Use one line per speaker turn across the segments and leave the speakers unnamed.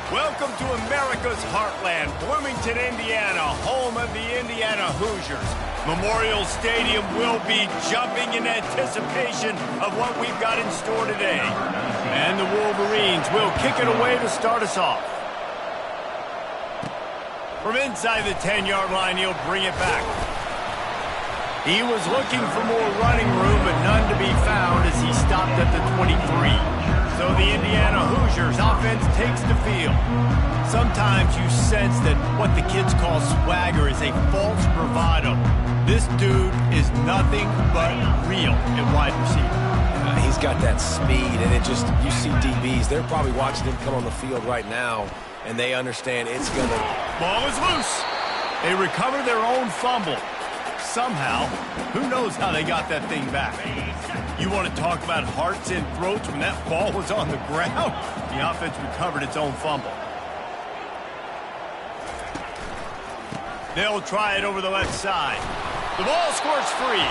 Welcome to America's heartland, Bloomington, Indiana, home of the Indiana Hoosiers. Memorial Stadium will be jumping in anticipation of what we've got in store today. And the Wolverines will kick it away to start us off. From inside the 10-yard line, he'll bring it back. He was looking for more running room, but none to be found as he stopped at the 23. So the Indiana Hoosiers offense takes the field. Sometimes you sense that what the kids call swagger is a false bravado. This dude is nothing but real at wide receiver.
He's got that speed, and you see DBs, they're probably watching him come on the field right now, and they understand it's going to...
Ball is loose. They recover their own fumble. Somehow, who knows how they got that thing back. You want to talk about hearts and throats when that ball was on the ground? The offense recovered its own fumble. They'll try it over the left side. The ball squirts free.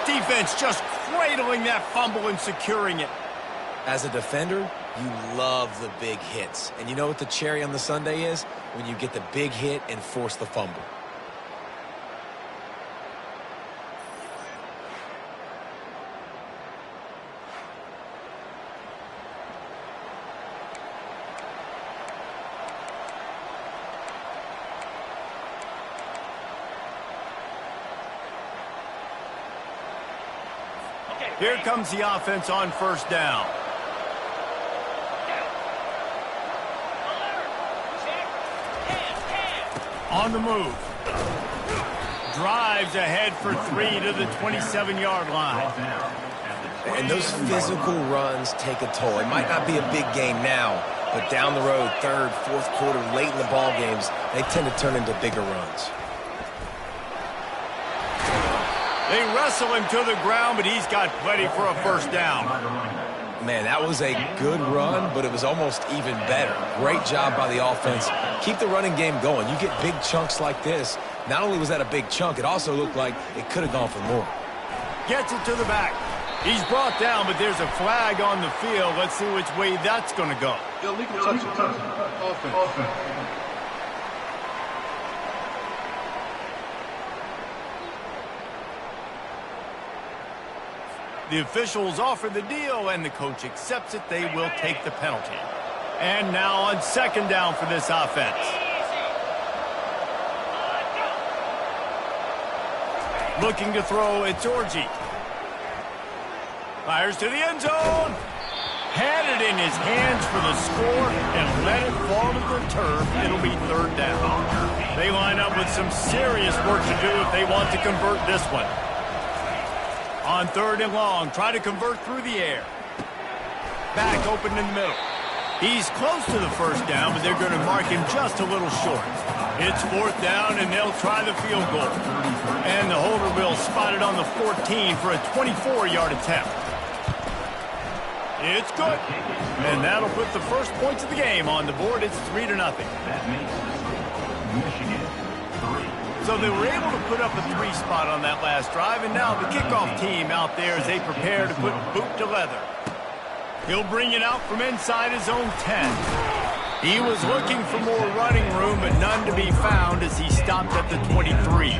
Defense just cradling that fumble and securing it.
As a defender, you love the big hits. And you know what the cherry on the sundae is? When you get the big hit and force the fumble.
Here comes the offense on first down. On the move. Drives ahead for 3 to the 27-yard line.
And those physical runs take a toll. It might not be a big game now, but down the road, third, fourth quarter, late in the ball games, they tend to turn into bigger runs.
They wrestle him to the ground, but he's got plenty for a first down.
Man, that was a good run, but it was almost even better. Great job by the offense. Keep the running game going. You get big chunks like this. Not only was that a big chunk, it also looked like it could have gone for more.
Gets it to the back. He's brought down, but there's a flag on the field. Let's see which way that's going to go.
Illegal touch. Offense.
The officials offer the deal, and the coach accepts it. They will take the penalty. And now on second down for this offense. Looking to throw, it's Orji. Fires to the end zone. Had it in his hands for the score and let it fall to the turf. It'll be third down. They line up with some serious work to do if they want to convert this one. On third and long, try to convert through the air. Back open in the middle. He's close to the first down, but they're going to mark him just a little short. It's fourth down, and they'll try the field goal. And the holder will spot it on the 14 for a 24-yard attempt. It's good. And that'll put the first points of the game on the board. It's 3-0.
That makes Michigan 3.
So they were able to put up a 3 spot on that last drive, and now the kickoff team out there as they prepare to put boot to leather. He'll bring it out from inside his own 10. He was looking for more running room, but none to be found as he stopped at the 23.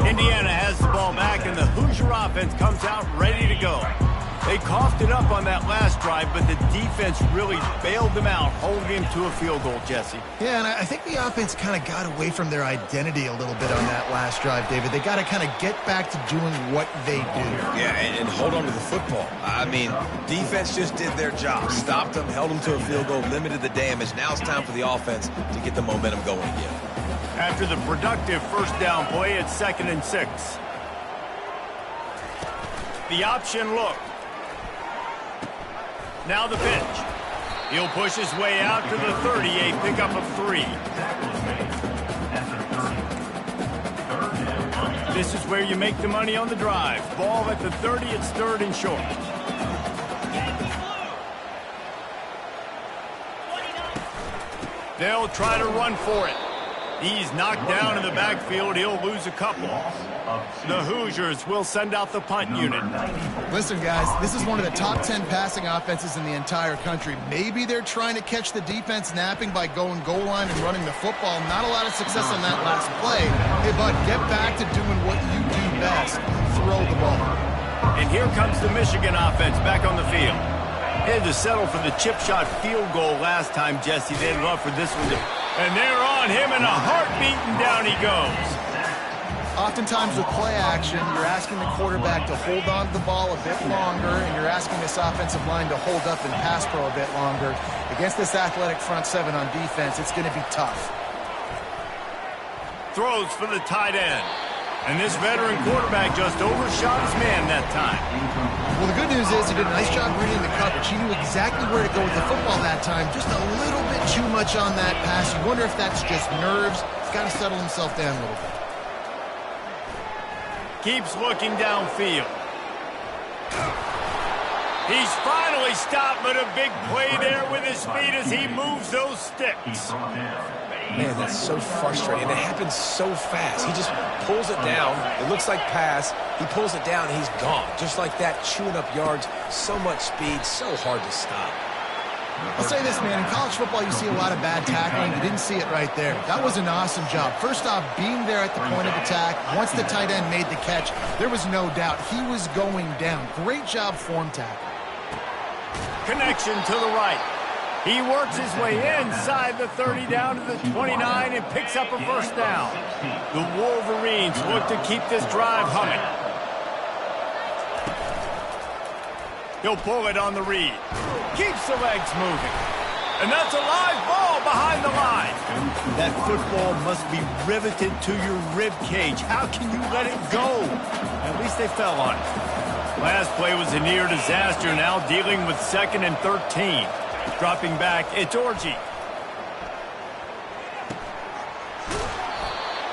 Indiana has the ball back, and the Hoosier offense comes out ready to go. They coughed it up on that last drive, but the defense really bailed them out, holding him to a field goal, Jesse.
Yeah, and I think the offense kind of got away from their identity a little bit on that last drive, David. They got to kind of get back to doing what they do.
Yeah, and hold on to the football. I mean, defense just did their job. Stopped them, held them to a field goal, limited the damage. Now it's time for the offense to get the momentum going again.
After the productive first down play, it's 2nd and 6. The option look. Now the pitch. He'll push his way out to the 30, a pickup of 3. This is where you make the money on the drive. Ball at the 30, it's 3rd and short. They'll try to run for it. He's knocked down in the backfield. He'll lose a couple. The Hoosiers will send out the punt unit.
Listen, guys, this is one of the top 10 passing offenses in the entire country. Maybe they're trying to catch the defense napping by going goal line and running the football. Not a lot of success on that last play. Hey, bud, get back to doing what you do best. Throw the ball.
And here comes the Michigan offense back on the field. They had to settle for the chip shot field goal last time, Jesse. They'd love for this one to... And they're on him in a heartbeat, and down he goes.
Oftentimes with play action, you're asking the quarterback to hold on to the ball a bit longer, and you're asking this offensive line to hold up and pass pro a bit longer. Against this athletic front seven on defense, it's going to be tough.
Throws for the tight end. And this veteran quarterback just overshot his man that time.
Well, the good news is he did a nice job reading the coverage. He knew exactly where to go with the football that time. Just a little bit too much on that pass. You wonder if that's just nerves. He's got to settle himself down a little bit.
Keeps looking downfield. He's finally stopped, but a big play there with his feet as he moves those sticks.
Man, that's so frustrating. It happens so fast. He just pulls it down. It looks like pass. He pulls it down, and he's gone. Just like that, chewing up yards. So much speed, so hard to stop.
I'll say this, man. In college football, you see a lot of bad tackling. You didn't see it right there. That was an awesome job. First off, being there at the point of attack. Once the tight end made the catch, there was no doubt he was going down. Great job form tackle.
Connection to the right. He works his way inside the 30 down to the 29 and picks up a first down. The Wolverines look to keep this drive humming. He'll pull it on the read. Keeps the legs moving. And that's a live ball behind the line. That football must be riveted to your rib cage. How can you let it go? At least they fell on it. Last play was a near disaster, now dealing with 2nd and 13. Dropping back, it's Orji.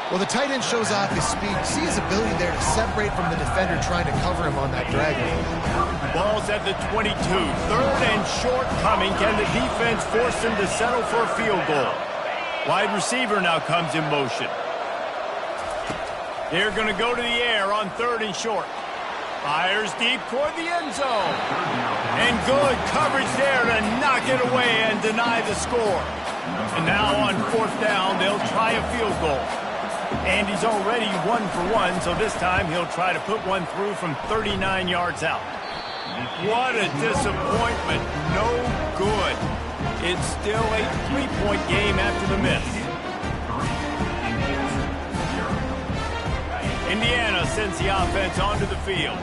Well, the tight end shows off his speed. See his ability there to separate from the defender trying to cover him on that drag.
Ball's at the 22. 3rd and short coming. Can the defense force him to settle for a field goal? Wide receiver now comes in motion. They're going to go to the air on 3rd and short. Fires deep toward the end zone. And good coverage there to knock it away and deny the score. And now on 4th down, they'll try a field goal. And he's already 1 for 1, so this time he'll try to put one through from 39 yards out. What a disappointment. No good. It's still a 3-point game after the miss. Indiana sends the offense onto the field.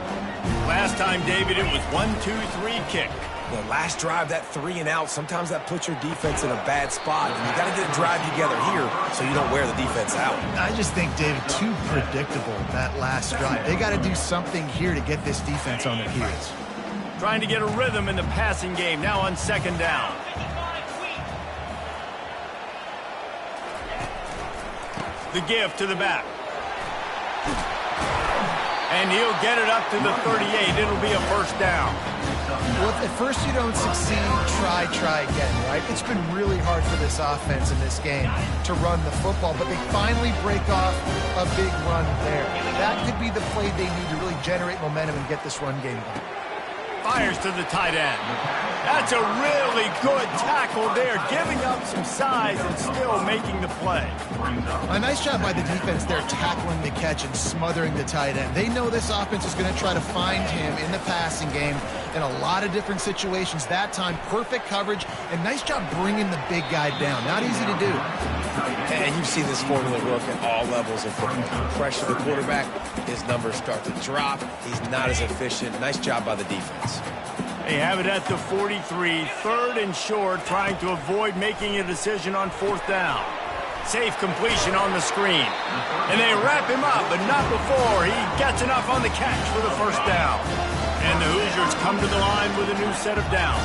Last time, David, it was 1-2-3 kick.
The last drive, that 3 and out, sometimes that puts your defense in a bad spot. And you got to get a drive together here so you don't wear the defense out.
I just think, David, too predictable, that last drive. They got to do something here to get this defense on their heels.
Trying to get a rhythm in the passing game, now on 2nd down. The give to the back. And he'll get it up to the 38. It'll be a first down.
Well, if at first you don't succeed, try again, right? It's been really hard for this offense in this game to run the football, but they finally break off a big run there. That could be the play they need to really generate momentum and get this run game going.
Fires to the tight end. That's a really good tackle there, giving up some size and still making the play.
A nice job by the defense there, tackling the catch and smothering the tight end. They know this offense is going to try to find him in the passing game in a lot of different situations. That time, perfect coverage, and nice job bringing the big guy down. Not easy to do.
And you've seen this formula work at all levels of football. Pressure the quarterback, his numbers start to drop. He's not as efficient. Nice job by the defense.
They have it at the 43, 3rd and short, trying to avoid making a decision on 4th down. Safe completion on the screen. And they wrap him up, but not before he gets enough on the catch for the first down. And the Hoosiers come to the line with a new set of downs.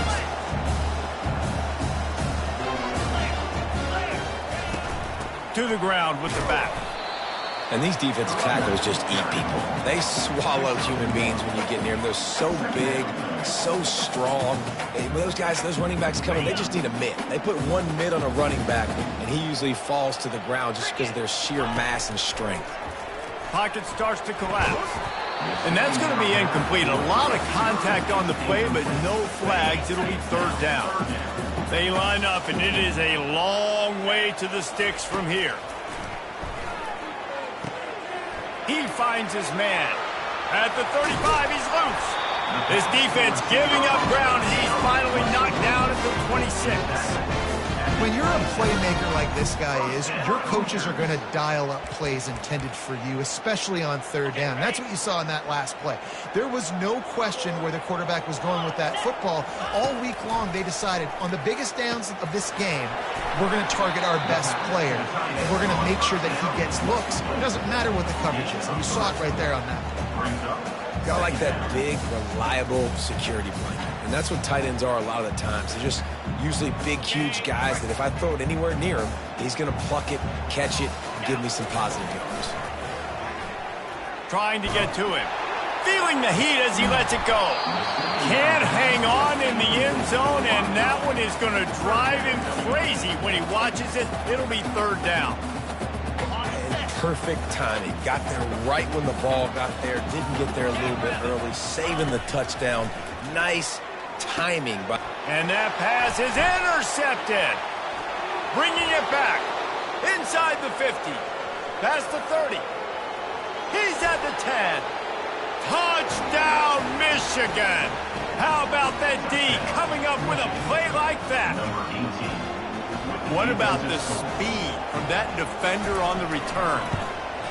To the ground with the back.
And these defensive tackles just eat people. They swallow human beings when you get near them. They're so big, so strong. And when those guys, those running backs come in, they just need a mid. They put one mid on a running back, and he usually falls to the ground just because of their sheer mass and strength.
pocket starts to collapse. And that's going to be incomplete. A lot of contact on the play, but no flags. It'll be third down. They line up, and it is a long way to the sticks from here. He finds his man. At the 35, he's loose. This defense giving up ground as he's finally knocked down at the 26.
When you're a playmaker like this guy is, your coaches are going to dial up plays intended for you, especially on third down. That's what you saw in that last play. There was no question where the quarterback was going with that football. All week long, they decided on the biggest downs of this game, we're going to target our best player, and we're going to make sure that he gets looks. It doesn't matter what the coverage is, and you saw it right there on that play.
Got like that big, reliable security blanket. And that's what tight ends are a lot of the times. They're just usually big, huge guys that if I throw it anywhere near him, he's going to pluck it, catch it, and give me some positive yards.
Trying to get to him. Feeling the heat as he lets it go. Can't hang on in the end zone, and that one is going to drive him crazy when he watches it. It'll be third down.
Perfect timing. Got there right when the ball got there. Didn't get there a little bit early. Saving the touchdown. Nice timing.
And that pass is intercepted. Bringing it back. Inside the 50. Past the 30. He's at the 10. Touchdown, Michigan. How about that D coming up with a play like that? What about the speed from that defender on the return?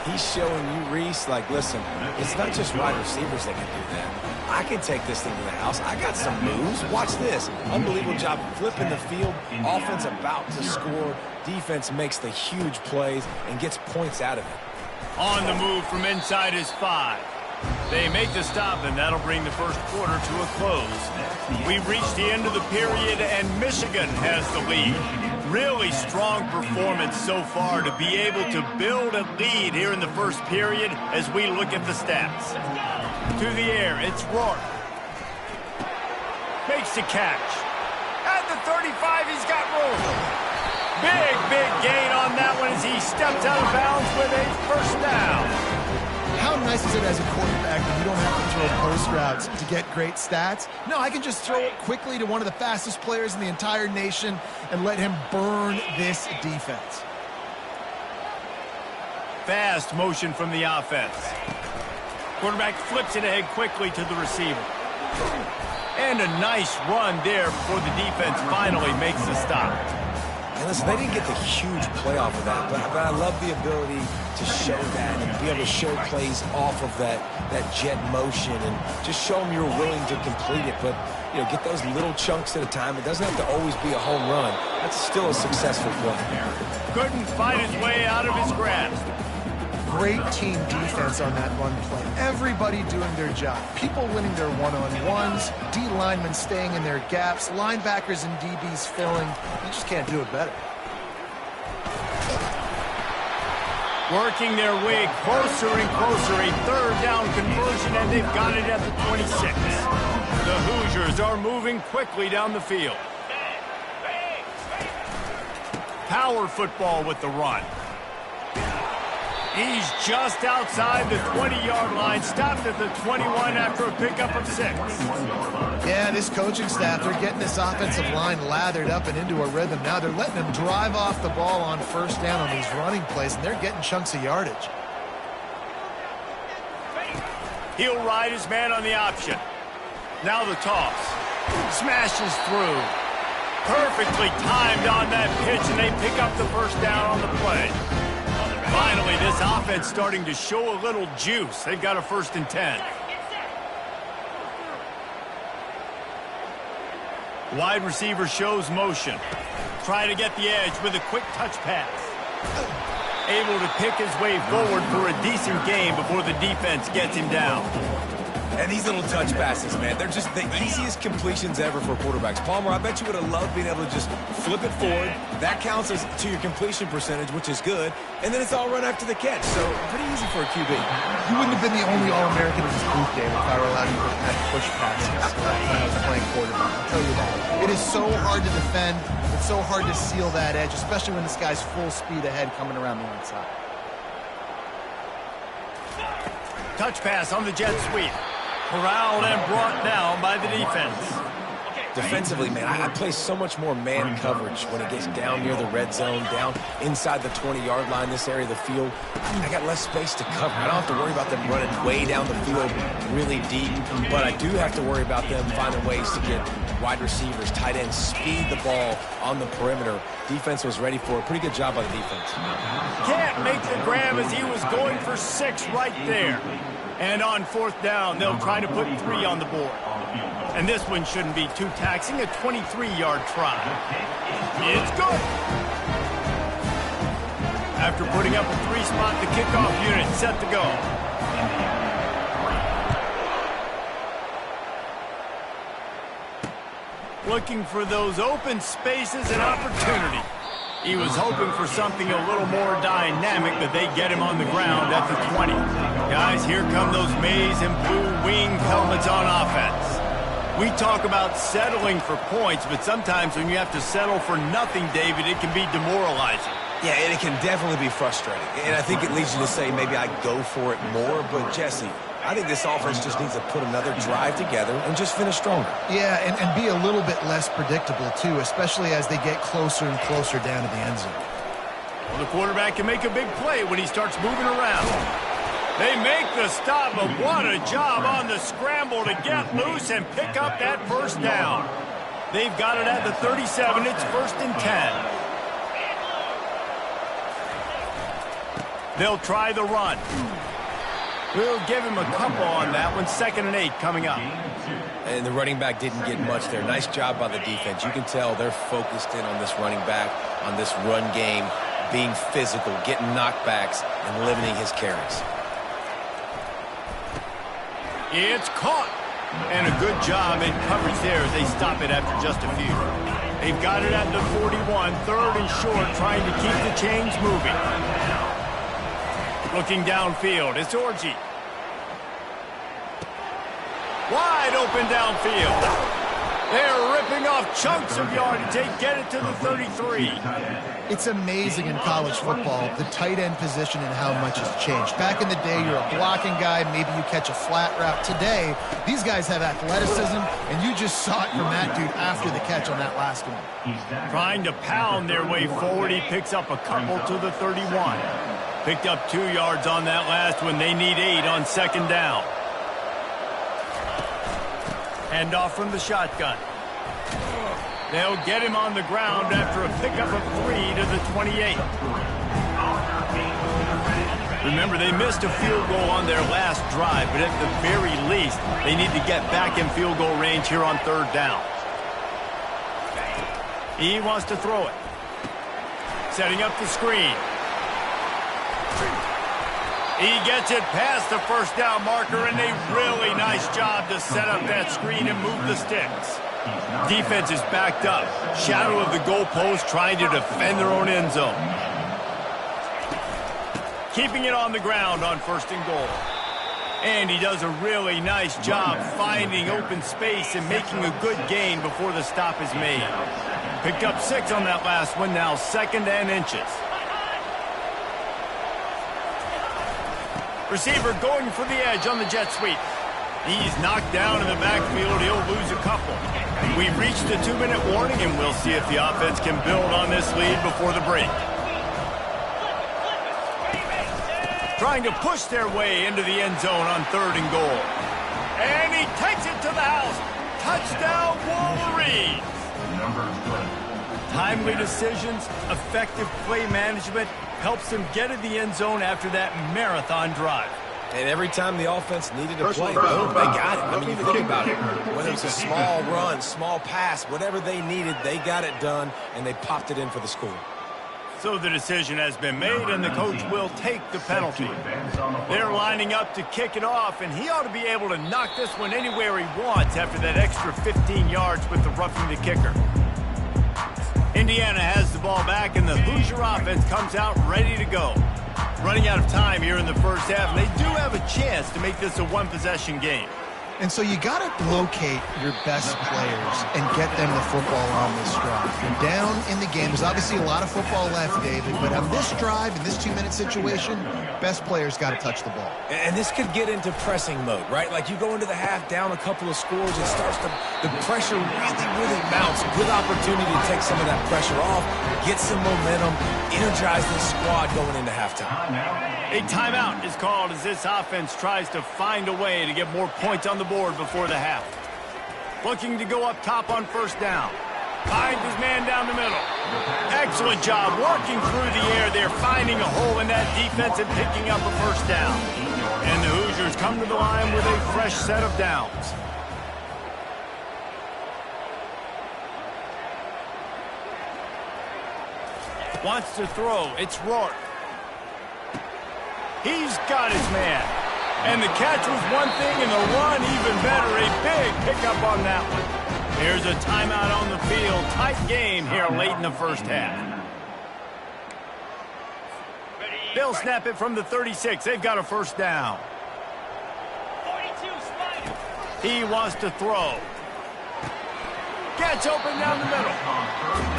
He's showing you, Reese, like, listen, it's not just wide receivers that can do that. I can take this thing to the house. I got some moves. Watch this. Unbelievable job flipping the field. Offense about to score. Defense makes the huge plays and gets points out of it.
On the move from inside his 5. They make the stop, and that'll bring the first quarter to a close. We've reached the end of the period, and Michigan has the lead. Really strong performance so far to be able to build a lead here in the first period as we look at the stats. To the air, it's Rourke. Makes the catch. At the 35, he's got room. Big gain on that one as he steps out of bounds with a first down.
How nice is it as a quarterback when you don't have to throw post routes to get great stats? No, I can just throw it quickly to one of the fastest players in the entire nation and let him burn this defense.
Fast motion from the offense. Quarterback flips it ahead quickly to the receiver. And a nice run there before the defense finally makes the stop.
And listen, they didn't get the huge play off of that, but I love the ability to show that and be able to show plays off of that jet motion and just show them you're willing to complete it. But, you know, get those little chunks at a time. It doesn't have to always be a home run. That's still a successful play.
Couldn't fight his way out of his grasp.
Great team defense on that run play. Everybody doing their job. People winning their one-on-ones, D linemen staying in their gaps, linebackers and DBs filling. You just can't do it better.
Working their way closer and closer. A third down conversion, and they've got it at the 26. The Hoosiers are moving quickly down the field. Power football with the run. He's just outside the 20-yard line, stopped at the 21 after a pickup of 6.
Yeah, this coaching staff, they're getting this offensive line lathered up and into a rhythm. Now they're letting them drive off the ball on first down on these running plays, and they're getting chunks of yardage.
He'll ride his man on the option. Now the toss. Smashes through. Perfectly timed on that pitch, and they pick up the first down on the play. Finally, this offense starting to show a little juice. They've got a 1st and 10. Wide receiver shows motion. Try to get the edge with a quick touch pass. Able to pick his way forward for a decent game before the defense gets him down.
And these little touch passes, man, they're just the easiest completions ever for quarterbacks. Palmer, I bet you would have loved being able to just flip it forward. That counts as to your completion percentage, which is good. And then it's all run after the catch. So pretty easy for a QB.
You wouldn't have been the only All-American in this booth game if I were allowed to have push passes when I was playing quarterback. I'll tell you that. It is so hard to defend. It's so hard to seal that edge, especially when this guy's full speed ahead coming around the inside.
touch pass on the jet sweep. Corralled and brought down by the defense.
Defensively, man, I play so much more man coverage when it gets down near the red zone, down inside the 20-yard line, this area of the field. I got less space to cover. I don't have to worry about them running way down the field really deep, but I do have to worry about them finding ways to get wide receivers, tight ends, speed the ball on the perimeter. Defense was ready for it. Pretty good job by the defense.
Can't make the grab as he was going for 6 right there. And on 4th down, they'll try to put 3 on the board. And this one shouldn't be too taxing, a 23-yard try. It's good. After putting up a 3-spot, the kickoff unit set to go. Looking for those open spaces and opportunity. He was hoping for something a little more dynamic, but they get him on the ground at the 20. Guys, here come those maize and blue wing helmets on offense. We talk about settling for points, but sometimes when you have to settle for nothing, David, it can be demoralizing.
Yeah, and it can definitely be frustrating. And I think it leads you to say maybe I go for it more. But, Jesse, I think this offense just needs to put another drive together and just finish stronger.
Yeah, and be a little bit less predictable, too, especially as they get closer and closer down to the end zone.
Well, the quarterback can make a big play when he starts moving around. They make the stop, but what a job on the scramble to get loose and pick up that 1st down. They've got it at the 37. It's 1st and 10. They'll try the run. We'll give him a couple on that one. 2nd and 8 coming up.
And the running back didn't get much there. Nice job by the defense. You can tell they're focused in on this running back, on this run game, being physical, getting knockbacks, and limiting his carries.
It's caught. And a good job in coverage there as they stop it after just a few. They've got it at the 41, 3rd and short, trying to keep the chains moving. Looking downfield, it's Orji. Wide open downfield. They're ripping off chunks of yardage. They get it to the 33.
It's amazing in college football, the tight end position and how much has changed. Back in the day, you're a blocking guy, maybe you catch a flat route. Today, these guys have athleticism, and you just saw it from that dude after the catch on that last one.
Trying to pound their way forward, he picks up a couple to the 31. Picked up 2 yards on that last one. They need 8 on 2nd down. Hand off from the shotgun. They'll get him on the ground after a pickup of 3 to the 28. Remember, they missed a field goal on their last drive, but at the very least, they need to get back in field goal range here on 3rd down. He wants to throw it. Setting up the screen. He gets it past the 1st down marker, and a really nice job to set up that screen and move the sticks. Defense is backed up. Shadow of the goalpost, trying to defend their own end zone. Keeping it on the ground on 1st and goal. And he does a really nice job finding open space and making a good gain before the stop is made. Picked up 6 on that last one, now 2nd and inches. Receiver going for the edge on the jet sweep. He's knocked down in the backfield. He'll lose a couple. We've reached the 2-minute warning, and we'll see if the offense can build on this lead before the break. Trying to push their way into the end zone on 3rd and goal. And he takes it to the house. Touchdown, Wolverines! Timely decisions, effective play management helps them get in the end zone after that marathon drive.
And every time the offense needed to play, boom, they got it. I mean, you think about it. Whether it's a small run, small pass, whatever they needed, they got it done, and they popped it in for the score.
So the decision has been made, and the coach will take the penalty. They're lining up to kick it off, and he ought to be able to knock this one anywhere he wants after that extra 15 yards with the roughing the kicker. Indiana has the ball back, and the Hoosier offense comes out ready to go. Running out of time here in the 1st half, and they do have a chance to make this a one-possession game.
And so you got to locate your best players and get them the football on this drive. You're down in the game. There's obviously a lot of football left, David, but on this drive, in this 2-minute situation, best player's got to touch the ball.
And this could get into pressing mode, right? Like you go into the half down a couple of scores, it starts to, the pressure really mounts. Good opportunity to take some of that pressure off, get some momentum, energize this squad going into halftime.
A timeout is called as this offense tries to find a way to get more points on the board before the half. Looking to go up top on first down. Finds his man down the middle. Excellent job working through the air there, finding a hole in that defense and picking up a first down. And the Hoosiers come to the line with a fresh set of downs. Wants to throw. It's Rourke. He's got his man. And the catch was one thing, and the run even better. A big pickup on that one. Here's a timeout on the field. Tight game here late in the first half. They'll snap it from the 36. They've got a first down. He wants to throw. Gets open down the middle.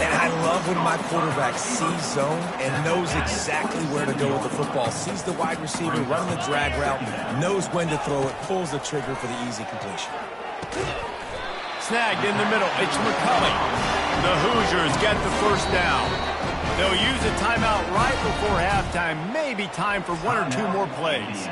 And I love when my quarterback sees zone and knows exactly where to go with the football. Sees the wide receiver running the drag route, knows when to throw it, pulls the trigger for the easy completion.
Snagged in the middle. It's McCulley. The Hoosiers get the first down. They'll use a timeout right before halftime. Maybe time for one or two more plays.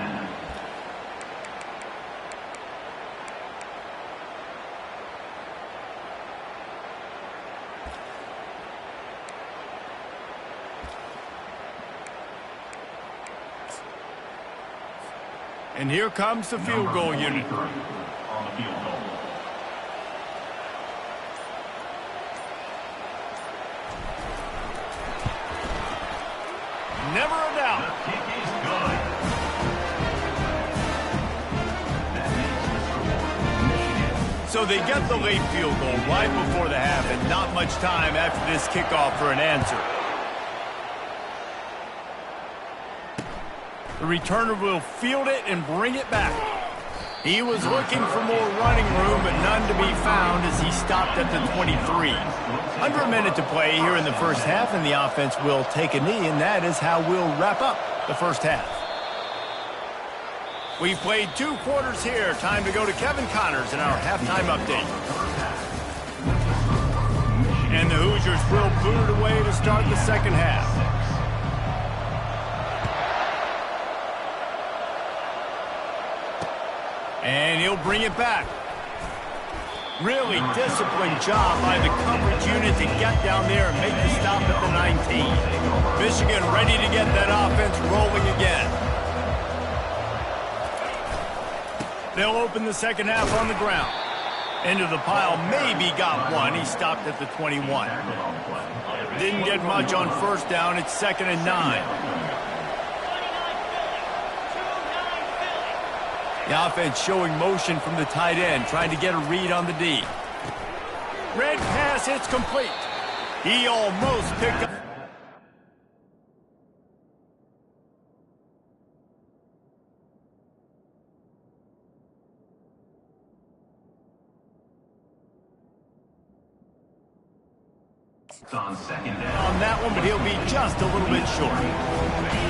And here comes the field goal unit.
On the field goal.
Never a doubt.
The kick is good. That makes the score Michigan.
So they get the late field goal right before the half, and not much time after this kickoff for an answer. The returner will field it and bring it back. He was looking for more running room, but none to be found as he stopped at the 23. Under a minute to play here in the first half, and the offense will take a knee, and that is how we'll wrap up the first half. We've played 2 quarters here. Time to go to Kevin Connors in our halftime update. And the Hoosiers will boot it away to start the second half. And he'll bring it back. Really disciplined job by the coverage unit to get down there and make the stop at the 19. Michigan ready to get that offense rolling again. They'll open the second half on the ground. Into the pile, maybe got one. He stopped at the 21. Didn't get much on first down. It's 2nd and 9. The offense showing motion from the tight end, trying to get a read on the D. Red pass, it's complete. He almost picked up.
On second down.
On that one, but he'll be just a little bit short.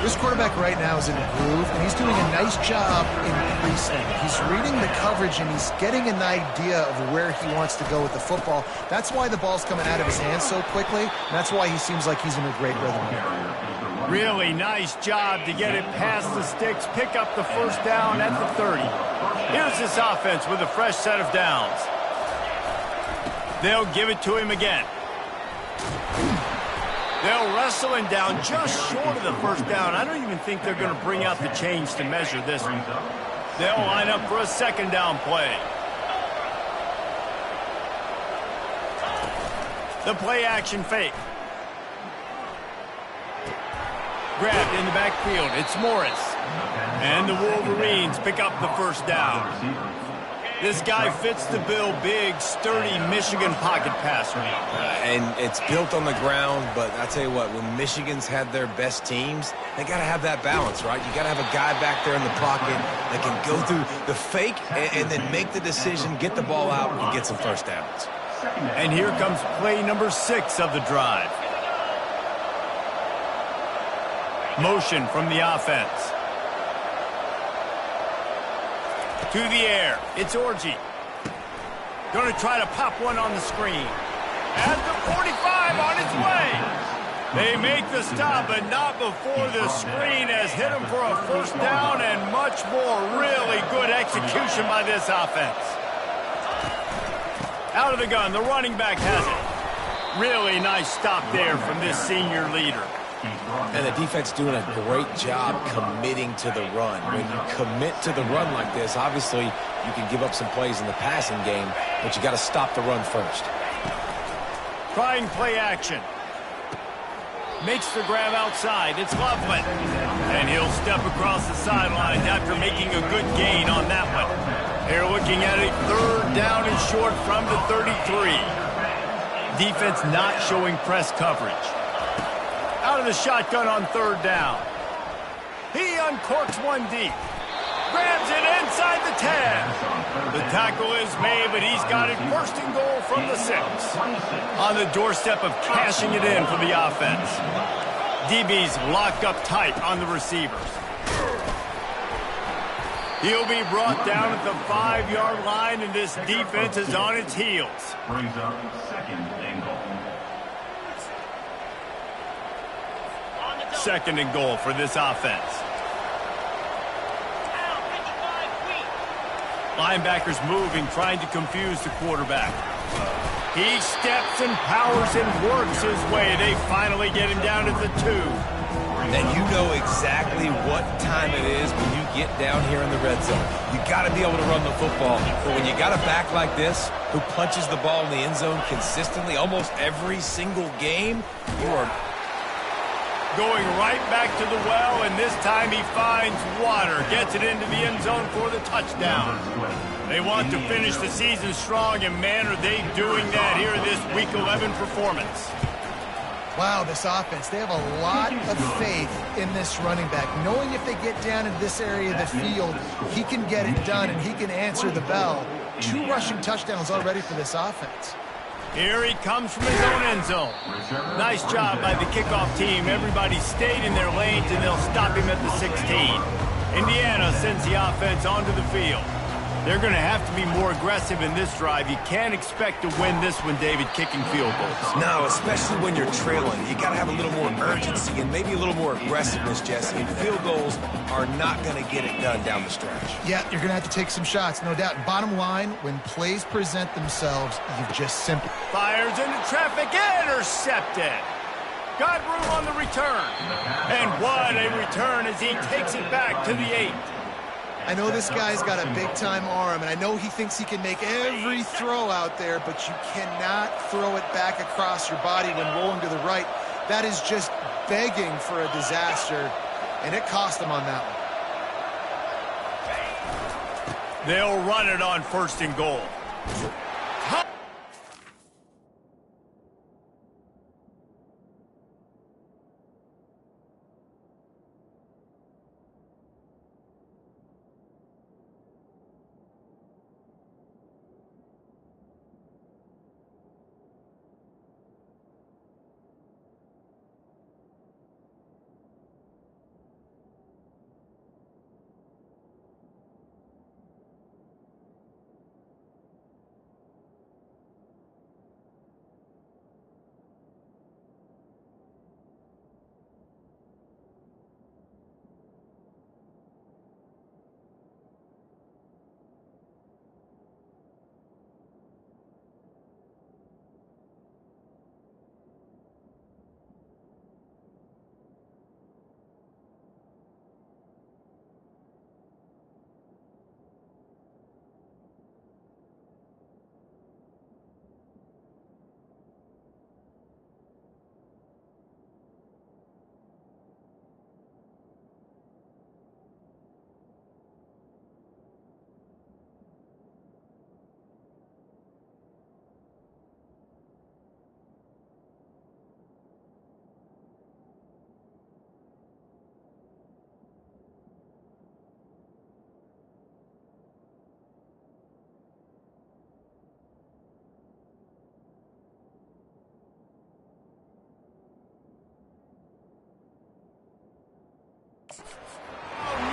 This quarterback right now is in a groove, and he's doing a nice job in pre-snap. He's reading the coverage, and he's getting an idea of where he wants to go with the football. That's why the ball's coming out of his hands so quickly, and that's why he seems like he's in a great rhythm here.
Really nice job to get it past the sticks, pick up the first down at the 30. Here's this offense with a fresh set of downs. They'll give it to him again. They'll wrestle him down just short of the first down. I don't even think they're going to bring out the chains to measure this one. They'll line up for a second down play. The play action fake. Grabbed in the backfield. It's Morris. And the Wolverines pick up the first down. This guy fits the bill, big, sturdy Michigan pocket passer.
And it's built on the ground, but I tell you what, when Michigan's had their best teams, they got to have that balance, right? You got to have a guy back there in the pocket that can go through the fake and then make the decision, get the ball out, and get some first downs.
And here comes play number 6 of the drive. Motion from the offense. To the air. It's Orji. Going to try to pop one on the screen. At the 45 on its way. They make the stop, but not before the screen has hit them for a first down and much more. Really good execution by this offense. Out of the gun, the running back has it. Really nice stop there from this senior leader.
And the defense doing a great job committing to the run. When you commit to the run like this, obviously you can give up some plays in the passing game, but you got to stop the run first.
Trying play action. Makes the grab outside. It's Loveland. And he'll step across the sidelines after making a good gain on that one. They're looking at a third down and short from the 33. Defense not showing press coverage. Out of the shotgun on third down. He uncorks one deep. Grabs it inside the 10. The tackle is made, but he's got it first and goal from the 6. On the doorstep of cashing it in for the offense. DB's locked up tight on the receivers. He'll be brought down at the 5-yard line, and this defense is on its heels.
Brings up second and goal.
Second and goal for this offense. Linebackers moving, trying to confuse the quarterback. He steps and powers and works his way. They finally get him down to the 2.
And you know exactly what time it is when you get down here in the red zone. You got to be able to run the football. But when you got a back like this who punches the ball in the end zone consistently almost every single game, you are
going right back to the well, and this time he finds water. Gets it into the end zone for the touchdown. They want to finish the season strong, and man, are they doing that here in this Week 11 performance.
Wow, this offense, they have a lot of faith in this running back, knowing if they get down in this area of the field, he can get it done and he can answer the bell. 2 rushing touchdowns already for this offense.
Here he comes from his own end zone. Nice job by the kickoff team. Everybody stayed in their lanes, and they'll stop him at the 16. Indiana sends the offense onto the field. They're going to have to be more aggressive in this drive. You can't expect to win this one, David, kicking field goals.
No, especially when you're trailing. You got to have a little more urgency and maybe a little more aggressiveness, Jesse. And field goals are not going to get it done down the stretch.
Yeah, you're going to have to take some shots, no doubt. Bottom line, when plays present themselves, you've just simply...
Fires into traffic, intercepted. Got room on the return. And what a return as he takes it back to the 8.
I know this guy's got a big-time arm, and I know he thinks he can make every throw out there, but you cannot throw it back across your body when rolling to the right. That is just begging for a disaster, and it cost him on that one.
They'll run it on first and goal.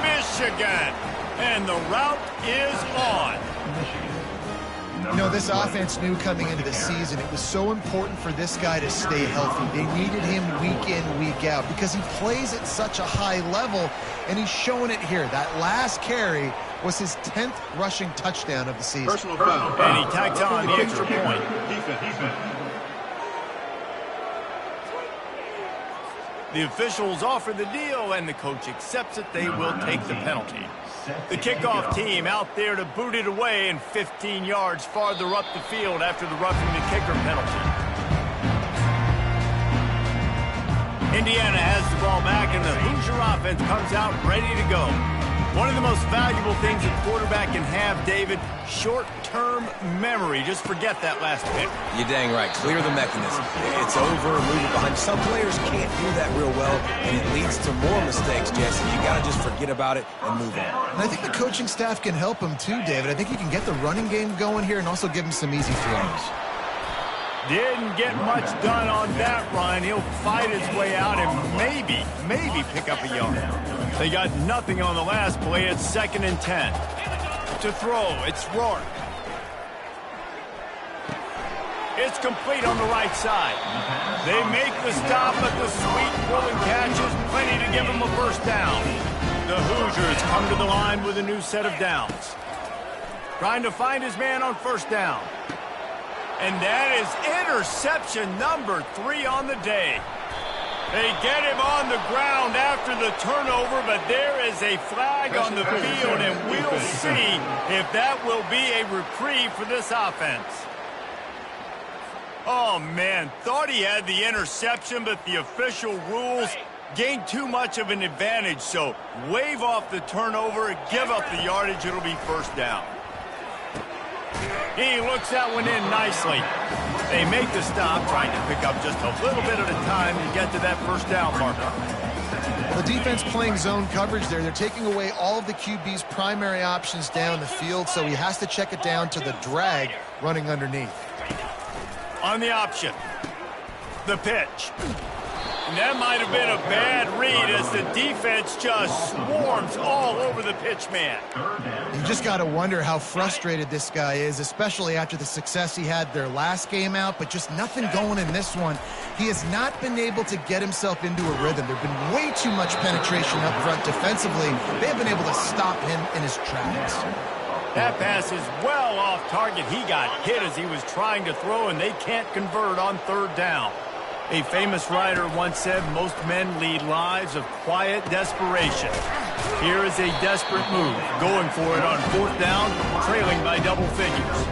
Michigan, and the route is on.
You know, this offense knew coming into the season it was so important for this guy to stay healthy. They needed him week in, week out because he plays at such a high level, and he's showing it here. That last carry was his 10th rushing touchdown of the season.
Personal foul.
And he tacked on the extra point.
Defense.
The officials offer the deal, and the coach accepts it. They will take the penalty. The kickoff team out there to boot it away and 15 yards farther up the field after the roughing the kicker penalty. Indiana has the ball back, and the Hoosier offense comes out ready to go. One of the most valuable things a quarterback can have, David, short-term memory. Just forget that last pick.
You're dang right. Clear the mechanism. It's over, move it behind. Some players can't do that real well, and it leads to more mistakes, Jesse. You got to just forget about it and move on.
And I think the coaching staff can help him too, David. I think he can get the running game going here and also give him some easy throws.
Didn't get much done on that run. He'll fight his way out and maybe pick up a yard. They got nothing on the last play. It's 2nd and 10. To throw, it's Rourke. It's complete on the right side. They make the stop, but the sweet rolling catch is plenty to give them a first down. The Hoosiers come to the line with a new set of downs. Trying to find his man on first down. And that is interception number 3 on the day. They get him on the ground after the turnover, but there is a flag on the field, and we'll see if that will be a reprieve for this offense. Oh, man, thought he had the interception, but the official rules gained too much of an advantage, so wave off the turnover, give up the yardage, it'll be first down. He looks that one in nicely. They make the stop, trying to pick up just a little bit at a time to get to that first down marker.
The defense playing zone coverage there. They're taking away all of the QB's primary options down the field, so he has to check it down to the drag running underneath.
On the option, the pitch. And that might have been a bad read as the defense just swarms all over the pitch man.
You just got to wonder how frustrated this guy is, especially after the success he had their last game out, but just nothing going in this one. He has not been able to get himself into a rhythm. There have been way too much penetration up front defensively. They have been able to stop him in his tracks.
That pass is well off target. He got hit as he was trying to throw, and they can't convert on third down. A famous writer once said, most men lead lives of quiet desperation. Here is a desperate move, going for it on fourth down, trailing by double figures.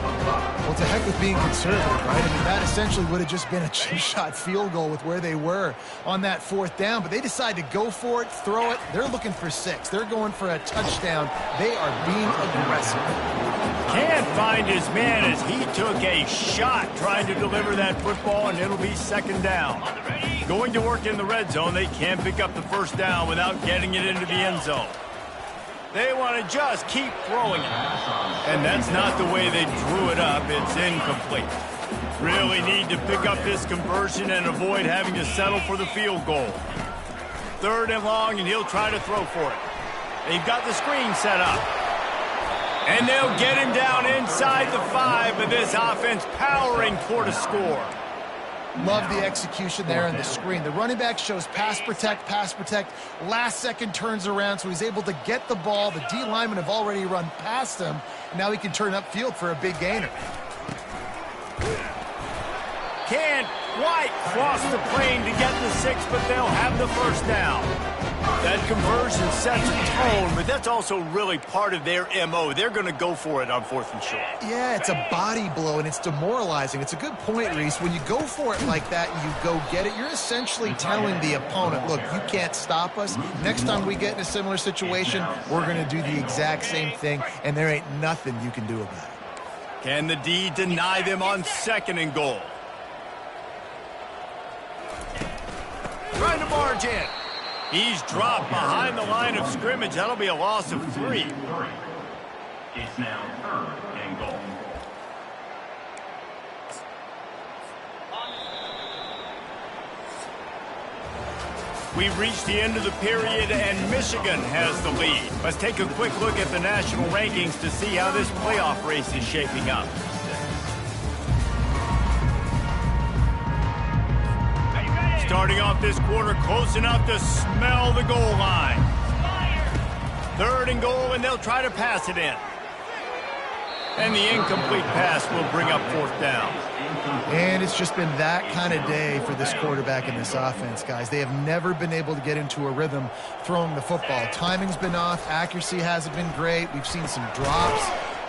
Well, to heck with bean conservative, right? I mean, that essentially would have just been a chip-shot field goal with where they were on that fourth down, but they decide to go for it, throw it. They're looking for 6. They're going for a touchdown. They are being aggressive.
Can't find his man as he took a shot trying to deliver that football, and it'll be second down. Going to work in the red zone, they can't pick up the first down without getting it into the end zone. They want to just keep throwing it. And that's not the way they drew it up. It's incomplete. Really need to pick up this conversion and avoid having to settle for the field goal. Third and long, and he'll try to throw for it. They've got the screen set up. And they'll get him down inside the 5, but this offense powering toward a score.
Love the execution there in the screen. The running back shows pass protect, last second turns around, so he's able to get the ball. The D linemen have already run past him. Now he can turn upfield for a big gainer.
Can't quite cross the plane to get the 6, but they'll have the first down. That conversion sets a tone, but that's also really part of their MO. They're going to go for it on fourth and short.
Yeah, it's a body blow, and it's demoralizing. It's a good point, Reese. When you go for it like that and you go get it, you're essentially telling the opponent, look, you can't stop us. Next time we get in a similar situation, we're going to do the exact same thing, and there ain't nothing you can do about it.
Can the D deny them on second and goal? Trying to barge in. He's dropped behind the line of scrimmage. That'll be a loss of 3.
It's now third and goal.
We've reached the end of the period, and Michigan has the lead. Let's take a quick look at the national rankings to see how this playoff race is shaping up. Starting off this quarter close enough to smell the goal line. 3rd and goal, and they'll try to pass it in. And the incomplete pass will bring up 4th down.
And it's just been that kind of day for this quarterback and this offense, guys. They have never been able to get into a rhythm throwing the football. Timing's been off. Accuracy hasn't been great. We've seen some drops.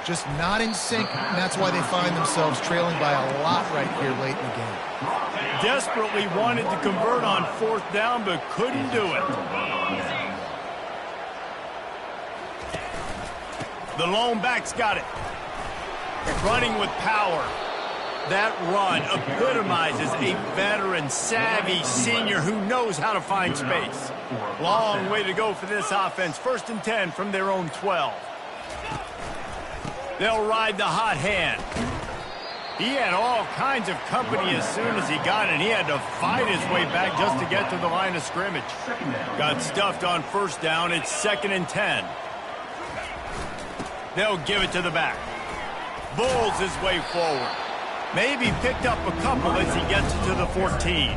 Just not in sync, and that's why they find themselves trailing by a lot right here late in the game.
Desperately wanted to convert on 4th down, but couldn't do it. The lone back's got it. Running with power. That run epitomizes a veteran, savvy senior who knows how to find space. Long way to go for this offense. 1st and 10 from their own 12. They'll ride the hot hand. He had all kinds of company as soon as he got it. He had to fight his way back just to get to the line of scrimmage. Got stuffed on 1st down. It's 2nd and 10. They'll give it to the back. Bulls his way forward. Maybe picked up a couple as he gets it to the 14.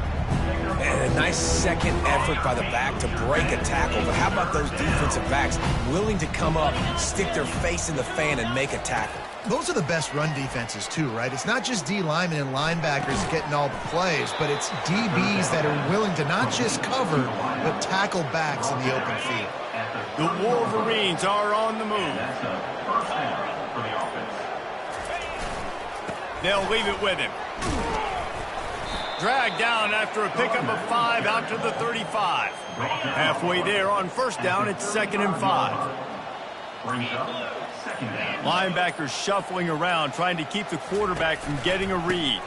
And a nice second effort by the back to break a tackle. But how about those defensive backs willing to come up, stick their face in the fan, and make a tackle?
Those are the best run defenses, too, right? It's not just D linemen and linebackers getting all the plays, but it's DBs that are willing to not just cover, but tackle backs in the open field.
The Wolverines are on the move. They'll leave it with him. Dragged down after a pickup of 5 out to the 35. Halfway there on 1st down, it's 2nd and 5. Linebackers shuffling around, trying to keep the quarterback from getting a read.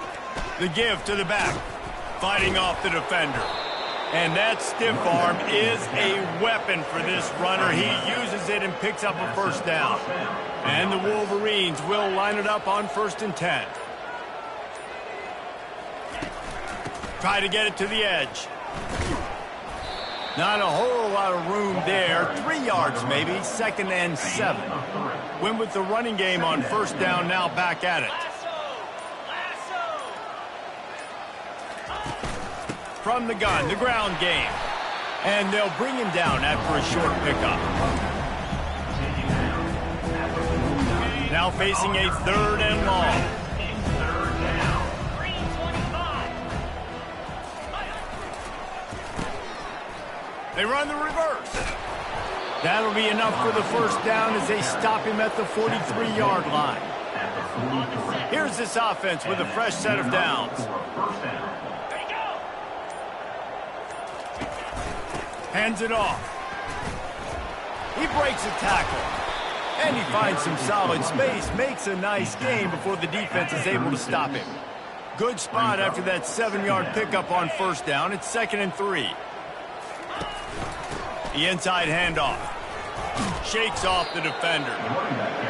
The give to the back, fighting off the defender. And that stiff arm is a weapon for this runner. He uses it and picks up a 1st down. And the Wolverines will line it up on 1st and 10. Try to get it to the edge. Not a whole lot of room there. 3 yards maybe, 2nd and 7. Went with the running game on 1st down, now back at it. From the gun, the ground game. And they'll bring him down after a short pickup. Now facing a 3rd and long. They run the reverse. That'll be enough for the 1st down as they stop him at the 43-yard line. Here's this offense with a fresh set of downs. Hands it off. He breaks a tackle. And he finds some solid space, makes a nice gain before the defense is able to stop him. Good spot after that 7-yard pickup on 1st down. It's 2nd and 3. The inside handoff. Shakes off the defender.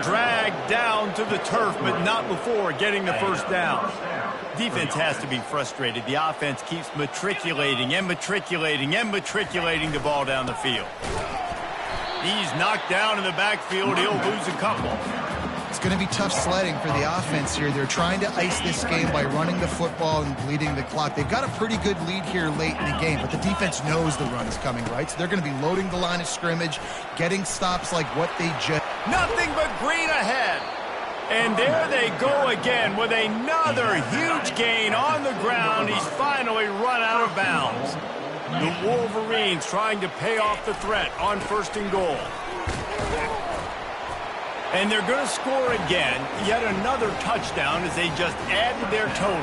Dragged down to the turf, but not before getting the 1st down. Defense has to be frustrated. The offense keeps matriculating and matriculating and matriculating the ball down the field. He's knocked down in the backfield. He'll lose a couple.
It's going to be tough sledding for the offense here. They're trying to ice this game by running the football and bleeding the clock. They've got a pretty good lead here late in the game, but the defense knows the run is coming, right? So they're going to be loading the line of scrimmage, getting stops like what they just...
Nothing but green ahead. And there they go again with another huge gain on the ground. He's finally run out of bounds. The Wolverines trying to pay off the threat on 1st and goal. And they're going to score again, yet another touchdown as they just added their total.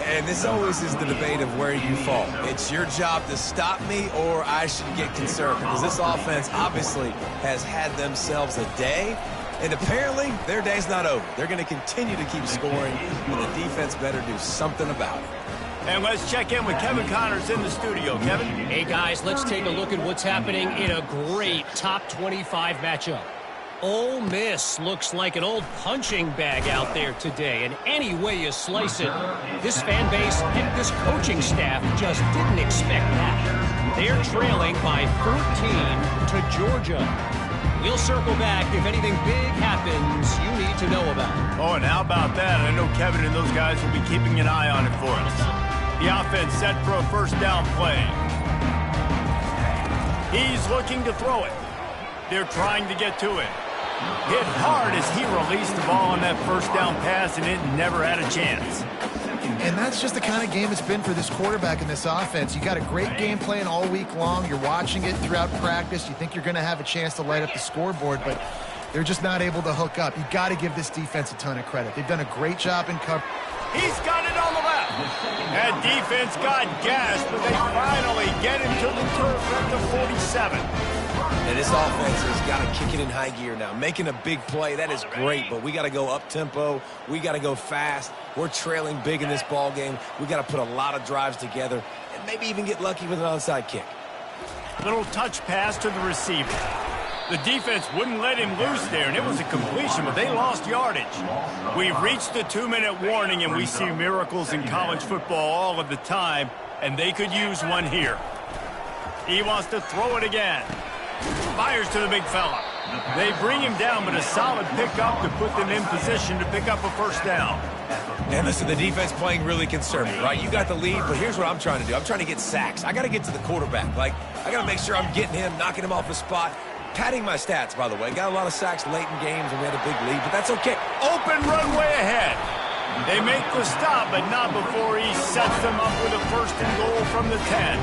And this always is the debate of where you fall. It's your job to stop me or I should get concerned, because this offense obviously has had themselves a day, and apparently their day's not over. They're going to continue to keep scoring, and the defense better do something about it.
And let's check in with Kevin Connors in the studio. Kevin?
Hey, guys, let's take a look at what's happening in a great top 25 matchup. Ole Miss looks like an old punching bag out there today, and any way you slice it, this fan base and this coaching staff just didn't expect that. They're trailing by 14 to Georgia. We'll circle back if anything big happens you need to know about.
Oh, and how about that? I know Kevin and those guys will be keeping an eye on it for us. The offense set for a first down play. He's looking to throw it. They're trying to get to it. Hit hard as he released the ball on that first down pass, and it never had a chance.
And that's just the kind of game it's been for this quarterback in this offense. You got a great game plan all week long. You're watching it throughout practice. You think you're going to have a chance to light up the scoreboard, but they're just not able to hook up. You got to give this defense a ton of credit. They've done a great job in cover.
He's got it on the left. That defense got gassed, but they finally get him to the turf at the 47.
And this offense has got to kick it in high gear now. Making a big play, that is great, but we got to go up-tempo. We got to go fast. We're trailing big in this ball game. We got to put a lot of drives together and maybe even get lucky with an onside kick.
Little touch pass to the receiver. The defense wouldn't let him loose there, and it was a completion, but they lost yardage. We've reached the 2-minute warning, and we see miracles in college football all of the time, and they could use one here. He wants to throw it again. Fires to the big fella. They bring him down, but a solid pickup to put them in position to pick up a first down.
And listen, the defense playing really conservative, right? You got the lead, but here's what I'm trying to do. I'm trying to get sacks. I got to get to the quarterback. Like, I got to make sure I'm getting him, knocking him off the spot. Padding my stats, by the way. Got a lot of sacks late in games, and we had a big lead, but that's okay.
Open runway ahead. They make the stop, but not before he sets them up with a first and goal from the 10.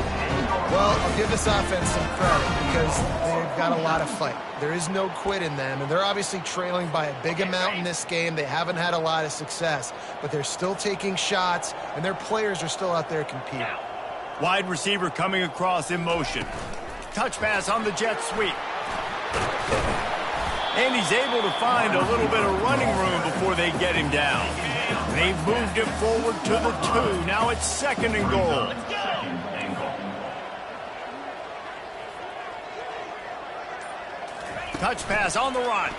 Well, I'll give this offense some credit because they've got a lot of fight. There is no quit in them, and they're obviously trailing by a big amount in this game. They haven't had a lot of success, but they're still taking shots, and their players are still out there competing.
Wide receiver coming across in motion. Touch pass on the jet sweep. And he's able to find a little bit of running room before they get him down. They've moved it forward to the 2. Now it's second and goal. Touch pass on the run.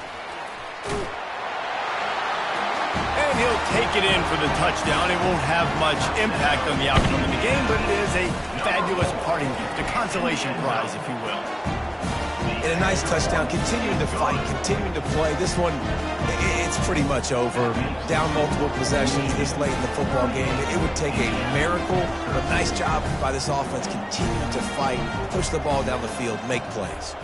And he'll take it in for the touchdown. It won't have much impact on the outcome of the game, but it is a fabulous parting gift, a consolation prize, if you will.
And a nice touchdown, continuing to fight, continuing to play. This one, it's pretty much over. Down multiple possessions this late in the football game. It would take a miracle, but a nice job by this offense continuing to fight, push the ball down the field, make plays.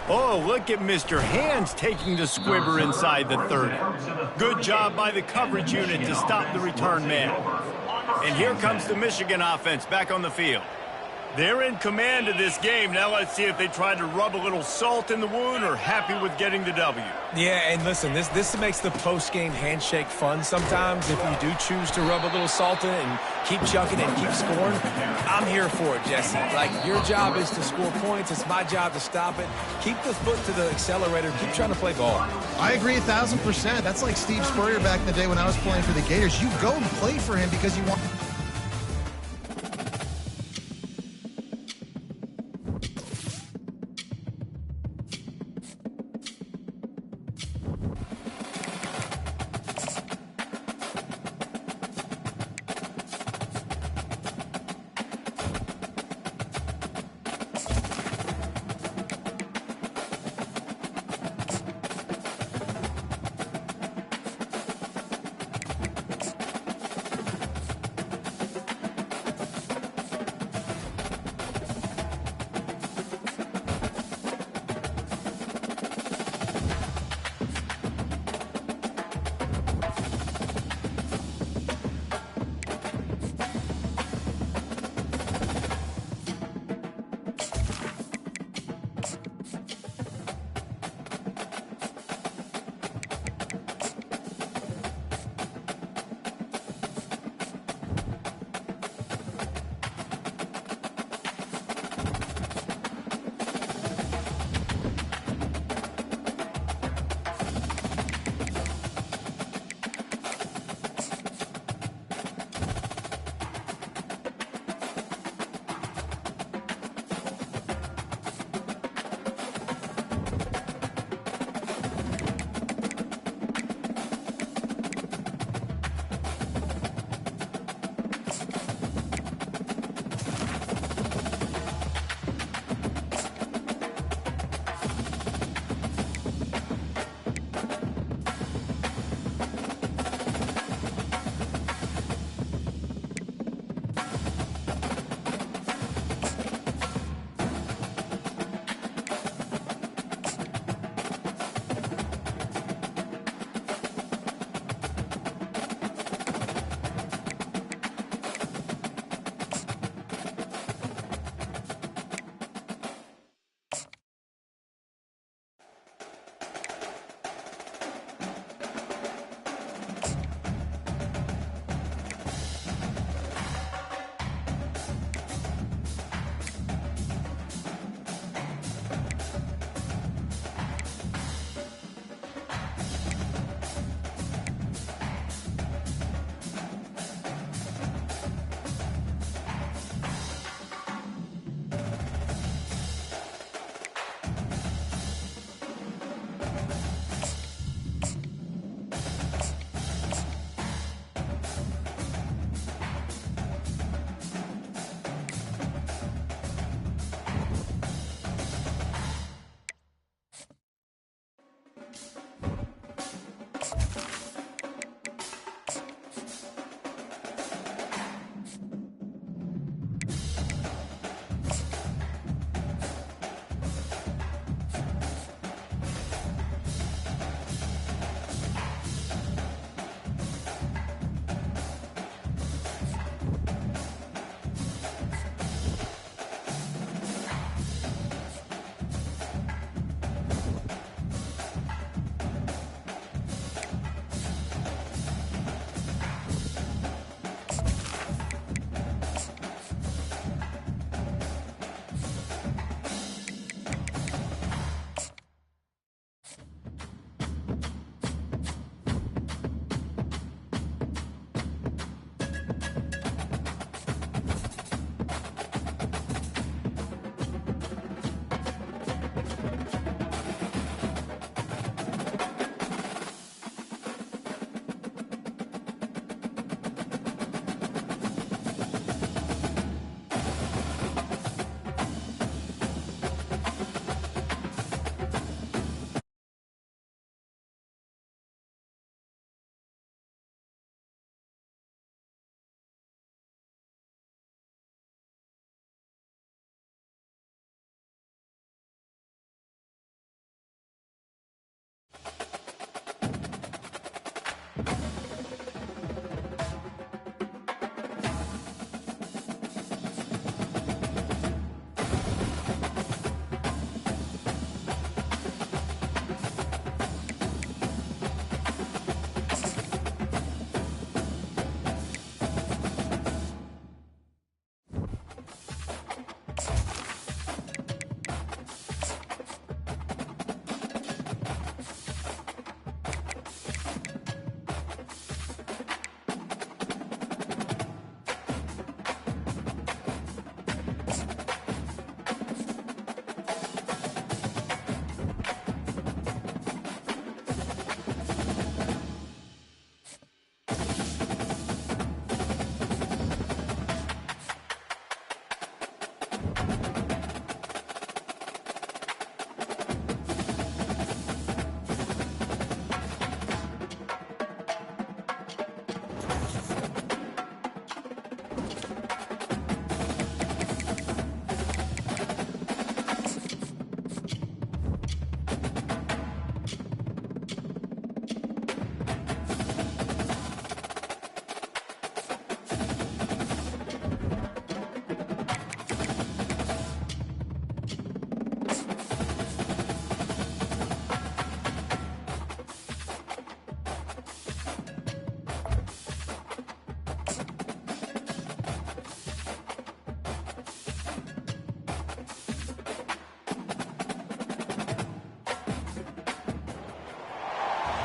Oh, look at Mr. Hands taking the squibber inside the 30. Good job by the coverage unit to stop the return man. And here comes the Michigan offense back on the field. They're in command of this game. Now let's see if they try to rub a little salt in the wound or happy with getting the W.
Yeah, and listen, this makes the post-game handshake fun sometimes. If you do choose to rub a little salt in it and keep chucking and keep scoring, I'm here for it, Jesse. Like, your job is to score points. It's my job to stop it. Keep the foot to the accelerator. Keep trying to play ball.
I agree 1,000%. That's like Steve Spurrier back in the day when I was playing for the Gators. You go and play for him because you want...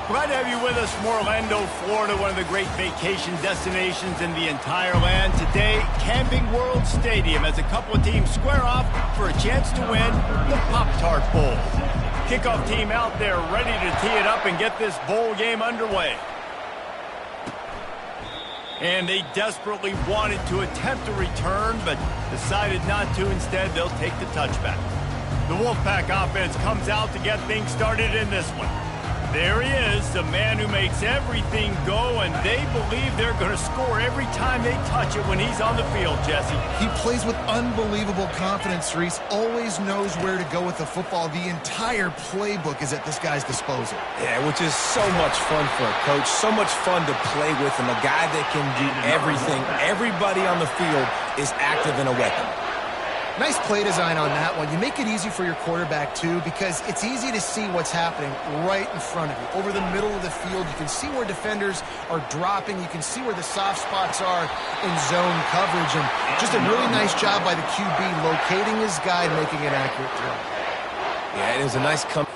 Glad to have you with us from Orlando, Florida, one of the great vacation destinations in the entire land. Today, Camping World Stadium as a couple of teams square off for a chance to win the Pop-Tart Bowl. Kickoff team out there ready to tee it up and get this bowl game underway. And they desperately wanted to attempt a return, but decided not to. Instead, they'll take the touchback. The Wolfpack offense comes out to get things started in this one. There he is, the man who makes everything go, and they believe they're going to score every time they touch it when he's on the field, Jesse.
He plays with unbelievable confidence, Reese. Always knows where to go with the football. The entire playbook is at this guy's disposal.
Yeah, which is so much fun for a coach. So much fun to play with him. A guy that can do everything. Everybody on the field is active in a weapon.
Nice play design on that one. You make it easy for your quarterback, too, because it's easy to see what's happening right in front of you. Over the middle of the field, you can see where defenders are dropping. You can see where the soft spots are in zone coverage. And just a really nice job by the QB locating his guy and making an accurate throw.
Yeah, it was a nice come.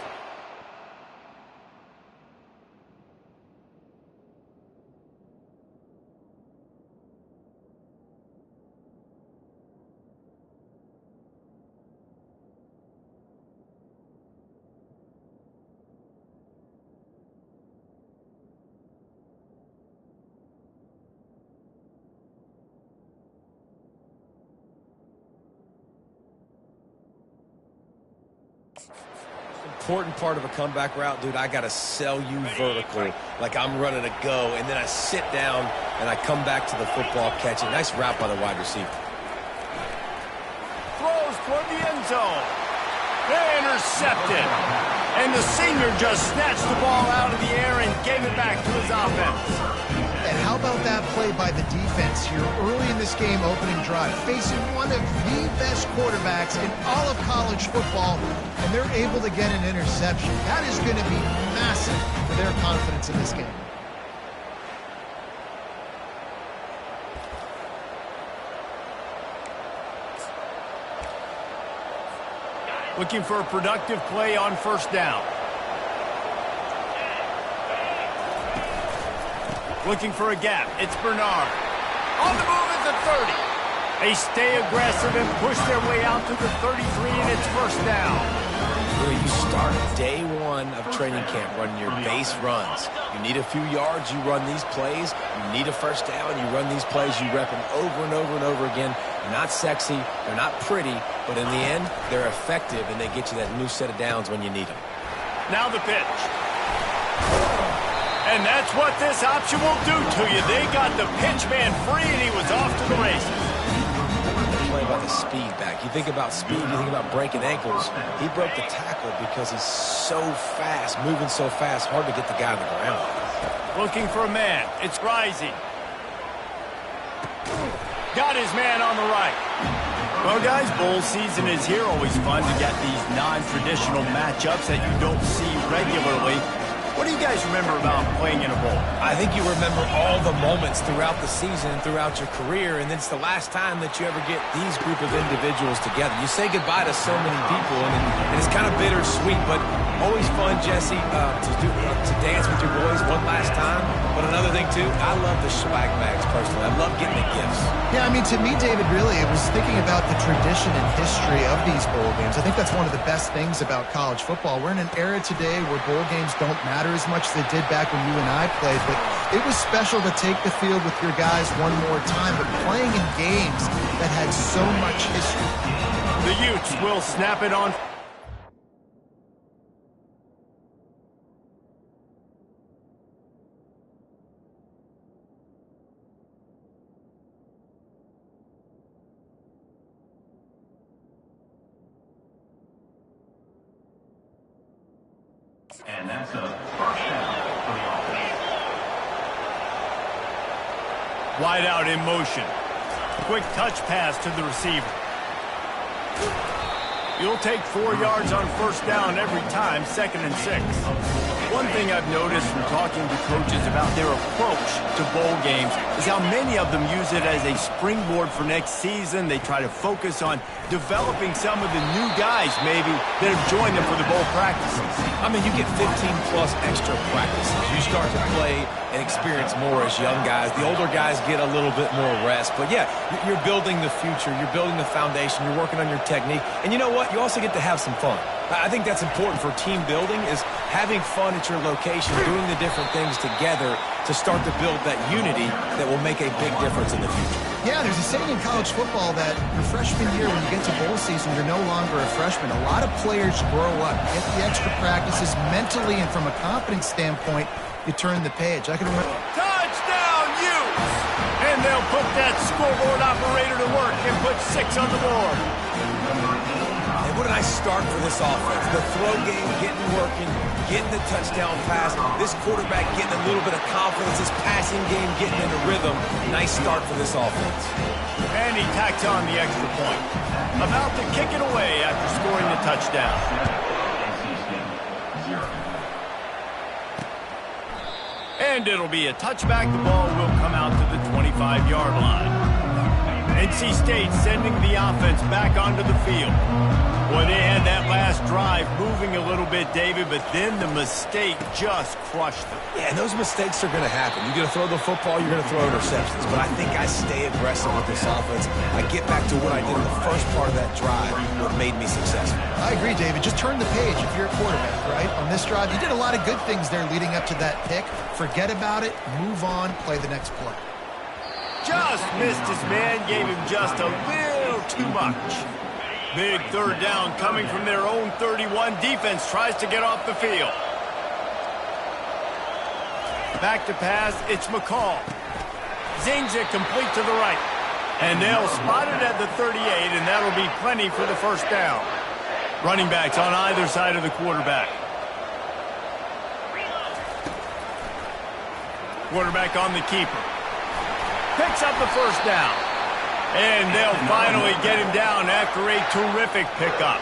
Important part of a comeback route, dude, I got to sell you vertical like I'm running a go, and then I sit down and I come back to the football catching. Nice route by the wide receiver.
Throws toward the end zone. They intercepted. And the senior just snatched the ball out of the air and gave it back to his offense.
And how about that play by the defense here early in this game opening drive, facing one of the best quarterbacks in all of college football, and they're able to get an interception. That is going to be massive for their confidence in this game.
Looking for a productive play on first down. Looking for a gap. It's Bernard. On the move at the 30. They stay aggressive and push their way out to the 33, and it's first down.
You start day one of training camp running your base runs. You need a few yards, you run these plays. You need a first down, you run these plays. You rep them over and over and over again. They're not sexy, they're not pretty, but in the end, they're effective, and they get you that new set of downs when you need them.
Now the pitch. And that's what this option will do to you. They got the pitch man free, and he was off to the races.
Play about the speed back. You think about speed, you think about breaking ankles. He broke the tackle because he's so fast, moving so fast, hard to get the guy on the ground.
Looking for a man. It's Rising. Got his man on the right. Well, guys, bowl season is here. Always fun to get these non-traditional matchups that you don't see regularly. What do you guys remember about playing in a bowl?
I think you remember all the moments throughout the season, throughout your career, and it's the last time that you ever get these group of individuals together. You say goodbye to so many people, and it's kind of bittersweet, but always fun, Jesse, to dance with your boys one last time. But another thing, too, I love the swag bags, personally. I love getting the gifts.
Yeah, I mean, to me, David, really, it was thinking about the tradition and history of these bowl games. I think that's one of the best things about college football. We're in an era today where bowl games don't matter as much as they did back when you and I played, but it was special to take the field with your guys one more time, but playing in games that had so much history.
The Utes will snap it on.
And that's a first down for the offense.
Wide out in motion. Quick touch pass to the receiver. You'll take 4 yards on first down every time, 2nd and 6. One thing I've noticed from talking to coaches about their approach to bowl games is how many of them use it as a springboard for next season. They try to focus on developing some of the new guys, maybe, that have joined them for the bowl practices.
I mean, you get 15-plus extra practices. You start to play and experience more as young guys. The older guys get a little bit more rest. But, yeah, you're building the future. You're building the foundation. You're working on your technique. And you know what? You also get to have some fun. I think that's important for team building, is having fun at your location, doing the different things together to start to build that unity that will make a big difference in the future.
Yeah, there's a saying in college football that your freshman year, when you get to bowl season, you're no longer a freshman. A lot of players grow up, get the extra practices mentally, and from a confidence standpoint, you turn the page. I can remember...
Touchdown, Utes! And they'll put that scoreboard operator to work and put 6 on the board.
What a nice start for this offense. The throw game getting working, getting the touchdown pass. This quarterback getting a little bit of confidence. This passing game getting into rhythm. Nice start for this offense.
And he tacks on the extra point. About to kick it away after scoring the touchdown. And it'll be a touchback. The ball will come out to the 25-yard line. NC State sending the offense back onto the field. Well, they had that last drive moving a little bit, David, but then the mistake just crushed them.
Yeah, and those mistakes are going to happen. You're going to throw the football, you're going to throw interceptions. But I think I stay aggressive with this offense. I get back to what I did in the first part of that drive, what made me successful.
I agree, David. Just turn the page if you're a quarterback, right? On this drive, you did a lot of good things there leading up to that pick. Forget about it, move on, play the next play.
Just missed his man, gave him just a little too much. Big third down coming from their own 31. Defense tries to get off the field. Back to pass, it's McCall. Zings it complete to the right. And they'll spot it at the 38, and that'll be plenty for the first down. Running backs on either side of the quarterback. Quarterback on the keeper. Picks up the first down. And they'll finally get him down after a terrific pickup.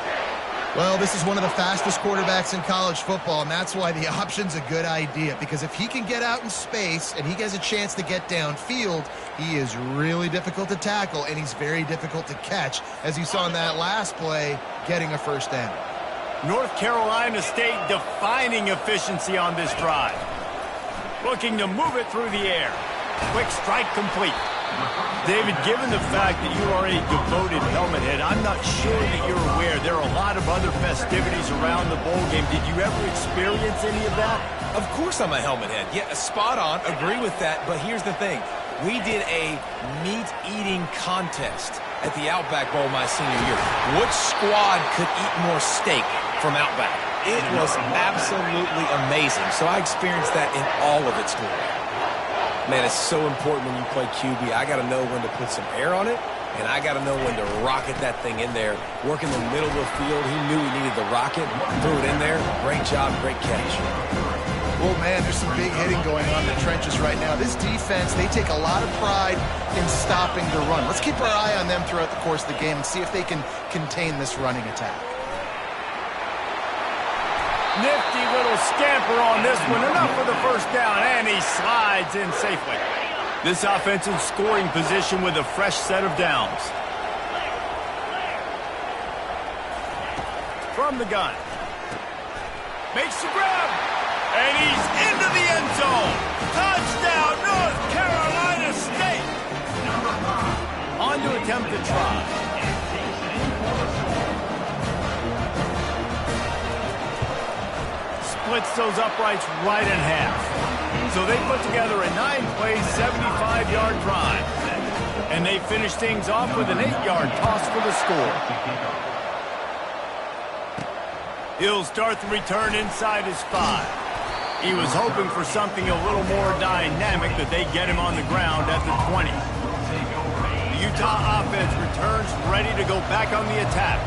Well, this is one of the fastest quarterbacks in college football, and that's why the option's a good idea. Because if he can get out in space and he has a chance to get downfield, he is really difficult to tackle, and he's very difficult to catch, as you saw in that last play, getting a first down.
North Carolina State defining efficiency on this drive. Looking to move it through the air. Quick strike complete. David, given the fact that you are a devoted helmet head, I'm not sure that you're aware there are a lot of other festivities around the bowl game. Did you ever experience any of that?
Of course I'm a helmet head. Yeah, spot on. Agree with that. But here's the thing. We did a meat-eating contest at the Outback Bowl my senior year. Which squad could eat more steak from Outback? It was absolutely amazing. So I experienced that in all of its glory. Man, it's so important when you play QB. I got to know when to put some air on it, and I got to know when to rocket that thing in there. Work in the middle of the field. He knew he needed the rocket. Threw it in there. Great job, great catch.
Well, man, there's some big hitting going on in the trenches right now. This defense, they take a lot of pride in stopping the run. Let's keep our eye on them throughout the course of the game and see if they can contain this running attack.
Nifty little scamper on this one. Enough for the first down, and he slides in safely. This offense in scoring position with a fresh set of downs. From the gun. Makes the grab. And he's into the end zone. Touchdown, North Carolina State. On to attempt the try. Splits those uprights right in half. So they put together a 9-play, 75-yard drive. And they finish things off with an 8-yard toss for the score. He'll start the return inside his 5. He was hoping for something a little more dynamic, but they get him on the ground at the 20. The Utah offense returns ready to go back on the attack.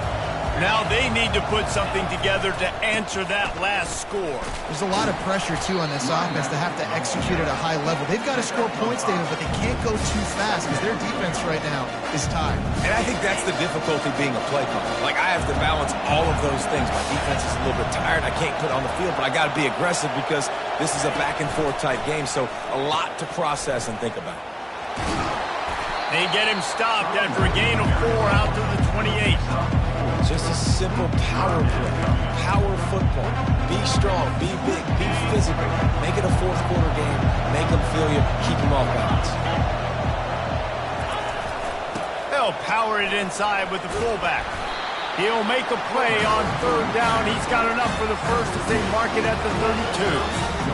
Now they need to put something together to answer that last score.
There's a lot of pressure, too, on this offense to have to execute at a high level. They've got to score points, David, but they can't go too fast because their defense right now is tired.
And I think that's the difficulty being a play caller. Like, I have to balance all of those things. My defense is a little bit tired. I can't put on the field, but I got to be aggressive because this is a back-and-forth type game, so a lot to process and think about.
They get him stopped after a gain of 4 out to the 28.
Just a simple power play. Power football. Be strong, be big, be physical. Make it a fourth quarter game. Make them feel you. Keep them off balance.
They'll power it inside with the fullback. He'll make a play on 3rd down. He's got enough for the first as they mark it at the 32.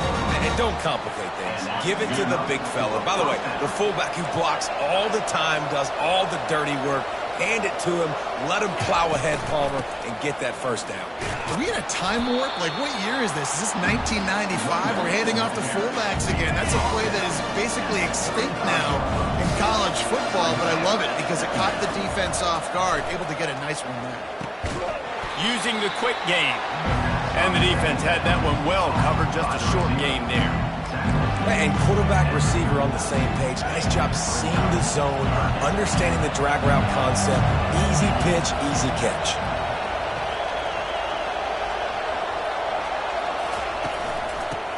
And don't complicate things. Give it to the big fella. By the way, the fullback who blocks all the time, does all the dirty work. Hand it to him, let him plow ahead, Palmer, and get that first down.
Are we in a time warp? Like, what year is this? Is this 1995? We're handing off to fullbacks again. That's a play that is basically extinct now in college football, but I love it because it caught the defense off guard, able to get a nice one there.
Using the quick game. And the defense had that one well covered, just a short game there.
And quarterback, receiver on the same page. Nice job seeing the zone, understanding the drag route concept. Easy pitch, easy catch.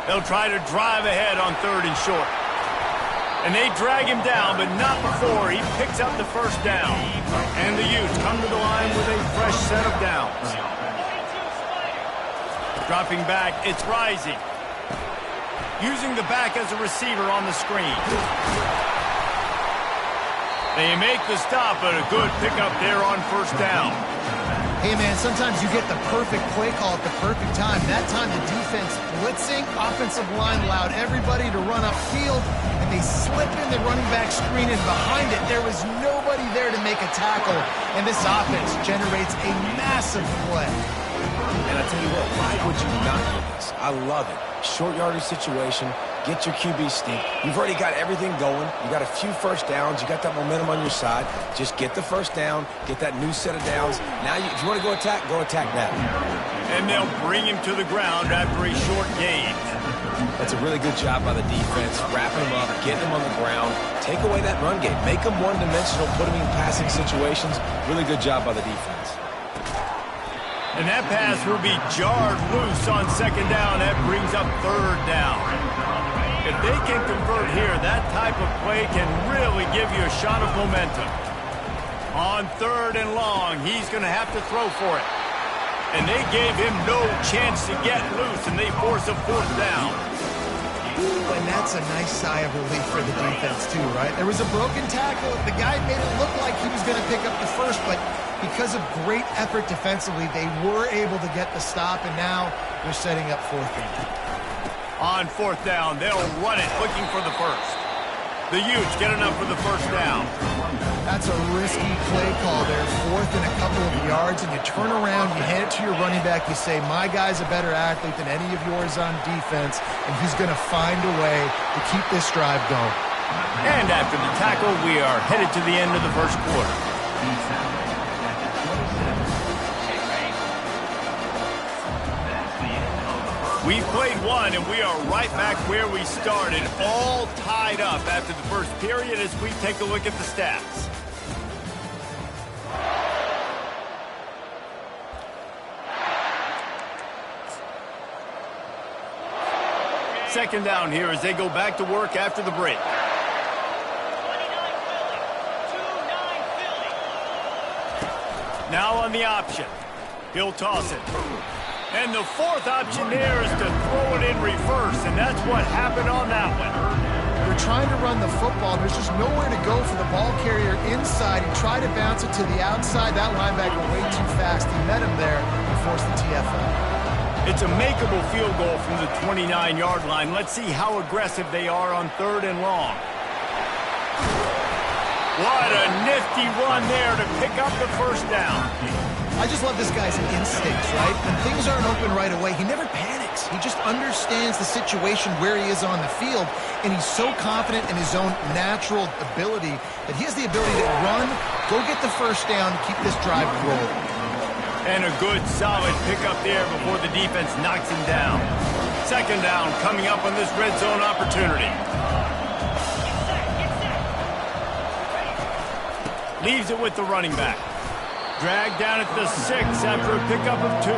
They'll try to drive ahead on 3rd and short. And they drag him down, but not before he picks up the first down. And the Utes come to the line with a fresh set of downs. Dropping back, it's Rising. Using the back as a receiver on the screen. They make the stop, but a good pickup there on 1st down.
Hey, man, sometimes you get the perfect play call at the perfect time. That time the defense blitzing, offensive line allowed everybody to run upfield, and they slip in the running back screen, and behind it there was nobody there to make a tackle, and this offense generates a massive play.
And I tell you what, why would you not do this? I love it. Short yardage situation, get your QB sneak. You've already got everything going. You got a few first downs. You got that momentum on your side. Just get the first down, get that new set of downs. Now, if you want to go attack now.
And they'll bring him to the ground after a short gain.
That's a really good job by the defense, wrapping them up, getting them on the ground. Take away that run game. Make them one-dimensional, put them in passing situations. Really good job by the defense.
And that pass will be jarred loose on 2nd down. That brings up 3rd down. If they can convert here, that type of play can really give you a shot of momentum. On 3rd and long, he's going to have to throw for it. And they gave him no chance to get loose, and they force a 4th down.
And that's a nice sigh of relief for the defense, too, right? There was a broken tackle. The guy made it look like he was going to pick up the first, but because of great effort defensively, they were able to get the stop, and now they're setting up 4th down.
On 4th down, they'll run it, looking for the first. The Utes get enough for the first down.
That's a risky play call there. 4th and a couple of yards, and you turn around, you hand it to your running back, you say, my guy's a better athlete than any of yours on defense, and he's going to find a way to keep this drive going.
And after the tackle, we are headed to the end of the first quarter. We've played one, and we are right back where we started, all tied up after the first period as we take a look at the stats. Second down here as they go back to work after the break. Now on the option. He'll toss it. And the 4th option there is to throw it in reverse, and that's what happened on that one.
They're trying to run the football. There's just nowhere to go for the ball carrier inside. He tried to bounce it to the outside. That linebacker way too fast. He met him there and forced the TFL.
It's a makeable field goal from the 29-yard line. Let's see how aggressive they are on 3rd and long. What a nifty run there to pick up the first down.
I just love this guy's instincts, right? When things aren't open right away, he never panics. He just understands the situation where he is on the field, and he's so confident in his own natural ability that he has the ability to run, go get the first down, keep this drive rolling.
And a good, solid pickup there before the defense knocks him down. Second down coming up on this red zone opportunity. Leaves it with the running back. Dragged down at the 6 after a pickup of 2.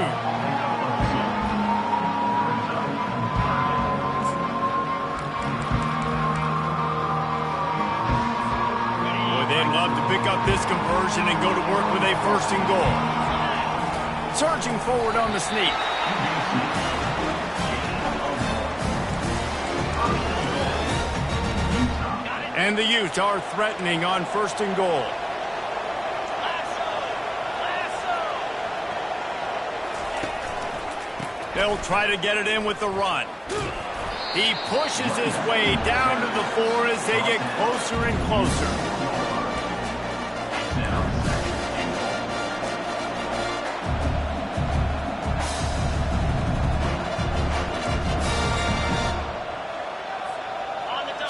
They'd love to pick up this conversion and go to work with a 1st and goal. Surging forward on the sneak. And the Utes are threatening on 1st and goal. They'll try to get it in with the run. He pushes his way down to the 4 as they get closer and closer.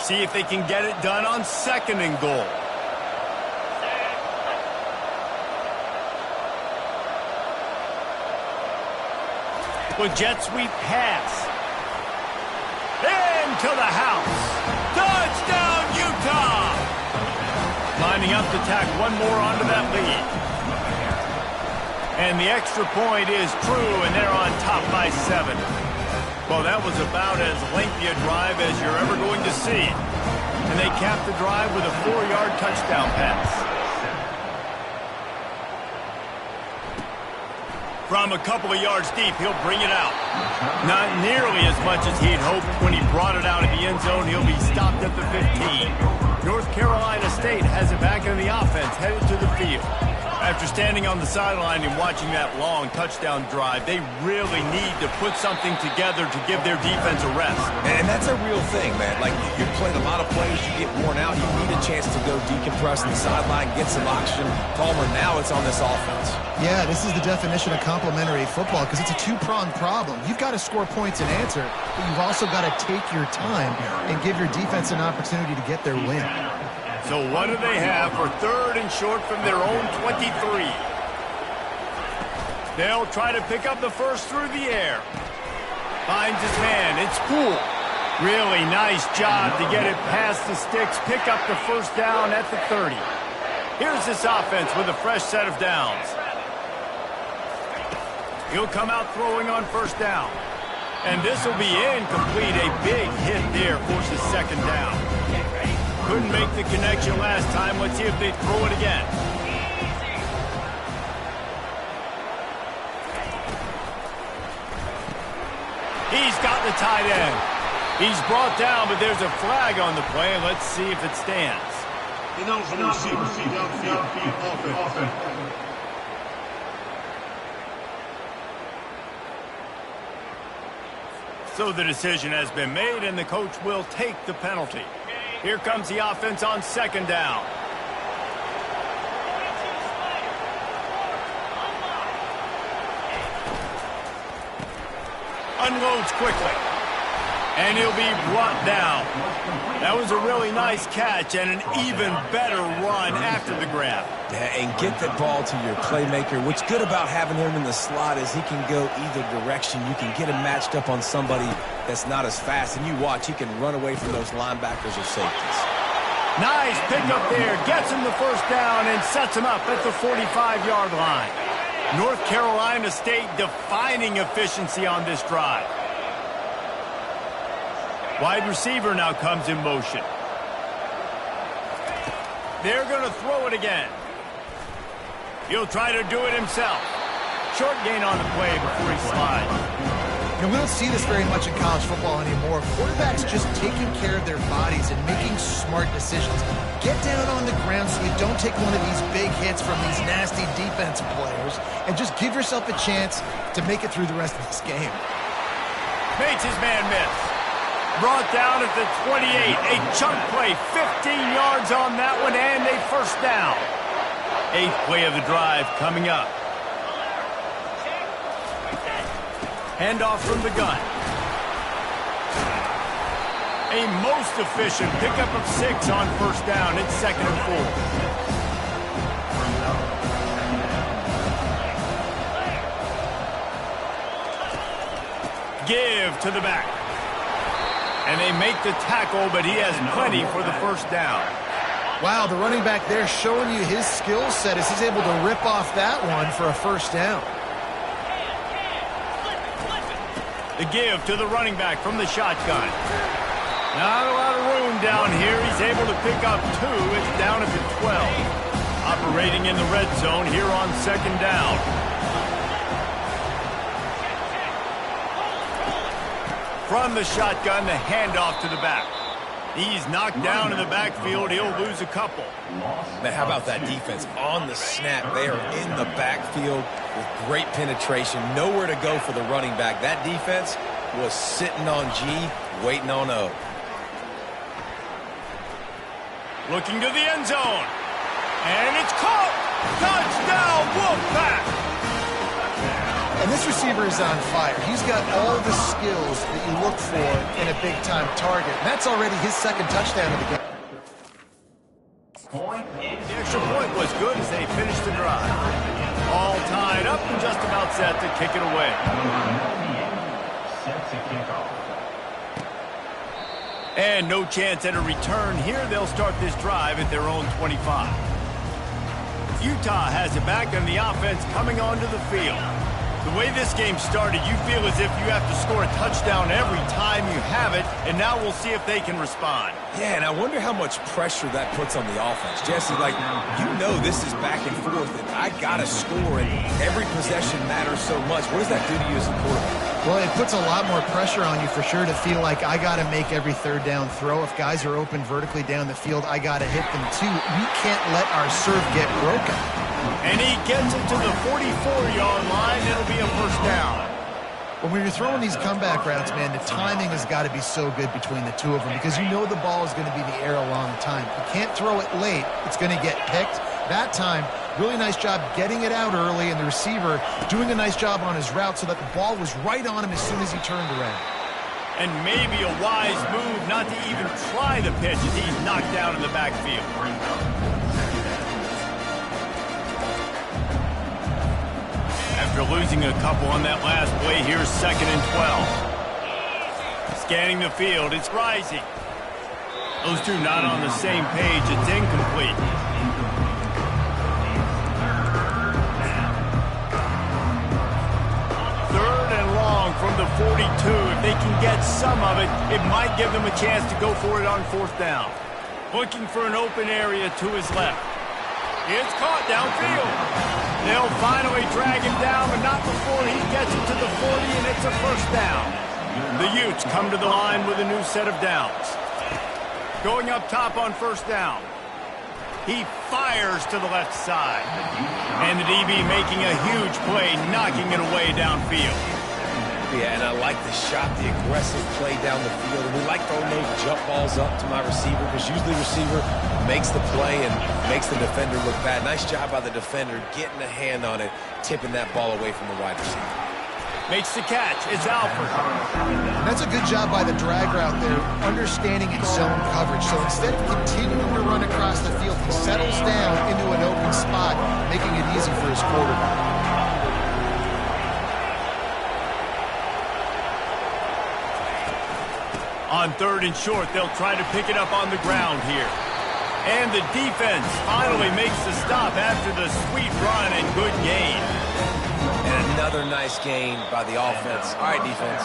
See if they can get it done on 2nd and goal. With jet sweep pass. Into the house. Touchdown, Utah! Lining up to tack one more onto that lead. And the extra point is true, and they're on top by 7. Well, that was about as lengthy a drive as you're ever going to see. And they capped the drive with a 4-yard touchdown pass. From a couple of yards deep, he'll bring it out. Not nearly as much as he'd hoped when he brought it out of the end zone. He'll be stopped at the 15. North Carolina State has it back in the offense, headed to the field. After standing on the sideline and watching that long touchdown drive, they really need to put something together to give their defense a rest.
And that's a real thing, man. Like, you're playing a lot of plays, you get worn out, you need a chance to go decompress on the sideline, get some oxygen. Palmer, now it's on this offense.
Yeah, this is the definition of complementary football because it's a two-pronged problem. You've got to score points and answer, but you've also got to take your time and give your defense an opportunity to get their win.
So what do they have for 3rd and short from their own 23? They'll try to pick up the 1st through the air. Finds his man. It's Poole. Really nice job to get it past the sticks, pick up the 1st down at the 30. Here's this offense with a fresh set of downs. He'll come out throwing on 1st down. And this will be incomplete. A big hit there forces 2nd down. Couldn't make the connection last time. Let's see if they throw it again. He's got the tight end. He's brought down, but there's a flag on the play. Let's see if it stands. So the decision has been made, and the coach will take the penalty. Here comes the offense on 2nd down. Unloads quickly. And he'll be brought down. That was a really nice catch and an even better run after the grab.
Yeah, and get that ball to your playmaker. What's good about having him in the slot is he can go either direction. You can get him matched up on somebody that's not as fast. And you watch, he can run away from those linebackers or safeties.
Nice pickup there. Gets him the 1st down and sets him up at the 45-yard line. North Carolina State defining efficiency on this drive. Wide receiver now comes in motion. They're going to throw it again. He'll try to do it himself. Short gain on the play before he slides.
You know, we don't see this very much in college football anymore. Quarterbacks just taking care of their bodies and making smart decisions. Get down on the ground so you don't take one of these big hits from these nasty defensive players and just give yourself a chance to make it through the rest of this game.
Makes his man miss. Brought down at the 28. A chunk play, 15 yards on that one, and a 1st down. 8th play of the drive coming up. Handoff from the gun. A most efficient pickup of 6 on 1st down. It's 2nd and 4. Give to the back. And they make the tackle, but he has plenty for the first down.
Wow, the running back there showing you his skill set as he's able to rip off that one for a first down.
The give to the running back from the shotgun. Not a lot of room down here. He's able to pick up 2. It's down at the 12. Operating in the red zone here on second down. From the shotgun, the handoff to the back. He's knocked down in the backfield. He'll lose a couple.
Man, how about that defense? On the snap, they are in the backfield with great penetration. Nowhere to go for the running back. That defense was sitting on G, waiting on O.
Looking to the end zone. And it's caught. Touchdown, Wolfpack.
And this receiver is on fire. He's got all the skills that you look for in a big-time target. And that's already his second touchdown of the game.
The extra point was good as they finished the drive. All tied up and just about set to kick it away. And no chance at a return here. They'll start this drive at their own 25. Utah has it back and the offense coming onto the field. The way this game started, you feel as if you have to score a touchdown every time you have it, and now we'll see if they can respond.
Yeah, and I wonder how much pressure that puts on the offense. Jesse, like, you know this is back and forth, and I got to score, and every possession matters so much. What does that do to you as a quarterback?
Well, it puts a lot more pressure on you for sure to feel like I got to make every third down throw. If guys are open vertically down the field, I got to hit them too. We can't let our serve get broken.
And he gets it to the 44-yard line. It'll be a first down.
When you're throwing these comeback routes, man, the timing has got to be so good between the two of them because you know the ball is going to be in the air a long time. You can't throw it late. It's going to get picked. That time, really nice job getting it out early, and the receiver doing a nice job on his route so that the ball was right on him as soon as he turned around.
And maybe a wise move not to even try the pitch as he's knocked down in the backfield. After losing a couple on that last play, here's 2nd and 12. Scanning the field, it's rising. Those two not on the same page, it's incomplete. Third and long from the 42. If they can get some of it, it might give them a chance to go for it on 4th down. Looking for an open area to his left. It's caught downfield. They'll finally drag him down, but not before he gets it to the 40, and it's a first down. The Utes come to the line with a new set of downs. Going up top on 1st down. He fires to the left side. And the DB making a huge play, knocking it away downfield.
Yeah, and I like the shot, the aggressive play down the field. And we like throwing those jump balls up to my receiver because usually the receiver makes the play and makes the defender look bad. Nice job by the defender getting a hand on it, tipping that ball away from the wide receiver.
Makes the catch. It's Alford.
That's a good job by the drag route there, understanding its zone coverage. So instead of continuing to run across the field, he settles down into an open spot, making it easy for his quarterback.
On 3rd and short, they'll try to pick it up on the ground here. And the defense finally makes the stop after the sweet run and good gain.
And another nice gain by the offense. All right, defense,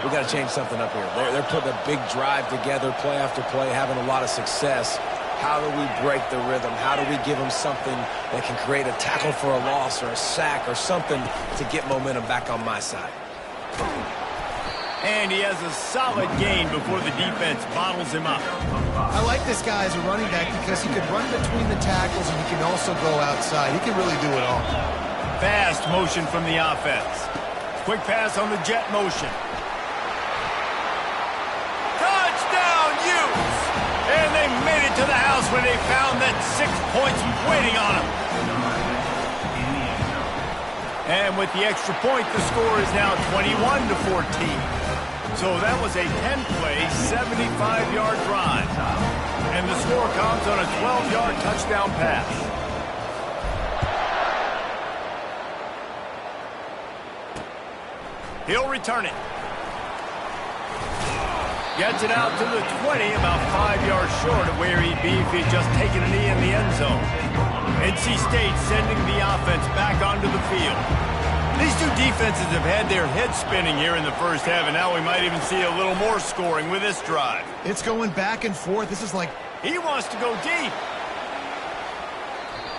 we got to change something up here. They're putting a big drive together, play after play, having a lot of success. How do we break the rhythm? How do we give them something that can create a tackle for a loss or a sack or something to get momentum back on my side?
And he has a solid gain before the defense bottles him up.
I like this guy as a running back because he can run between the tackles and he can also go outside. He can really do it all.
Fast motion from the offense. Quick pass on the jet motion. Touchdown, Utes! And they made it to the house when they found that 6 points waiting on them. And with the extra point, the score is now 21-14. So that was a 10-play, 75-yard drive. And the score comes on a 12-yard touchdown pass. He'll return it. Gets it out to the 20, about 5 yards short of where he'd be if he'd just taken a knee in the end zone. NC State sending the offense back onto the field. These two defenses have had their heads spinning here in the first half, and now we might even see a little more scoring with this drive.
It's going back and forth. This is like...
He wants to go deep.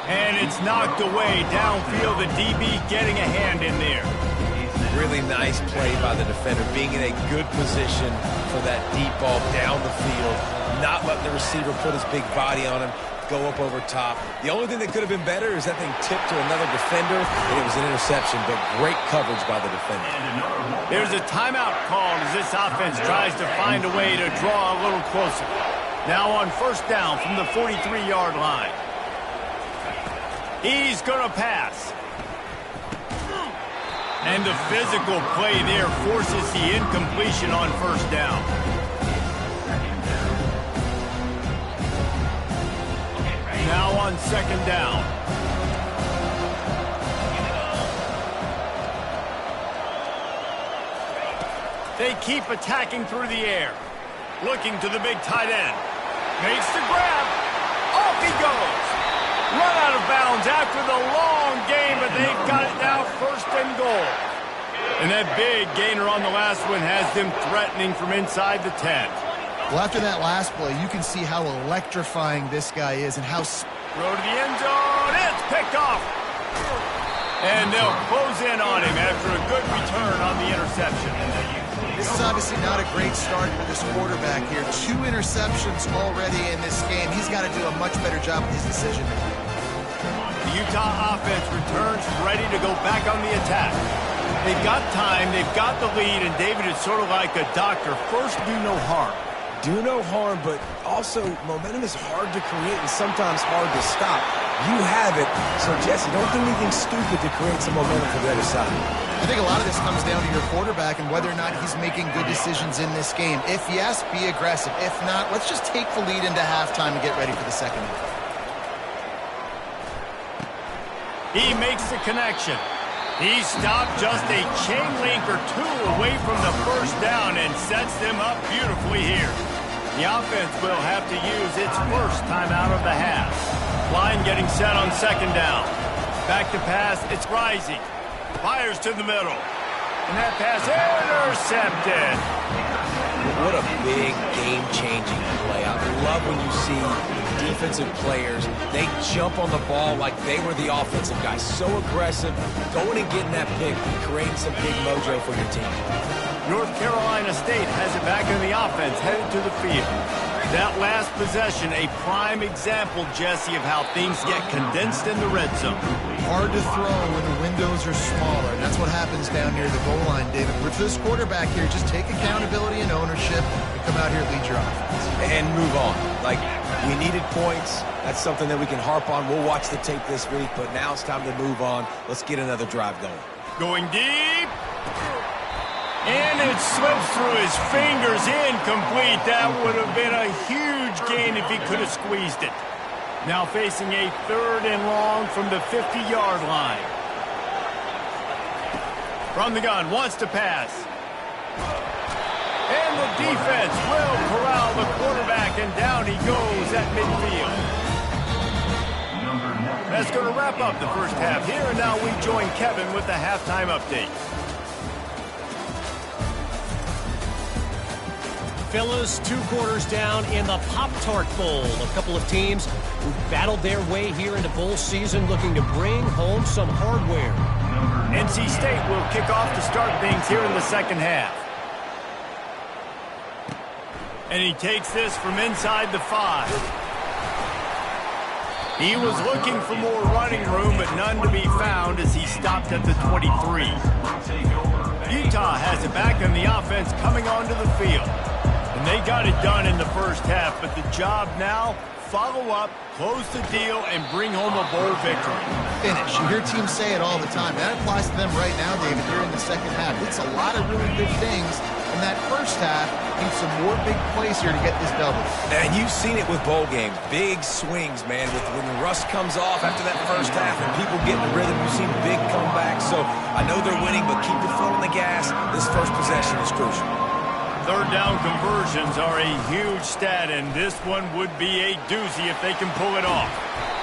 And it's knocked away downfield. The DB getting a hand in there.
Really nice play by the defender, being in a good position for that deep ball down the field, not letting the receiver put his big body on him, go up over top. The only thing that could have been better is that thing tipped to another defender, and it was an interception, but great coverage by the defender.
There's a timeout called as this offense tries to find a way to draw a little closer. Now on first down from the 43-yard line. He's going to pass. And the physical play there forces the incompletion on first down. Now on second down. They keep attacking through the air. Looking to the big tight end. Makes the grab. Off he goes. Run out of bounds after the long game, but they've got it now first and goal. And that big gainer on the last one has them threatening from inside the 10.
Well, after that last play, you can see how electrifying this guy is and how...
Throw to the end zone. It's picked off. And they'll close in on him after a good return on the interception.
This is obviously not a great start for this quarterback here. 2 interceptions already in this game. He's got to do a much better job with his decision making.
The Utah offense returns ready to go back on the attack. They've got time, they've got the lead, and David is sort of like a doctor. First, do no harm.
Do no harm, but also momentum is hard to create and sometimes hard to stop. You have it, so Jesse, don't do anything stupid to create some momentum for the other side.
I think a lot of this comes down to your quarterback and whether or not he's making good decisions in this game. If yes, be aggressive. If not, let's just take the lead into halftime and get ready for the second half.
He makes the connection. He stopped just a chain link or two away from the first down and sets them up beautifully here. The offense will have to use its first timeout of the half. Line getting set on second down. Back to pass, it's rising. Fires to the middle. And that pass intercepted.
What a big game-changing play. I love when you see defensive players, they jump on the ball like they were the offensive guys. So aggressive, going and getting that pick, creating some big mojo for your team.
North Carolina State has it back in the offense, headed to the field. That last possession, a prime example, Jesse, of how things get condensed in the red zone.
Hard to throw when the windows are smaller. That's what happens down near the goal line, David. But for this quarterback here, just take accountability and ownership and come out here and lead your offense.
And move on. Like, we needed points. That's something that we can harp on. We'll watch the tape this week, but now it's time to move on. Let's get another drive going.
Going deep. And it slips through his fingers, incomplete. That would have been a huge gain if he could have squeezed it. Now facing a third and long from the 50-yard line. From the gun, wants to pass. And the defense will corral the quarterback, and down he goes at midfield. That's going to wrap up the first half here, and now we join Kevin with the halftime update.
Fellas, 2 quarters down in the Pop-Tart Bowl. A couple of teams who battled their way here into bowl season looking to bring home some hardware.
NC State will kick off to start things here in the second half. And he takes this from inside the 5. He was looking for more running room, but none to be found as he stopped at the 23. Utah has it back in the offense coming onto the field. And they got it done in the first half, but the job now, follow up, close the deal, and bring home a bowl victory.
Finish. You hear teams say it all the time. That applies to them right now, David, here in the second half. It's a lot of really good things. In that first half, need some more big plays here to get this double.
And you've seen it with bowl games. Big swings, man. When the rust comes off after that first half and people get in the rhythm, you've seen big comebacks. So I know they're winning, but keep your foot on the gas. This first possession is crucial.
Third down conversions are a huge stat, and this one would be a doozy if they can pull it off.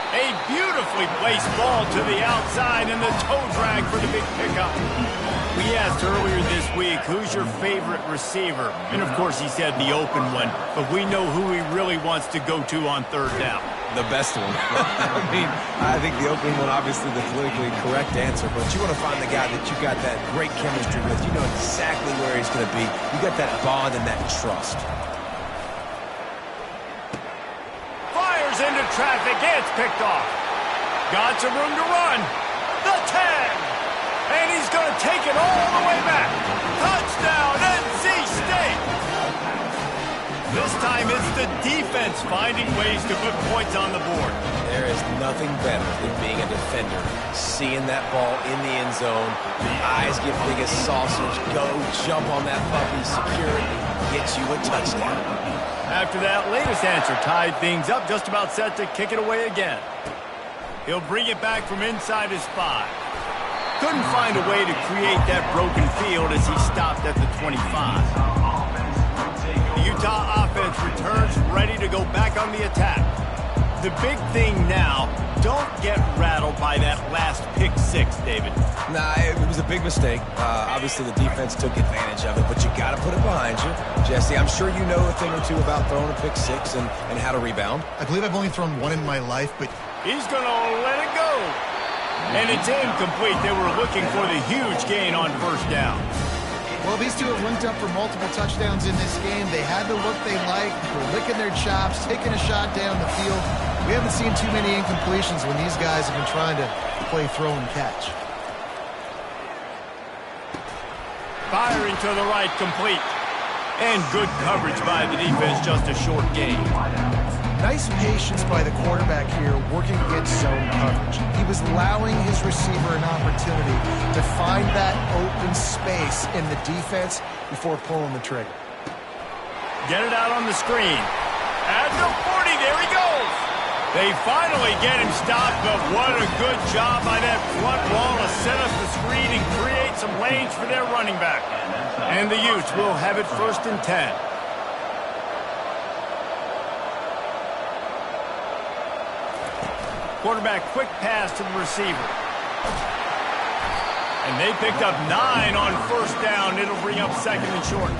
A beautifully placed ball to the outside and the toe drag for the big pickup. We asked earlier this week, who's your favorite receiver? And of course he said the open one, but we know who he really wants to go to on third down.
The best one. I think the open one, obviously the politically correct answer, but you want to find the guy that you got that great chemistry with. You know exactly where he's going to be. You got that bond and that trust.
Into traffic, it's picked off. Got some room to run. The 10. And he's going to take it all the way back. Touchdown, NC State. This time it's the defense finding ways to put points on the board.
There is nothing better than being a defender. Seeing that ball in the end zone, the eyes get big as saucers. Go jump on that puppy, secure it, get you a touchdown.
After that latest answer tied things up, just about set to kick it away again. He'll bring it back from inside his 5. Couldn't find a way to create that broken field as he stopped at the 25. The Utah offense returns ready to go back on the attack. The big thing now, don't get rattled by that last pick 6, David.
Nah, it was a big mistake. Obviously, the defense took advantage of it, but you got to put it behind you. Jesse, I'm sure you know a thing or two about throwing a pick 6 and how to rebound.
I believe I've only thrown one in my life, but
he's going to let it go. And it's incomplete. They were looking for the huge gain on first down.
well, these two have linked up for multiple touchdowns in this game. They had the look they liked. They're licking their chops, taking a shot down the field. We haven't seen too many incompletions when these guys have been trying to play throw and catch.
Firing to the right, complete. And good coverage by the defense, just a short gain.
Nice patience by the quarterback here, working against zone coverage. He was allowing his receiver an opportunity to find that open space in the defense before pulling the trigger.
Get it out on the screen. At the 40, there he goes. They finally get him stopped, but what a good job by that front wall to set up the screen and create some lanes for their running back. And the Utes will have it 1st and 10. Quarterback, quick pass to the receiver. And they picked up 9 on first down. It'll bring up 2nd and short.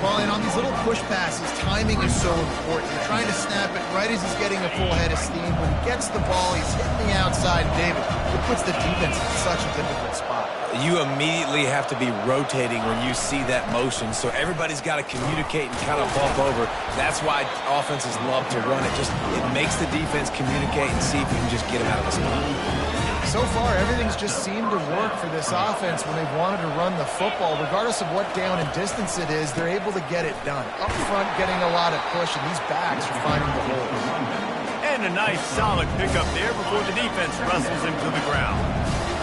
Well, and on these little push passes, timing is so important. You're trying to snap it right as he's getting a full head of steam. When he gets the ball, he's hitting the outside. David, it puts the defense in such a difficult spot.
You immediately have to be rotating when you see that motion, so everybody's got to communicate and kind of bump over. That's why offenses love to run it. It makes the defense communicate and see if you can just get them out of the spot.
So far, everything's just seemed to work for this offense when they've wanted to run the football. Regardless of what down and distance it is, they're able to get it done. Up front, getting a lot of push, and these backs are finding the holes.
And a nice, solid pickup there before the defense wrestles him to the ground.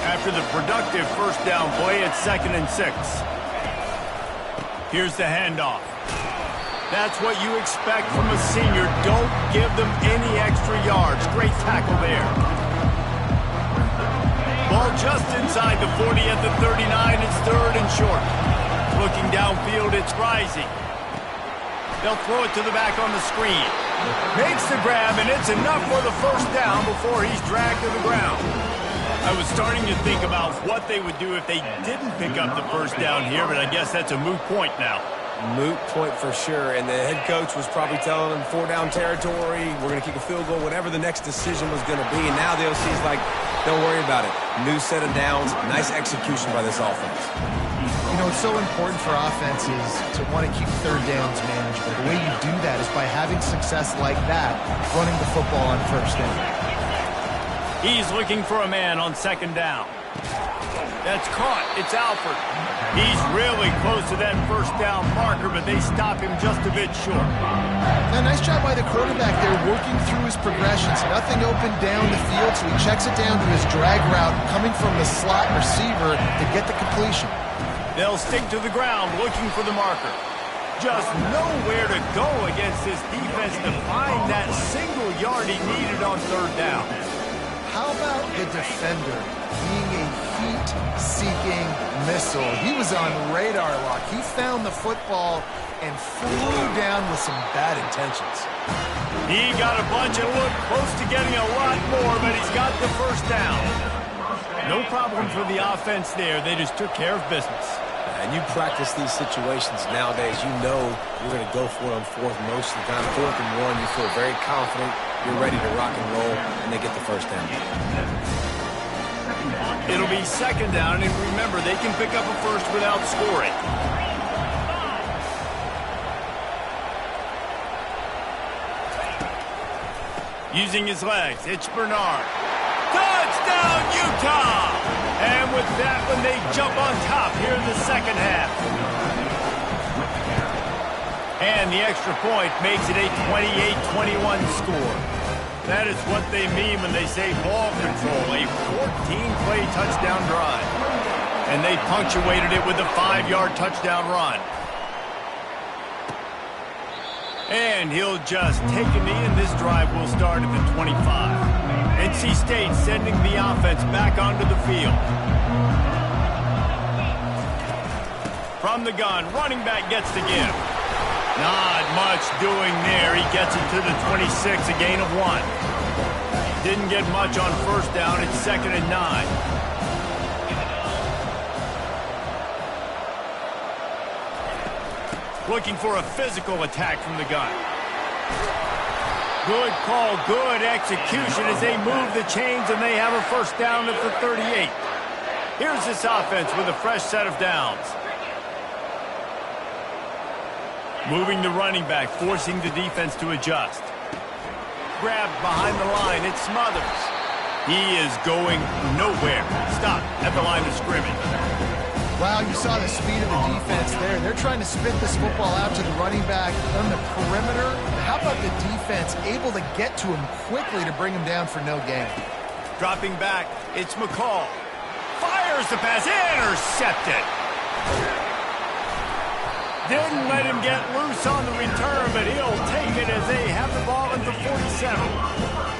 After the productive first down play, it's 2nd and 6. Here's the handoff. That's what you expect from a senior. Don't give them any extra yards. Great tackle there. Ball just inside the 40 at the 39. It's 3rd and short. Looking downfield, it's Rising. They'll throw it to the back on the screen. Makes the grab, and it's enough for the first down before he's dragged to the ground. I was starting to think about what they would do if they didn't pick up the first down here, but I guess that's a moot point now.
Moot point for sure, and the head coach was probably telling them 4-down territory, we're going to kick a field goal, whatever the next decision was going to be, and now the OC's like, don't worry about it. New set of downs, nice execution by this offense.
You know, it's so important for offenses to want to keep third downs manageable. The way you do that is by having success like that, running the football on first down.
He's looking for a man on 2nd down. That's caught. It's Alford. He's really close to that first down marker, but they stop him just a bit short.
Now, nice job by the quarterback there, working through his progressions. Nothing open down the field, so he checks it down to his drag route, coming from the slot receiver to get the completion.
They'll stick to the ground, looking for the marker. Just nowhere to go against this defense to find that single yard he needed on 3rd down.
How about the defender being a heat-seeking missile? He was on radar lock. He found the football and flew down with some bad intentions.
He got a bunch and looked close to getting a lot more, but he's got the first down. No problem for the offense there. They just took care of business.
And you practice these situations nowadays, you know you're going to go for it on fourth most of the time. 4th and 1, you feel very confident, you're ready to rock and roll, and they get the first down.
It'll be second down, and remember, they can pick up a first without scoring. Using his legs, it's Bernard. Touchdown, Utah! And with that one, they jump on top here in the second half. And the extra point makes it a 28-21 score. That is what they mean when they say ball control, a 14-play touchdown drive. And they punctuated it with a 5-yard touchdown run. And he'll just take a knee, and this drive will start at the 25. NC State sending the offense back onto the field. From the gun, running back gets the give. Not much doing there. He gets it to the 26, a gain of 1. Didn't get much on first down. It's 2nd and 9. Looking for a physical attack from the gun. Good call, good execution as they move the chains, and they have a first down at the 38. Here's this offense with a fresh set of downs. Moving the running back, forcing the defense to adjust. Grabbed behind the line, it's Smothers. He is going nowhere. Stop at the line of scrimmage.
Wow, you saw the speed of the defense there. They're trying to spit this football out to the running back on the perimeter. How about the defense able to get to him quickly to bring him down for no gain?
Dropping back, it's McCall. Fires the pass, intercepted. Didn't let him get loose on the return, but he'll take it as they have the ball at the 47.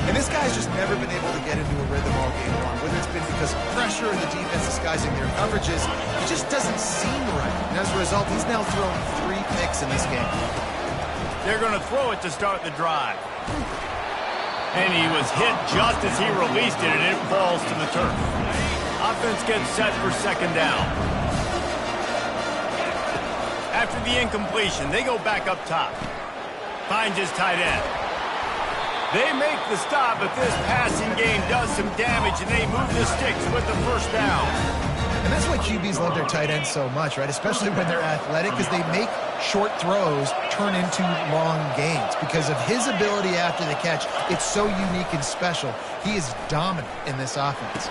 And this guy's just never been able to get into a rhythm all game long, whether it's been because of pressure and the defense disguising their coverages. It just doesn't seem right. And as a result, he's now thrown 3 picks in this game.
They're going to throw it to start the drive. And he was hit just as he released it, and it falls to the turf. Offense gets set for second down. After the incompletion, they go back up top. Finds his tight end. They make the stop, but this passing game does some damage, and they move the sticks with the first down.
And that's why QBs love their tight ends so much, right? Especially when they're athletic, because they make short throws turn into long gains. Because of his ability after the catch, it's so unique and special. He is dominant in this offense.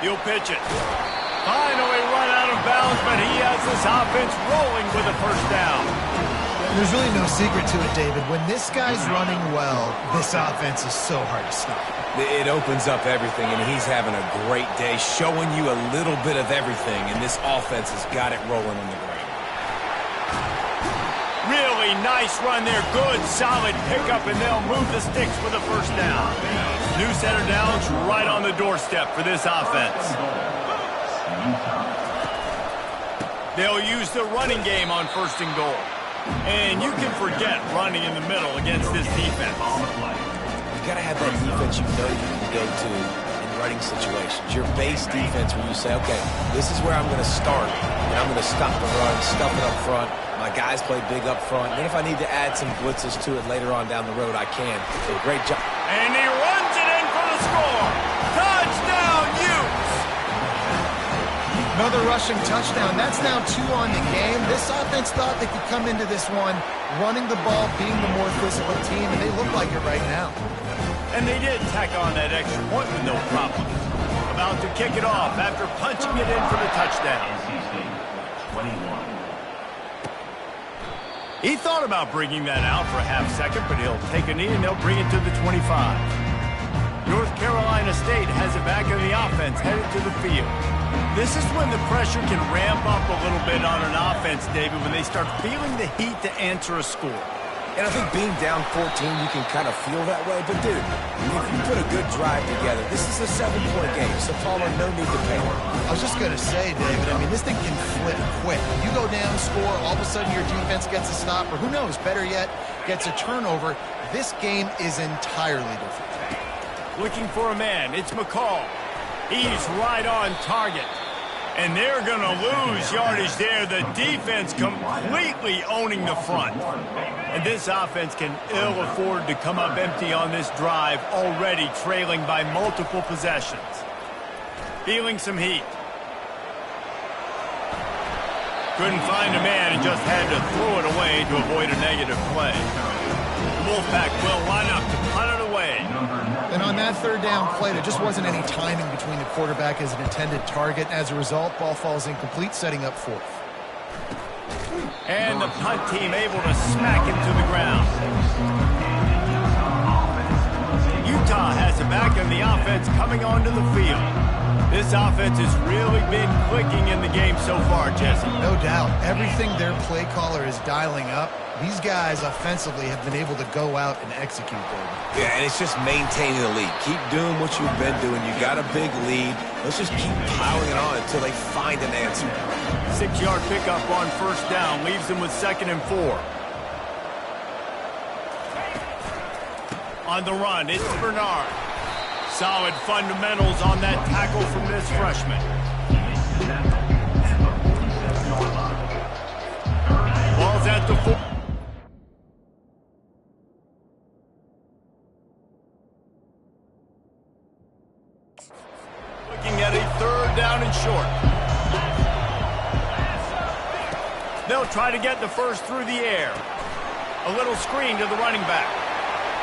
He'll pitch it. Finally run out of bounds, but he has this offense rolling with a first down.
There's really no secret to it, David. When this guy's running well, this offense is so hard to stop.
It opens up everything, and he's having a great day, showing you a little bit of everything, and this offense has got it rolling on the ground.
Really nice run there. Good, solid pickup, and they'll move the sticks with a first down. New set of downs right on the doorstep for this offense. They'll use the running game on 1st and goal. And you can forget running in the middle against this defense.
You got to have that defense you know you can go to in running situations. Your base defense where you say, okay, this is where I'm going to start, and I'm going to stop the run, stuff it up front. My guys play big up front. And then if I need to add some blitzes to it later on down the road, I can. So great job.
And he runs it in for the score. Touchdown, Utes!
Another rushing touchdown. That's now 2 on the game. This offense thought they could come into this one running the ball, being the more physical team, and they look like it right now.
And they did tack on that extra point with no problem. About to kick it off after punching it in for the touchdown. He thought about bringing that out for a half second, but he'll take a knee and they'll bring it to the 25. North Carolina State has it back in the offense, headed to the field. This is when the pressure can ramp up a little bit on an offense, David, when they start feeling the heat to answer a score.
And I think being down 14, you can kind of feel that way. But, dude, if you put a good drive together, this is a 7-point game. So, Palmer, no need to panic.
I was just going to say, David, I mean, this thing can flip quick. You go down, score, all of a sudden your defense gets a stop, or who knows, better yet, gets a turnover. This game is entirely different.
Looking for a man. It's McCall. He's right on target. And they're going to lose yardage there. The defense completely owning the front. And this offense can ill afford to come up empty on this drive, already trailing by multiple possessions. Feeling some heat. Couldn't find a man and just had to throw it away to avoid a negative play. The Wolfpack will line up to punt it away.
And on that third down play, there just wasn't any timing between the quarterback as an intended target. As a result, ball falls incomplete, setting up fourth.
And the punt team able to smack him to the ground. Utah has it back and the offense coming onto the field. This offense has really been clicking in the game so far, Jesse.
No doubt. Everything their play caller is dialing up, these guys offensively have been able to go out and execute, David.
Yeah, and it's just maintaining the lead. Keep doing what you've been doing. You got a big lead. Let's just keep piling it on until they find an answer.
6-yard pickup on first down leaves them with 2nd and 4. On the run, it's Bernard. Solid fundamentals on that tackle from this freshman. Ball's at the 4. Looking at a 3rd down and short. They'll try to get the first through the air. A little screen to the running back.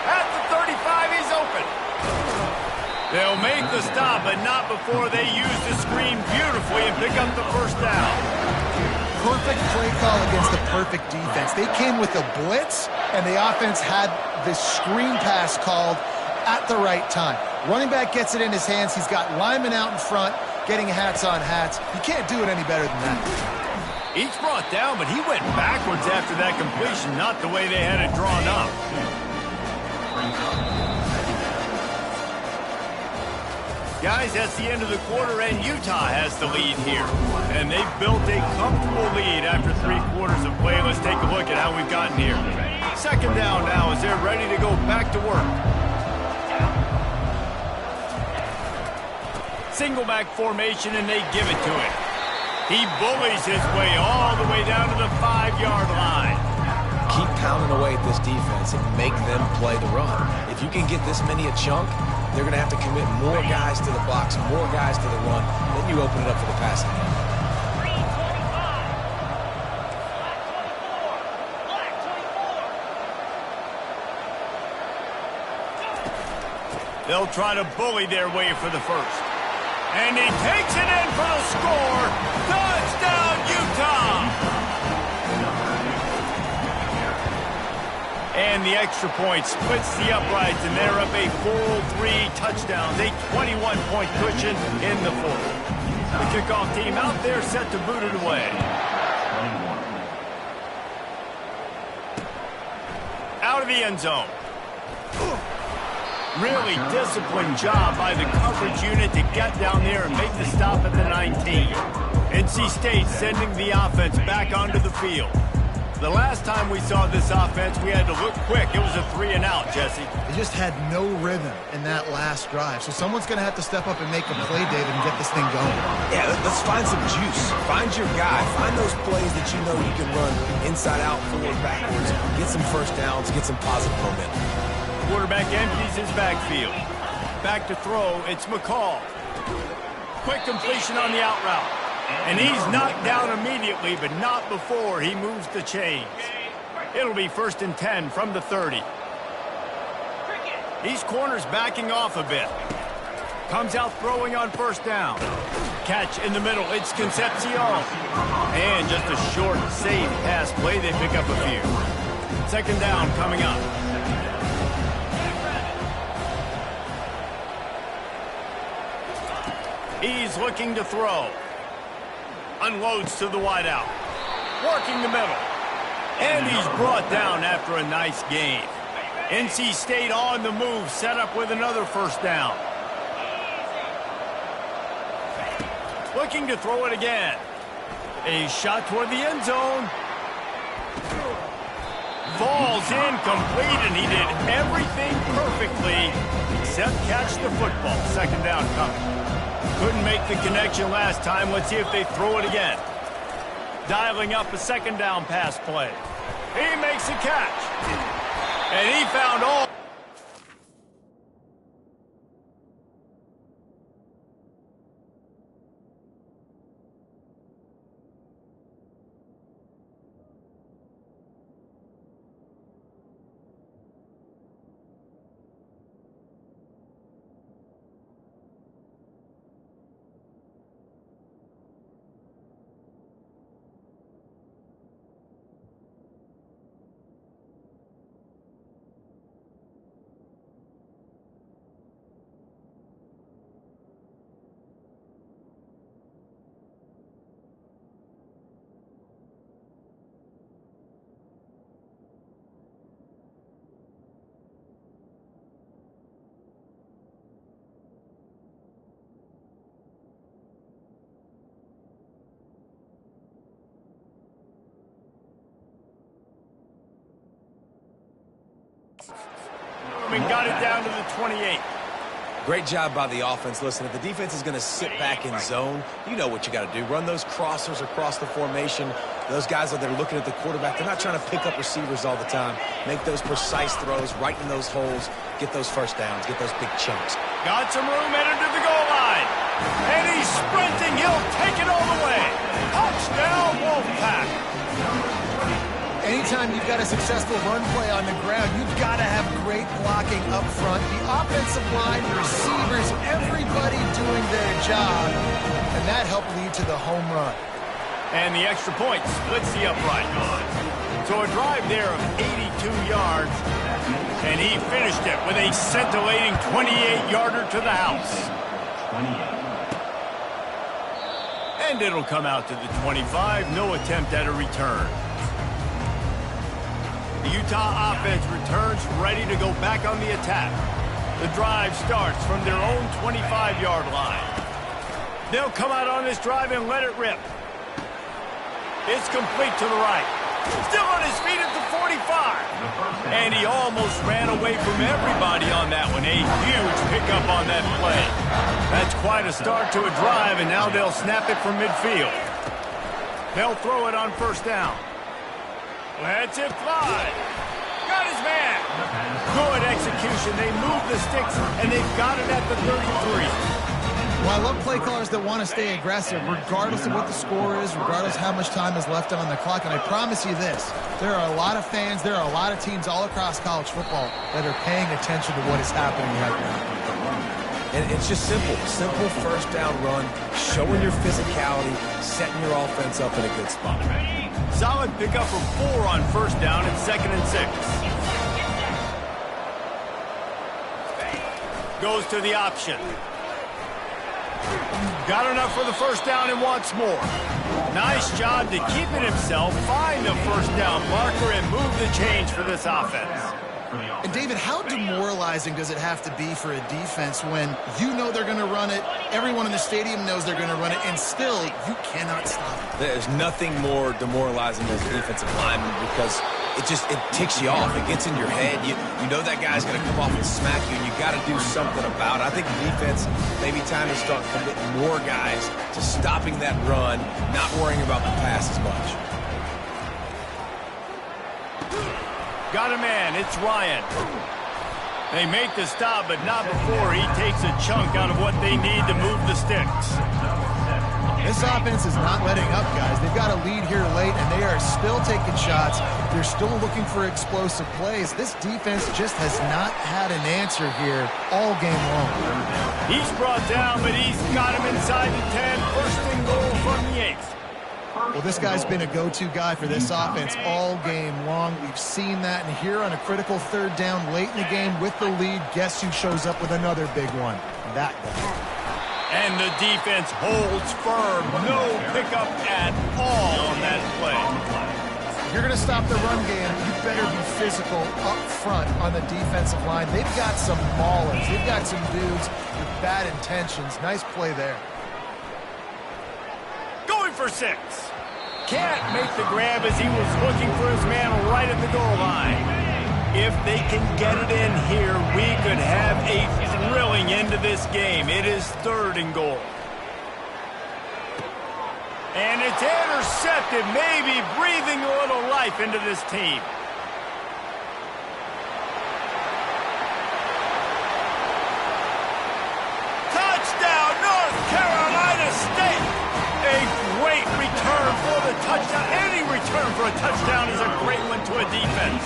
At the 35, he's open. They'll make the stop, but not before they use the screen beautifully and pick up the first down.
Perfect play call against the perfect defense. They came with a blitz, and the offense had this screen pass called at the right time. Running back gets it in his hands. He's got linemen out in front, getting hats on hats. You can't do it any better than that.
Each brought down, but he went backwards after that completion, not the way they had it drawn up. Guys, that's the end of the quarter, and Utah has the lead here. And they've built a comfortable lead after 3 quarters of play. Let's take a look at how we've gotten here. 2nd down now as they're ready to go back to work. Single back formation, and they give it to him. He bullies his way all the way down to the 5-yard line.
Keep pounding away at this defense and make them play the run. If you can get this many a chunk, they're going to have to commit more guys to the box, more guys to the run. Then you open it up for the passing game.
They'll try to bully their way for the first. And he takes it in for the score. Touchdown, Utah! And the extra point splits the uprights, and they're up a full 3 touchdowns, a 21-point cushion in the fourth. The kickoff team out there set to boot it away. Out of the end zone. Really disciplined job by the coverage unit to get down there and make the stop at the 19. NC State sending the offense back onto the field. The last time we saw this offense, we had to look quick. It was a 3-and-out, Jesse.
They just had no rhythm in that last drive. So someone's going to have to step up and make a play, David, and get this thing going.
Yeah, let's find some juice. Find your guy. Find those plays that you know you can run inside out, forward, backwards. Get some first downs. Get some positive momentum.
Quarterback empties his backfield. Back to throw, it's McCall. Quick completion on the out route. And he's knocked down immediately, but not before he moves the chains. It'll be 1st and 10 from the 30. These corners backing off a bit. Comes out throwing on first down. Catch in the middle, it's Concepcion. And just a short, safe pass play, they pick up a few. 2nd down coming up. He's looking to throw. Unloads to the wideout. Working the middle. And he's brought down after a nice gain. NC State on the move, set up with another first down. Looking to throw it again. A shot toward the end zone. Falls incomplete, and he did everything perfectly except catch the football. Second down coming. Couldn't make the connection last time. Let's see if they throw it again. Dialing up a second down pass play. He makes a catch. And he found all. And got it down to the 28.
Great job by the offense. Listen, if the defense is going to sit back in zone, you know what you got to do. Run those crossers across the formation. Those guys are there looking at the quarterback. They're not trying to pick up receivers all the time. Make those precise throws right in those holes. Get those first downs. Get those big chunks.
Got some room headed to the goal line. And he's sprinting. He'll take it all the way. Touchdown, Wolfpack.
Anytime you've got a successful run play on the ground, you've got to have great blocking up front. The offensive line, the receivers, everybody doing their job. And that helped lead to the home run.
And the extra point splits the upright. So a drive there of 82 yards. And he finished it with a scintillating 28-yarder to the house. And it'll come out to the 25. No attempt at a return. The Utah offense returns ready to go back on the attack. The drive starts from their own 25-yard line. They'll come out on this drive and let it rip. It's complete to the right. Still on his feet at the 45. And he almost ran away from everybody on that one. A huge pickup on that play. That's quite a start to a drive, and now they'll snap it from midfield. They'll throw it on first down. Lets it fly. Got his man. Good execution. They move the sticks, and they've got it at the 33.
Well, I love play callers that want to stay aggressive, regardless of what the score is, regardless how much time is left on the clock. And I promise you this, there are a lot of fans, there are a lot of teams all across college football that are paying attention to what is happening right now.
And it's just simple. Simple first down run, showing your physicality, setting your offense up in a good spot.
Solid pickup of 4 on first down and 2nd and 6. Goes to the option. Got enough for the first down and wants more. Nice job to keep it himself, find the first down marker, and move the change for this offense.
And David, how demoralizing does it have to be for a defense when you know they're going to run it, everyone in the stadium knows they're going to run it, and still you cannot stop it?
There's nothing more demoralizing as a defensive lineman because it ticks you off. It gets in your head. You know that guy's going to come off and smack you, and you got to do something about it. I think the defense, maybe time to start committing more guys to stopping that run, not worrying about the pass as much.
Got a man. It's Ryan. They make the stop, but not before he takes a chunk out of what they need to move the sticks.
This offense is not letting up, guys. They've got a lead here late, and they are still taking shots. They're still looking for explosive plays. This defense just has not had an answer here all game long.
He's brought down, but he's got him inside the 10. First and goal from the 8th.
Well, this guy's been a go-to guy for this offense all game long. We've seen that, and here on a critical third down late in the game with the lead, guess who shows up with another big one? That guy.
And the defense holds firm. No pickup at all on that play.
you're going to stop the run game, you better be physical up front on the defensive line. They've got some maulers. They've got some dudes with bad intentions. Nice play there.
Going for 6. Can't make the grab as he was looking for his man right at the goal line. If they can get it in here, we could have a thrilling end to this game. It is 3rd and goal. And it's intercepted, maybe breathing a little life into this team. Touchdown, North Carolina State! A great return for the touchdown. Any return for a touchdown is a great one to a defense.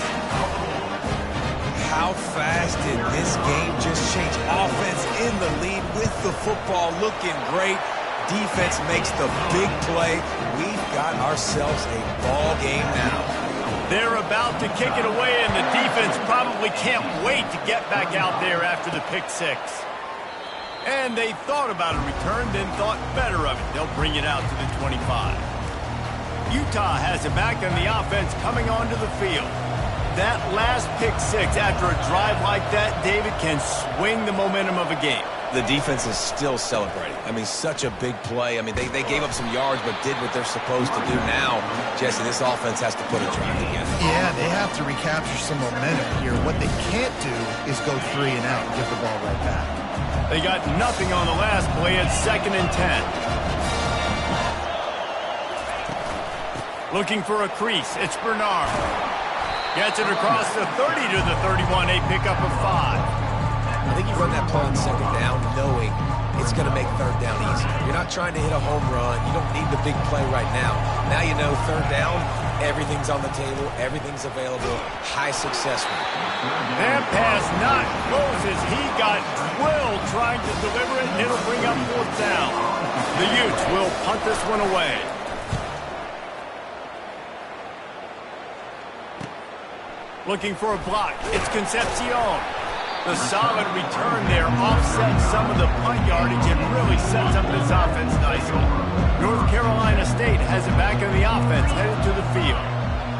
How fast did this game just change? Offense in the lead with the football looking great. Defense makes the big play. We've got ourselves a ball game now.
They're about to kick it away, and the defense probably can't wait to get back out there after the pick 6. And they thought about a return, then thought better of it. They'll bring it out to the 25. Utah has it back on the offense coming onto the field. That last pick 6 after a drive like that, David, can swing the momentum of a game.
The defense is still celebrating. I mean, such a big play. I mean, they gave up some yards but did what they're supposed to do. Now, Jesse, this offense has to put a drive together.
Yeah, they have to recapture some momentum here. What they can't do is go 3 and out and give the ball right back.
They got nothing on the last play. It's 2nd and 10. Looking for a crease. It's Bernard. Gets it across the 30 to the 31. A pickup of 5.
I think you run that play on 2nd down knowing it's going to make 3rd down easy. You're not trying to hit a home run. You don't need the big play right now. Now you know 3rd down, everything's on the table, everything's available, high success rate.
That pass not close as he got drilled trying to deliver it, and it'll bring up 4th down. The Utes will punt this one away. Looking for a block. It's Concepcion. The solid return there offsets some of the punt yardage and really sets up this offense nicely. North Carolina State has it back in the offense, headed to the field.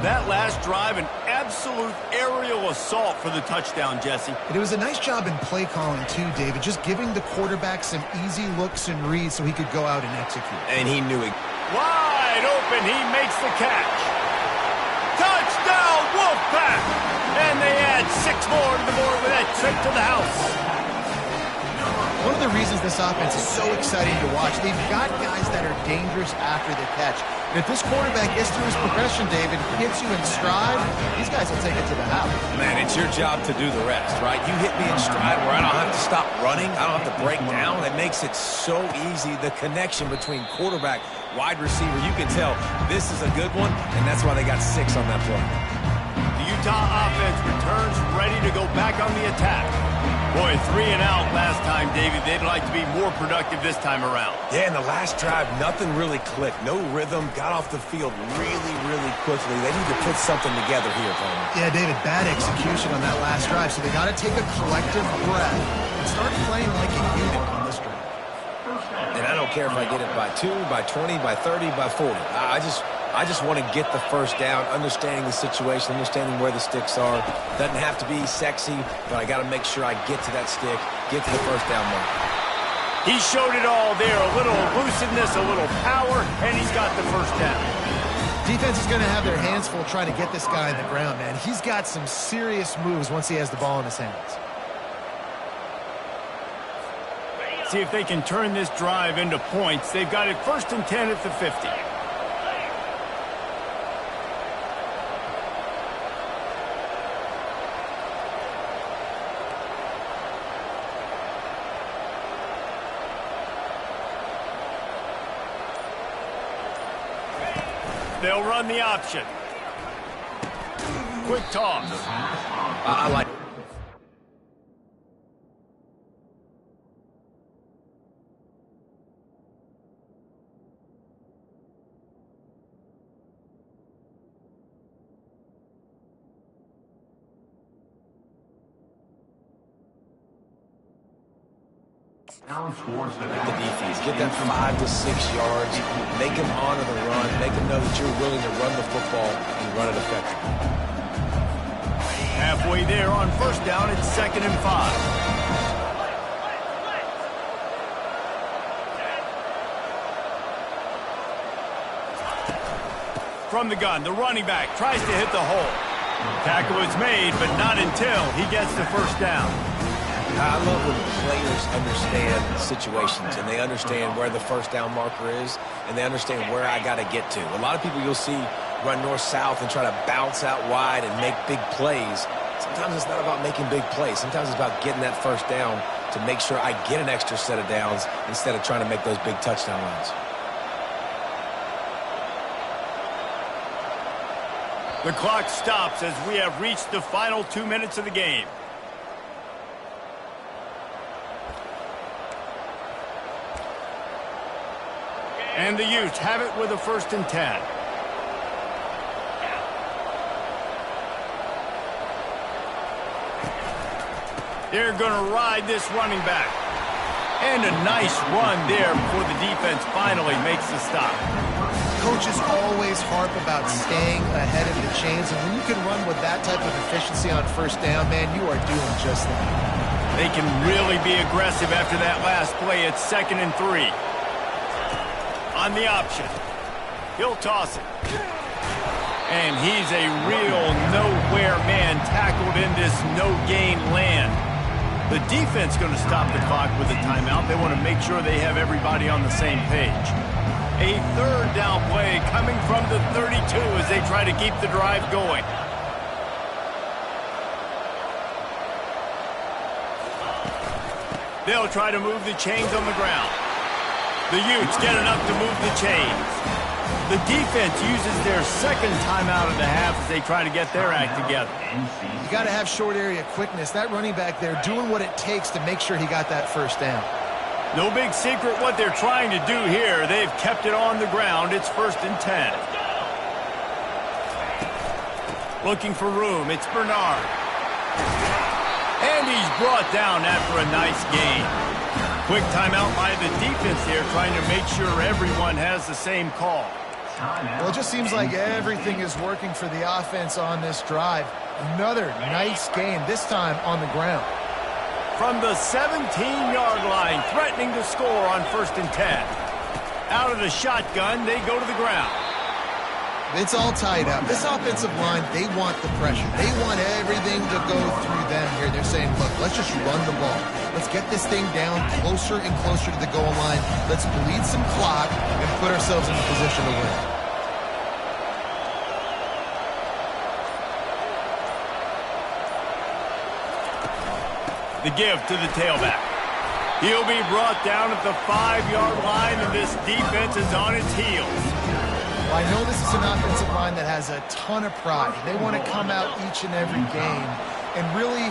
That last drive, an absolute aerial assault for the touchdown, Jesse.
And it was a nice job in play calling, too, David, just giving the quarterback some easy looks and reads so he could go out and execute.
And he knew it.
Wide open, he makes the catch. Touchdown, Wolfpack! And they add 6 more to the board with that trip to the house.
One of the reasons this offense is so exciting to watch, they've got guys that are dangerous after the catch. And if this quarterback gets through his progression, David, hits you in stride, these guys will take it to the house.
Man, it's your job to do the rest, right? You hit me in stride where I don't have to stop running. I don't have to break down. It makes it so easy. The connection between quarterback, wide receiver, you can tell this is a good one, and that's why they got 6 on that play.
The Utah offense returns ready to go back on the attack. Boy, 3 and out last time, David. They'd like to be more productive this time around.
Yeah, in the last drive, nothing really clicked. No rhythm, got off the field really, really quickly. They need to put something together here, Palmer.
Yeah, David, bad execution on that last drive, so they got to take a collective breath and start playing like a unit on this drive.
And I don't care if I get it by 2, by 20, by 30, by 40. I just want to get the first down, understanding the situation, understanding where the sticks are. Doesn't have to be sexy, but I got to make sure I get to that stick, get to the first down mark.
He showed it all there, a little elusiveness, a little power, and he's got the first down.
Defense is going to have their hands full trying to get this guy on the ground, man. He's got some serious moves once he has the ball in his hands.
See if they can turn this drive into points. They've got it 1st and 10 at the 50. They'll run the option. Quick toss.
I like it. Make the defense. Get that 5 to 6 yards. Make them honor the run. Make them know that you're willing to run the football and run it effectively.
Halfway there on first down, it's 2nd and 5. From the gun, the running back tries to hit the hole. Tackle is made, but not until he gets the first down.
I love when players understand situations and they understand where the first down marker is and they understand where I got to get to. A lot of people you'll see run north-south and try to bounce out wide and make big plays. Sometimes it's not about making big plays. Sometimes it's about getting that first down to make sure I get an extra set of downs instead of trying to make those big touchdown runs.
The clock stops as we have reached the final 2 minutes of the game. And the Utes have it with a 1st and 10. They're going to ride this running back. And a nice run there before the defense finally makes the stop.
Coaches always harp about staying ahead of the chains, and when you can run with that type of efficiency on first down, man, you are doing just that.
They can really be aggressive after that last play. It's 2nd and 3. On the option. He'll toss it. And he's a real nowhere man tackled in this no-gain land. The defense going to stop the clock with a timeout. They want to make sure they have everybody on the same page. A 3rd down play coming from the 32 as they try to keep the drive going. They'll try to move the chains on the ground. The Utes get enough to move the chains. The defense uses their 2nd timeout of the half as they try to get their act together.
You got to have short area quickness. That running back there doing what it takes to make sure he got that first down.
No big secret what they're trying to do here. They've kept it on the ground. It's 1st and 10. Looking for room. It's Bernard. And he's brought down after a nice gain. Quick timeout by the defense there, trying to make sure everyone has the same call.
Well, it just seems like everything is working for the offense on this drive. Another nice gain, this time on the ground.
From the 17-yard line, threatening to score on 1st and 10. Out of the shotgun, they go to the ground.
It's all tied up. This offensive line, they want the pressure. They want everything to go through them here. They're saying, look, let's just run the ball. Let's get this thing down closer and closer to the goal line. Let's bleed some clock and put ourselves in a position to win.
The give to the tailback. He'll be brought down at the 5-yard line, and this defense is on its heels.
Well, I know this is an offensive line that has a ton of pride. They want to come out each and every game and really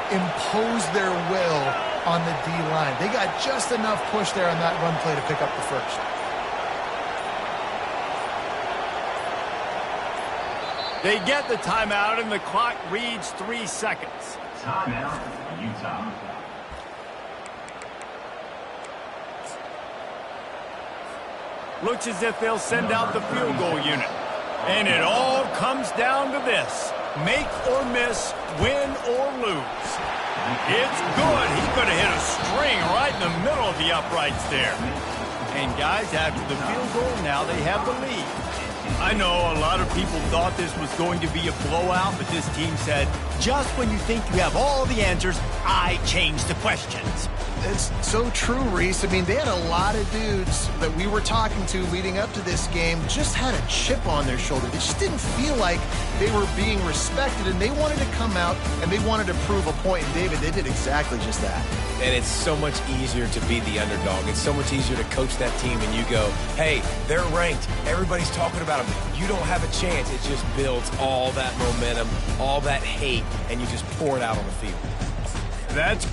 impose their will on the D-line. They got just enough push there on that run play to pick up the first.
They get the timeout, and the clock reads 3 seconds.
Timeout, Utah.
Looks as if they'll send out the field goal unit. And it all comes down to this. Make or miss, win or lose. It's good. He's going to hit a string right in the middle of the uprights there. And guys, after the field goal, now they have the lead. I know a lot of people thought this was going to be a blowout, but this team said, just when you think you have all the answers, I change the questions.
It's so true, Reese. I mean, they had a lot of dudes that we were talking to leading up to this game just had a chip on their shoulder. They just didn't feel like they were being respected, and they wanted to come out and they wanted to prove a point. And David, they did exactly just that.
And it's so much easier to be the underdog. It's so much easier to coach that team and you go, hey, they're ranked. Everybody's talking about them. You don't have a chance. It just builds all that momentum, all that hate, and you just pour it out on the field.
That's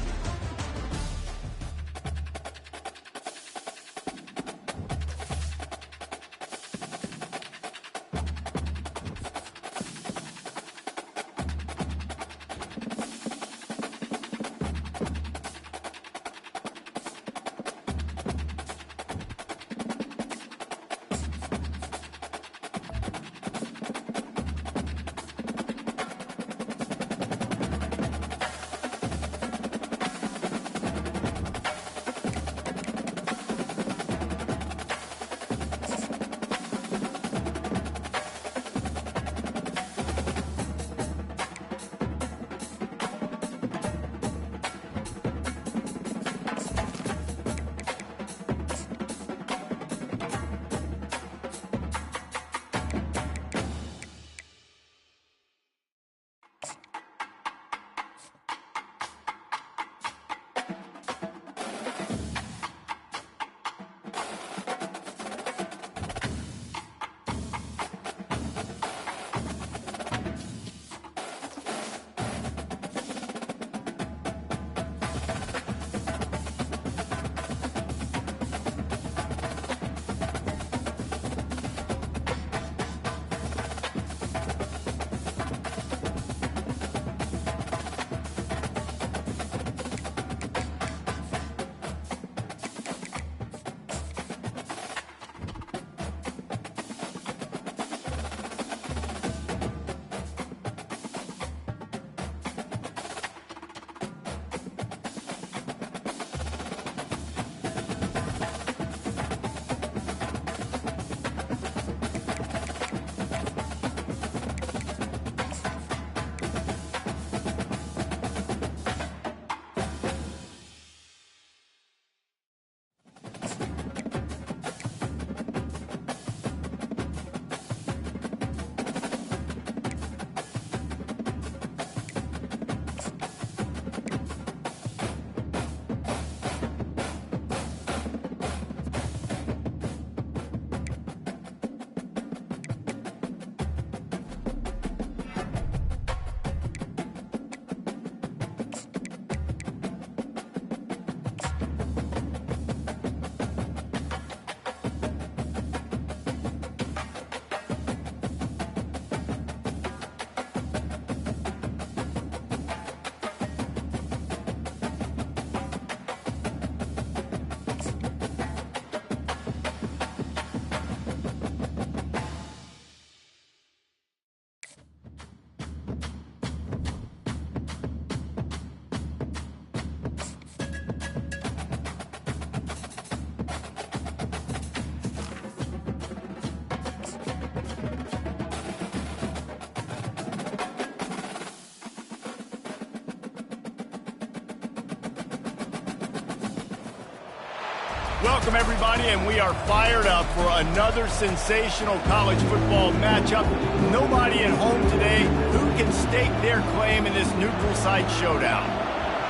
Welcome, everybody, and we are fired up for another sensational college football matchup. Nobody at home today who can stake their claim in this neutral site showdown.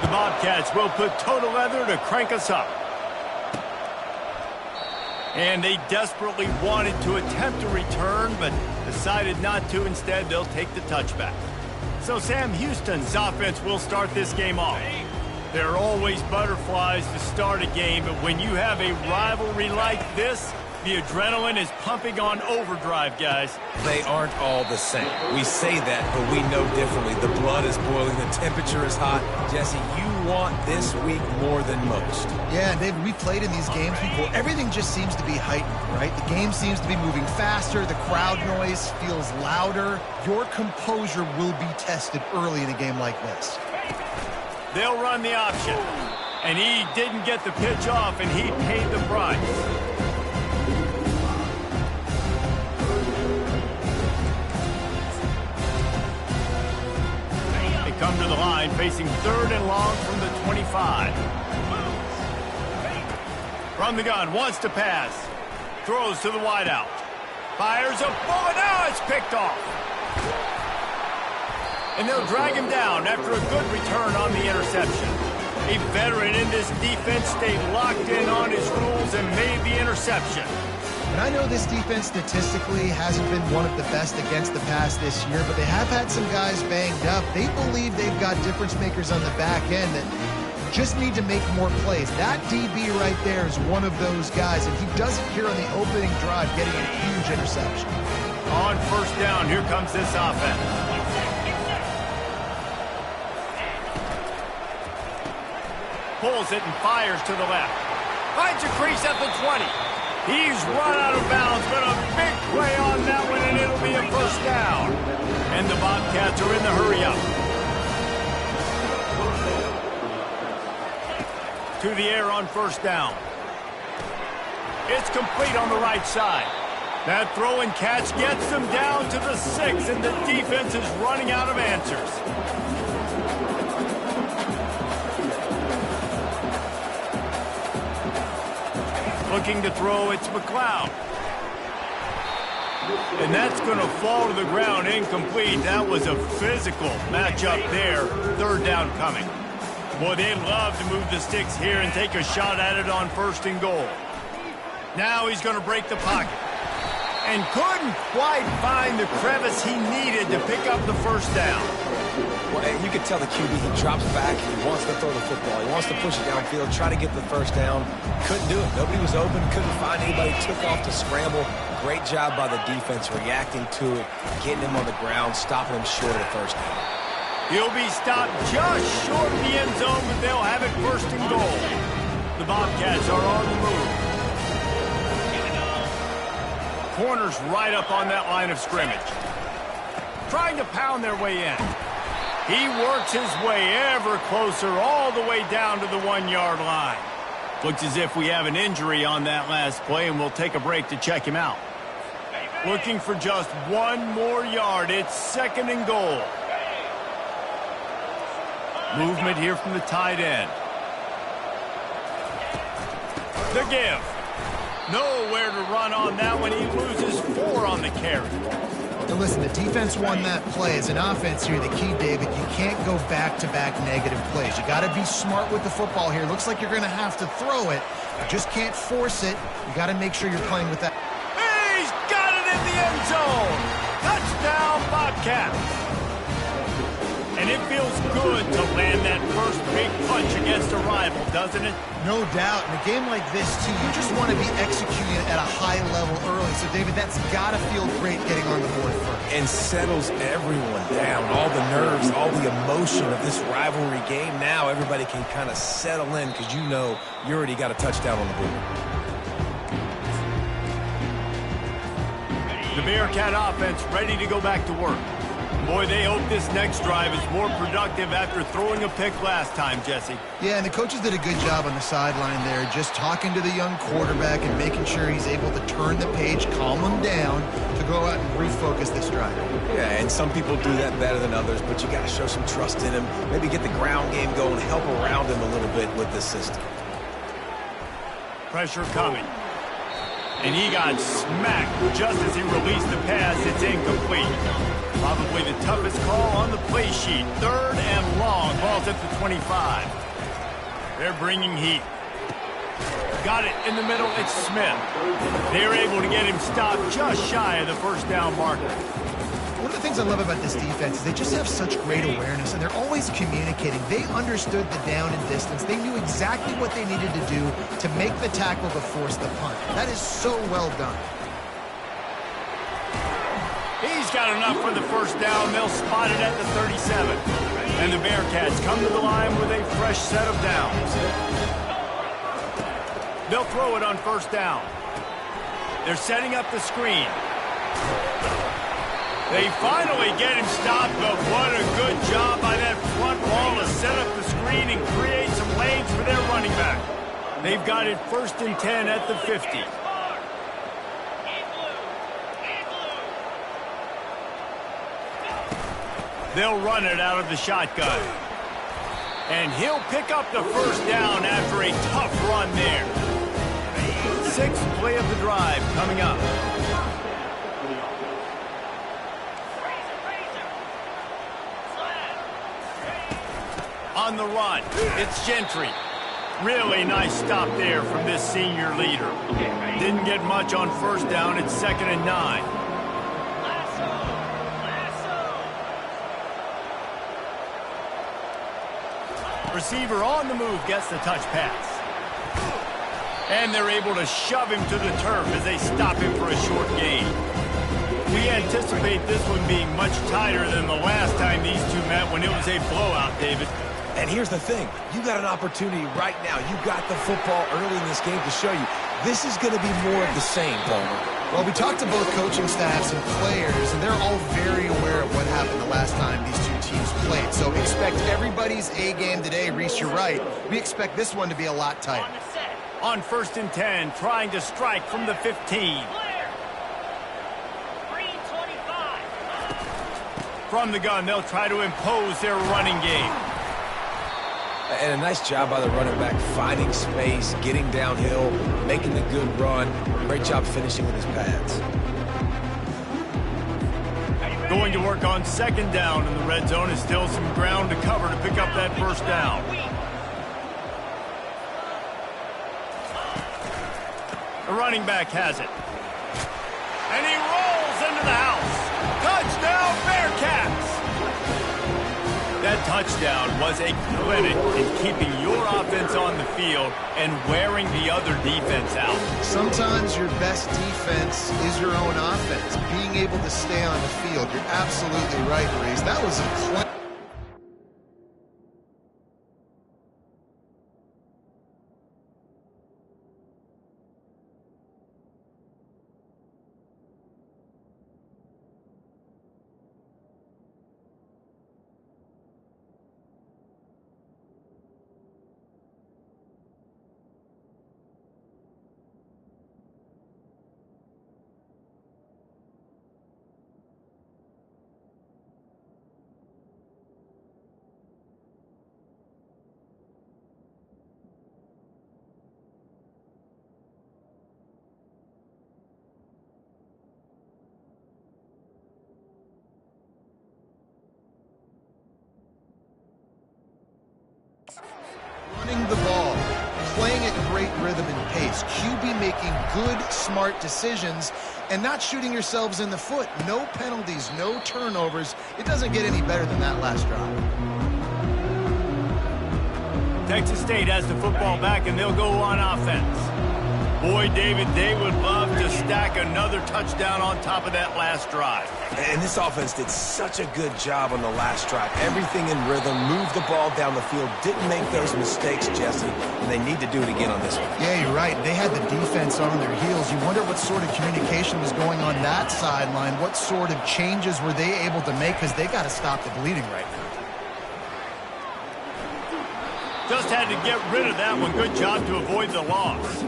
The Bobcats will put total leather to crank us up. And they desperately wanted to attempt a return, but decided not to. Instead, they'll take the touchback. So Sam Houston's offense will start this game off. There are always butterflies to start a game, but when you have a rivalry like this, the adrenaline is pumping on overdrive, guys.
They aren't all the same. We say that, but we know differently. The blood is boiling. The temperature is hot. Jesse, you want this week more than most.
Yeah, David, we played in these games before. Everything just seems to be heightened, right? The game seems to be moving faster. The crowd noise feels louder. Your composure will be tested early in a game like this.
They'll run the option. And he didn't get the pitch off, and he paid the price. They come to the line, facing 3rd and long from the 25. From the gun, wants to pass. Throws to the wideout. Fires a bullet. Now it's picked off. And they'll drag him down after a good return on the interception. A veteran in this defense stayed locked in on his rules and made the interception.
And I know this defense statistically hasn't been one of the best against the pass this year, but they have had some guys banged up. They believe they've got difference makers on the back end that just need to make more plays. That DB right there is one of those guys, and he does it here on the opening drive, getting a huge interception.
On 1st down, here comes this offense. Pulls it and fires to the left. Finds a crease at the 20. He's run out of bounds, but a big play on that one, and it'll be a 1st down. And the Bobcats are in the hurry-up. To the air on 1st down. It's complete on the right side. That throw and catch gets them down to the 6, and the defense is running out of answers. Looking to throw, it's McLeod. And that's going to fall to the ground incomplete. That was a physical matchup there. 3rd down coming. Boy, they love to move the sticks here and take a shot at it on 1st and goal. Now he's going to break the pocket. And couldn't quite find the crevice he needed to pick up the 1st down.
Well, you can tell the QB, he drops back, he wants to throw the football, he wants to push it downfield, try to get the 1st down. Couldn't do it. Nobody was open, couldn't find anybody, took off to scramble. Great job by the defense reacting to it, getting him on the ground, stopping him short of the 1st down.
He'll be stopped just short of the end zone, but they'll have it 1st and goal. The Bobcats are on the move. Corners right up on that line of scrimmage. Trying to pound their way in. He works his way ever closer all the way down to the 1-yard line. Looks as if we have an injury on that last play, and we'll take a break to check him out. Looking for just 1 more yard. It's 2nd and goal. Movement here from the tight end. The give. Nowhere to run on that one. He loses 4 on the carry.
Now listen, the defense won that play. As an offense here, the key, David, you can't go back-to-back negative plays. You got to be smart with the football here. Looks like you're going to have to throw it. You just can't force it. You got to make sure you're playing with that.
He's got it in the end zone. Touchdown, Bobcats. And it feels good to land that first big punch against a rival, doesn't it?
No doubt. In a game like this, too, you just want to be executing at a high level early. So, David, that's got to feel great getting on the board first.
And settles everyone down. All the nerves, all the emotion of this rivalry game. Now everybody can kind of settle in because you know you already got a touchdown on the board.
The Bearcat offense ready to go back to work. Boy, they hope this next drive is more productive after throwing a pick last time, Jesse.
Yeah, and the coaches did a good job on the sideline there, just talking to the young quarterback and making sure he's able to turn the page, calm him down, to go out and refocus this drive.
Yeah, and some people do that better than others, but you got to show some trust in him. Maybe get the ground game going, help around him a little bit with this system.
pressure coming. And he got smacked just as he released the pass. It's incomplete. Probably the toughest call on the play sheet. 3rd and long. Ball's at the 25. They're bringing heat. Got it in the middle. It's Smith. They're able to get him stopped just shy of the first down marker.
One of the things I love about this defense is they just have such great awareness, and they're always communicating. They understood the down and distance. They knew exactly what they needed to do to make the tackle to force the punt. That is so well done.
He's got enough for the first down. They'll spot it at the 37. And the Bearcats come to the line with a fresh set of downs. They'll throw it on first down. They're setting up the screen. They finally get him stopped, but what a good job by that front wall to set up the screen and create some lanes for their running back. They've got it 1st and 10 at the 50. They'll run it out of the shotgun. And he'll pick up the first down after a tough run there. 6th play of the drive coming up. On the run, it's Gentry. Really nice stop there from this senior leader. Didn't get much on first down. It's 2nd and 9. Receiver on the move gets the touch pass. And they're able to shove him to the turf as they stop him for a short gain. We anticipate this one being much tighter than the last time these two met when it was a blowout, David.
And here's the thing. You got an opportunity right now. You got the football early in this game to show you. This is going to be more of the same, Palmer.
Well, we talked to both coaching staffs and players, and they're all very aware of what happened the last time these two teams played. So expect everybody's A game today. Reese, you're right. We expect this one to be a lot tighter.
On 1st and 10, trying to strike from the 15. From the gun, they'll try to impose their running game.
And a nice job by the running back, finding space, getting downhill, making the good run. Great job finishing with his pads.
Going to work on 2nd down in the red zone. Is still some ground to cover to pick up that first down. The running back has it. And he rolls into the house. Touchdown, Bearcats! That touchdown was a clinic in keeping your offense on the field and wearing the other defense out.
Sometimes your best defense is your own offense. Being able to stay on the field. You're absolutely right, Reese. That was a running the ball, playing at great rhythm and pace, QB making good, smart decisions, and not shooting yourselves in the foot. No penalties, no turnovers. It doesn't get any better than that last drive.
Texas State has the football back, and they'll go on offense. Boy, David, they would love to stack another touchdown on top of that last drive.
And this offense did such a good job on the last drive. Everything in rhythm, moved the ball down the field, didn't make those mistakes, Jesse, and they need to do it again on this one.
Yeah, you're right. They had the defense on their heels. You wonder what sort of communication was going on that sideline. What sort of changes were they able to make, because they got to stop the bleeding right now.
Just had to get rid of that one. Good job to avoid the loss.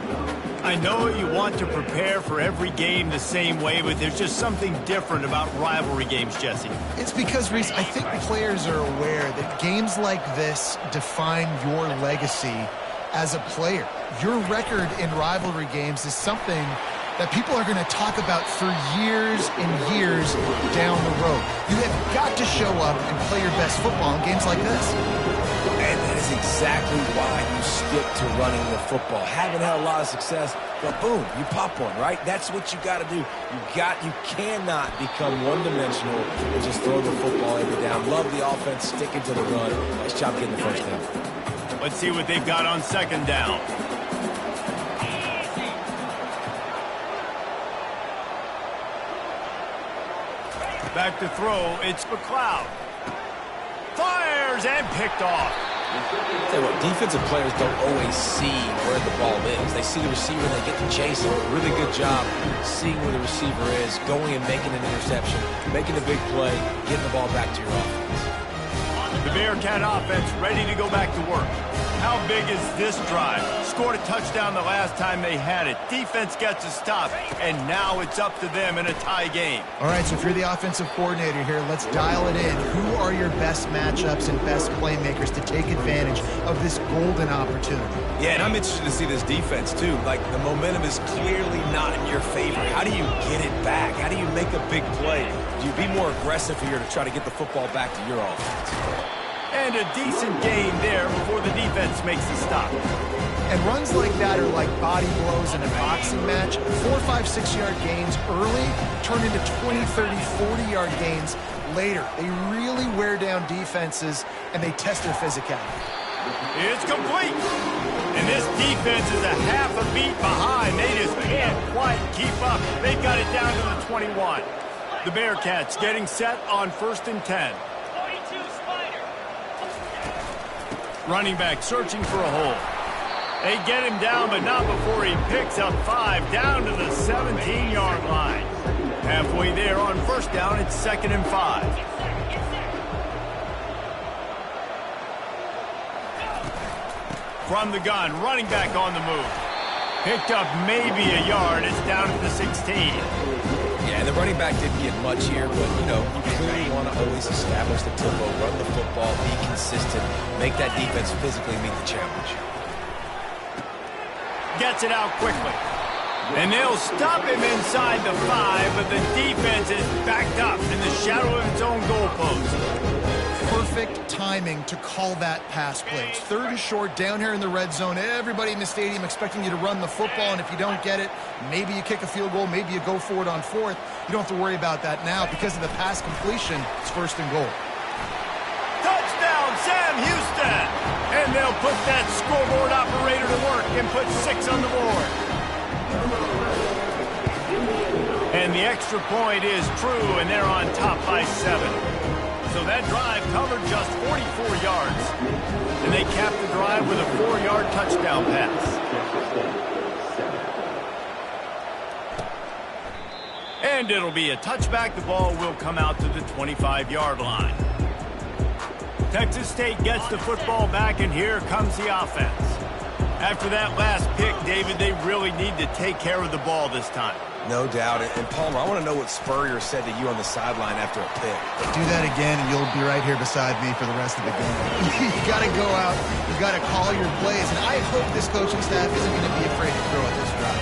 I know you want to prepare for every game the same way, but there's just something different about rivalry games, Jesse.
It's because, Reese, I think players are aware that games like this define your legacy as a player. Your record in rivalry games is something that people are going to talk about for years and years down the road. You have got to show up and play your best football in games like this.
And that is exactly why you stick to running the football. Haven't had a lot of success, but boom, you pop one, right? That's what you got to do. You cannot become one-dimensional and just throw the football every down. Love the offense, sticking to the run. Nice job getting the first down.
Let's see what they've got on second down. Back to throw, it's McLeod. Fires and picked off.
Tell you what, defensive players don't always see where the ball is. They see the receiver and they get to chase him. Really good job seeing where the receiver is, going and making an interception, making a big play, getting the ball back to your offense.
The Bearcat offense ready to go back to work. How big is this drive? Scored a touchdown the last time they had it. Defense gets a stop, and now it's up to them in a tie game.
All right, so if you're the offensive coordinator here, let's dial it in. Who are your best matchups and best playmakers to take advantage of this golden opportunity?
Yeah, and I'm interested to see this defense, too. Like, the momentum is clearly not in your favor. How do you get it back? How do you make a big play? Do you be more aggressive here to try to get the football back to your offense?
And a decent gain there before the defense makes the stop.
And runs like that are like body blows in a boxing match. 4, 5, 6-yard gains early turn into 20, 30, 40-yard gains later. They really wear down defenses, and they test their physicality.
It's complete. And this defense is a half a beat behind. They just can't quite keep up. They've got it down to the 21. The Bearcats getting set on 1st and 10. Running back searching for a hole. They get him down, but not before he picks up 5 down to the 17-yard line. Halfway there on 1st down, it's 2nd and 5. From the gun, running back on the move. Picked up maybe a yard. It's down at the 16.
Yeah, the running back didn't get much here, but, you clearly want to always establish the tempo, run the football, be consistent, make that defense physically meet the challenge.
Gets it out quickly. And they'll stop him inside the 5, but the defense is backed up in the shadow of its own goalpost.
Perfect timing to call that pass play. It's 3rd and short, down here in the red zone. Everybody in the stadium expecting you to run the football, and if you don't get it, maybe you kick a field goal, maybe you go for it on 4th. You don't have to worry about that now. Because of the pass completion, it's 1st and goal.
Touchdown, Sam Houston! And they'll put that scoreboard operator to work and put 6 on the board. And the extra point is true, and they're on top by 7. So that drive covered just 44 yards. And they capped the drive with a 4-yard touchdown pass. And it'll be a touchback. The ball will come out to the 25-yard line. Texas State gets the football back, and here comes the offense. After that last pick, David, they really need to take care of the ball this time.
No doubt. And Palmer, I want to know what Spurrier said to you on the sideline after a pick.
Do that again, and you'll be right here beside me for the rest of the game. You got to go out. You got to call your plays, and I hope this coaching staff isn't going to be afraid to throw at this drive.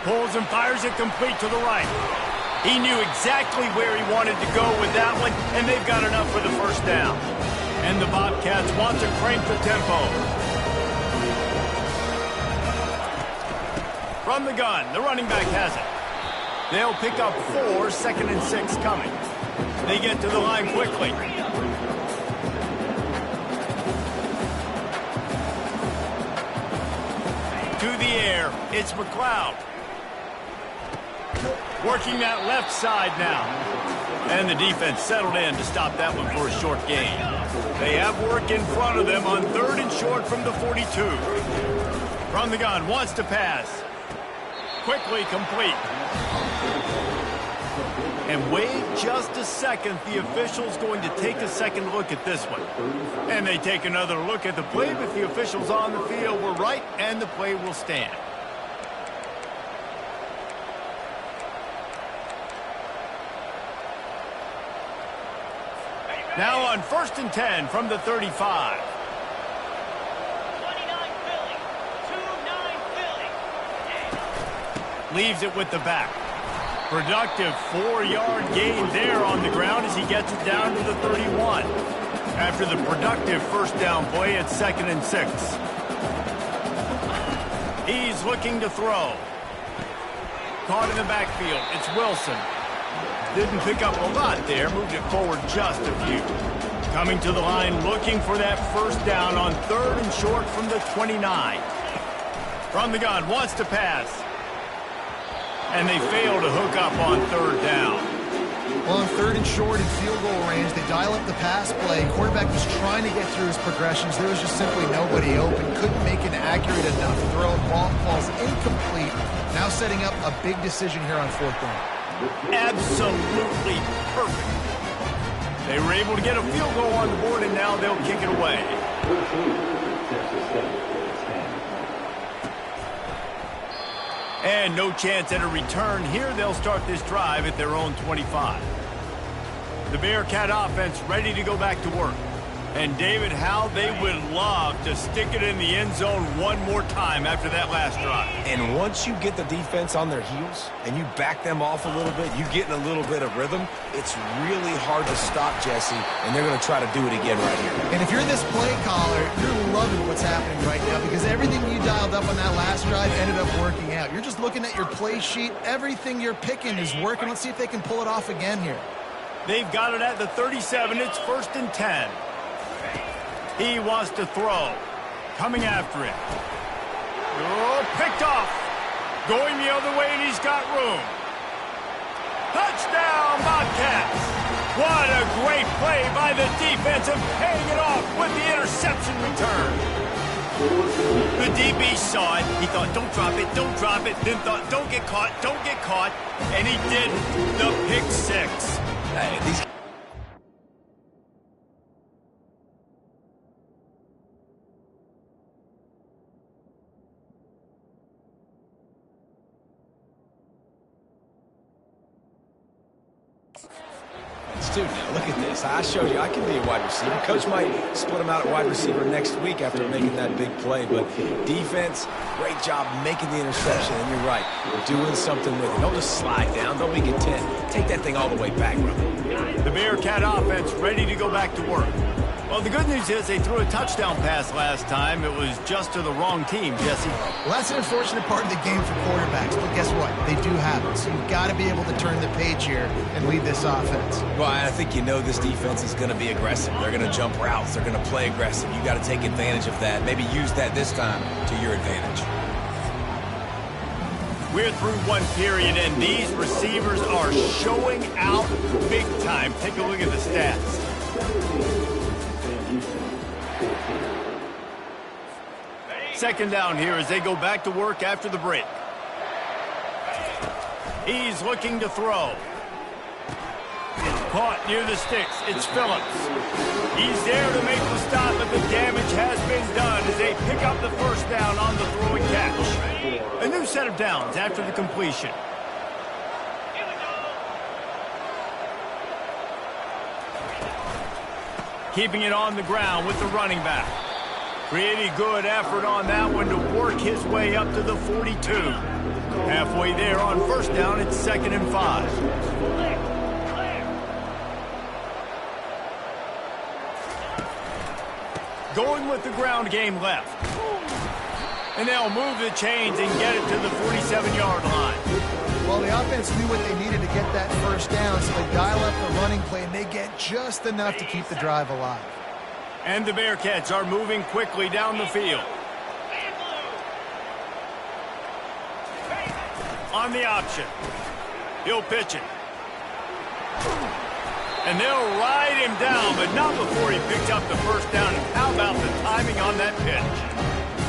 Pulls and fires it complete to the right. He knew exactly where he wanted to go with that one, and they've got enough for the 1st down. And the Bobcats want to crank the tempo. From the gun, the running back has it. They'll pick up 4, 2nd and 6 coming. They get to the line quickly. To the air, it's McLeod. Working that left side now. And the defense settled in to stop that one for a short gain. They have work in front of them on 3rd and short from the 42. From the gun, wants to pass. Quickly complete. And wait just a second. The official's going to take a second look at this one. And they take another look at the play, but the officials on the field were right, and the play will stand. Now on 1st and 10 from the 35.
29 Philly. 2-9 Philly.
Leaves it with the back. Productive 4-yard gain there on the ground as he gets it down to the 31. After the productive first down play, it's 2nd and 6. He's looking to throw. Caught in the backfield. It's Wilson. Didn't pick up a lot there. Moved it forward just a few. Coming to the line looking for that first down on 3rd and short from the 29. From the gun, wants to pass. And they fail to hook up on 3rd down.
Well, on 3rd and short in field goal range, they dial up the pass play. Quarterback was trying to get through his progressions. There was just simply nobody open. Couldn't make an accurate enough throw. Ball falls incomplete. Now setting up a big decision here on 4th down.
Absolutely perfect. They were able to get a field goal on the board, and now they'll kick it away. And no chance at a return here. They'll start this drive at their own 25. The Bearcat offense ready to go back to work. And David, how they would love to stick it in the end zone one more time after that last drive.
And once you get the defense on their heels and you back them off a little bit, you get in a little bit of rhythm, it's really hard to stop, Jesse, and they're going to try to do it again right here.
And if you're this play caller, you're loving what's happening right now because everything you dialed up on that last drive ended up working out. You're just looking at your play sheet. Everything you're picking is working. Let's see if they can pull it off again here.
They've got it at the 37. It's 1st and 10. He wants to throw. Coming after it. Oh, picked off. Going the other way, and he's got room. Touchdown, Bobcats. What a great play by the defense and paying it off with the interception return. The DB saw it. He thought, don't drop it, don't drop it. Then thought, don't get caught, don't get caught. And he did the pick six.
Hey, these dude, now look at this. I showed you I can be a wide receiver. Coach might split him out at wide receiver next week after making that big play. But defense, great job making the interception. And you're right, doing something with it. Don't just slide down. Don't be content. Take that thing all the way back, brother.
The Bearcat offense ready to go back to work. Well, the good news is they threw a touchdown pass last time. It was just to the wrong team, Jesse.
Well, that's an unfortunate part of the game for quarterbacks, but guess what? They do have it, so you've got to be able to turn the page here and lead this offense.
Well, I think you know this defense is going to be aggressive. They're going to jump routes. They're going to play aggressive. You got to take advantage of that. Maybe use that this time to your advantage.
We're through one period, and these receivers are showing out big time. Take a look at the stats. Second down here as they go back to work after the break. He's looking to throw. Caught near the sticks. It's Phillips. He's there to make the stop, but the damage has been done as they pick up the first down on the throw and catch. A new set of downs after the completion. Keeping it on the ground with the running back. Pretty good effort on that one to work his way up to the 42. Halfway there on first down, it's 2nd and 5. Going with the ground game left. And they'll move the chains and get it to the 47-yard line.
Well, the offense knew what they needed to get that first down, so they dial up the running play, and they get just enough to keep the drive alive.
And the Bearcats are moving quickly down the field. On the option. He'll pitch it. And they'll ride him down, but not before he picks up the first down. And how about the timing on that pitch?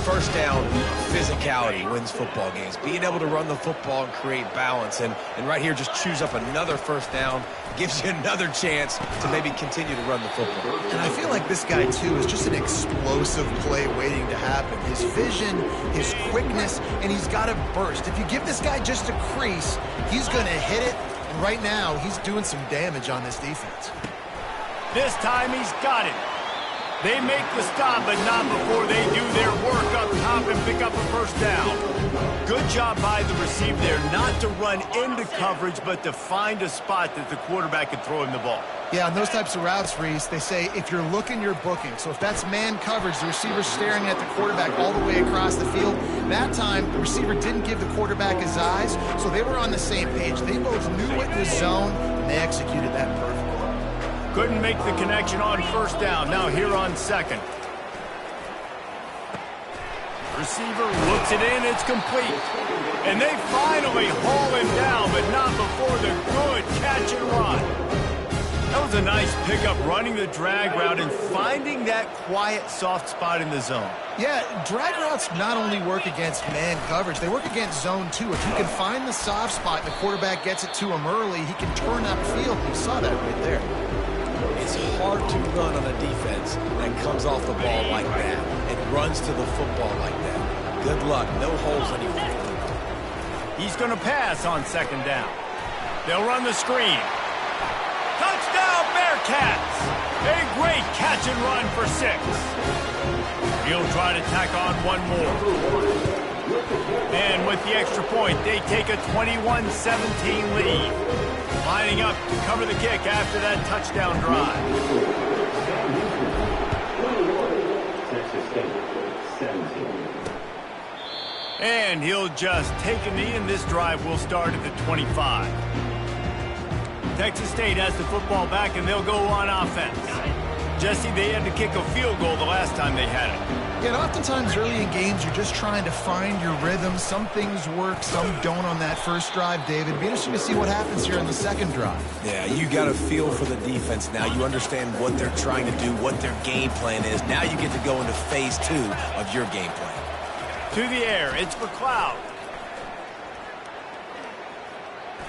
First down, physicality wins football games. Being able to run the football and create balance. And right here, just choose up another first down. Gives you another chance to maybe continue to run the football.
And I feel like this guy, too, is just an explosive play waiting to happen. His vision, his quickness, and he's got a burst. If you give this guy just a crease, he's going to hit it. And right now, he's doing some damage on this defense.
This time he's got it. They make the stop, but not before they do their work up top and pick up a first down. Good job by the receiver there, not to run into coverage, but to find a spot that the quarterback can throw him the ball.
Yeah, on those types of routes, Reese, they say if you're looking, you're booking. So if that's man coverage, the receiver's staring at the quarterback all the way across the field. That time, the receiver didn't give the quarterback his eyes, so they were on the same page. They both knew it was zone, and they executed that perfectly.
Couldn't make the connection on first down. Now here on second. Receiver looks it in. It's complete. And they finally haul him down, but not before the good catch and run. That was a nice pickup, running the drag route and finding that quiet, soft spot in the zone.
Yeah, drag routes not only work against man coverage, they work against zone too. If you can find the soft spot and the quarterback gets it to him early, he can turn upfield. You saw that right there.
It's hard to run on a defense that comes off the ball like that and runs to the football like that. Good luck. No holes anywhere.
He's going to pass on second down. They'll run the screen. Touchdown, Bearcats! A great catch and run for 6. He'll try to tack on one more. And with the extra point, they take a 21-17 lead. Lining up to cover the kick after that touchdown drive. And he'll just take a knee, and this drive will start at the 25. Texas State has the football back, and they'll go on offense. Jesse, they had to kick a field goal the last time they had it.
Yeah, and oftentimes early in games, you're just trying to find your rhythm. Some things work, some don't on that first drive, David. It'd be interesting to see what happens here in the second drive.
Yeah, you got a feel for the defense now. You understand what they're trying to do, what their game plan is. Now you get to go into phase 2 of your game plan.
To the air, it's McLeod.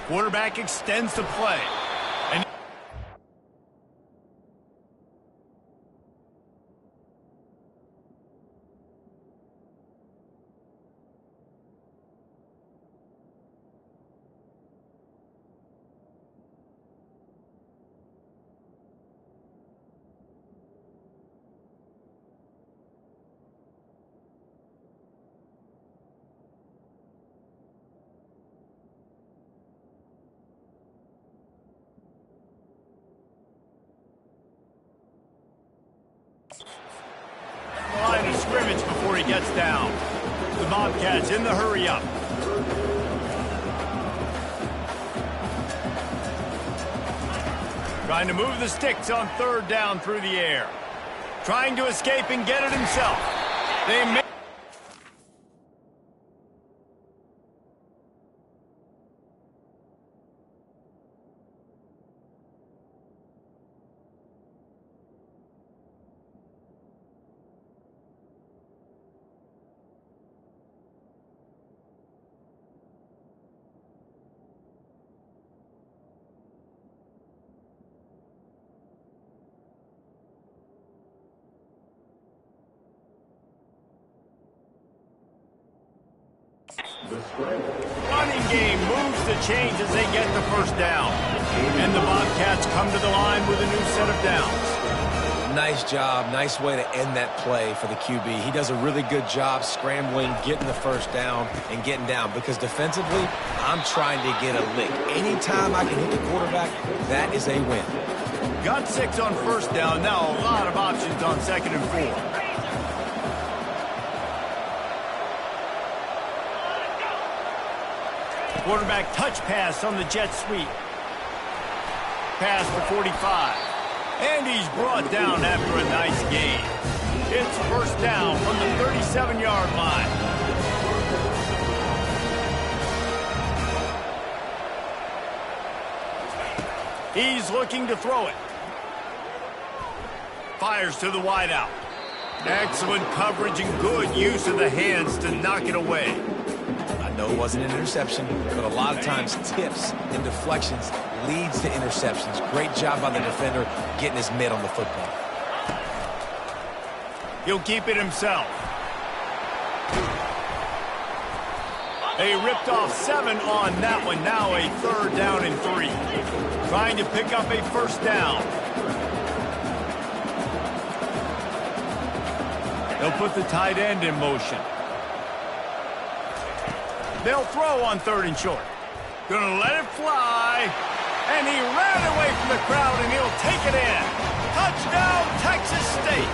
Quarterback extends the play. Line of scrimmage before he gets down. The Bobcats in the hurry up. Trying to move the sticks on third down through the air. Trying to escape and get it himself. They make running game moves the chains as they get the first down. And the Bobcats come to the line with a new set of downs.
Nice job. Nice way to end that play for the QB. He does a really good job scrambling, getting the first down, and getting down. Because defensively, I'm trying to get a lick. Anytime I can hit the quarterback, that is a win.
Got 6 on first down. Now a lot of options on second and 4. Quarterback touch pass on the jet sweep. Pass for 45. And he's brought down after a nice gain. It's first down from the 37-yard line. He's looking to throw it. Fires to the wideout. Excellent coverage and good use of the hands to knock it away.
I know it wasn't an interception, but a lot of times tips and deflections leads to interceptions. Great job by the defender getting his mitt on the football.
He'll keep it himself. They ripped off 7 on that one. Now a third down and 3. Trying to pick up a first down. They'll put the tight end in motion. They'll throw on 3rd and short. Gonna let it fly. And he ran away from the crowd, and he'll take it in. Touchdown, Texas State.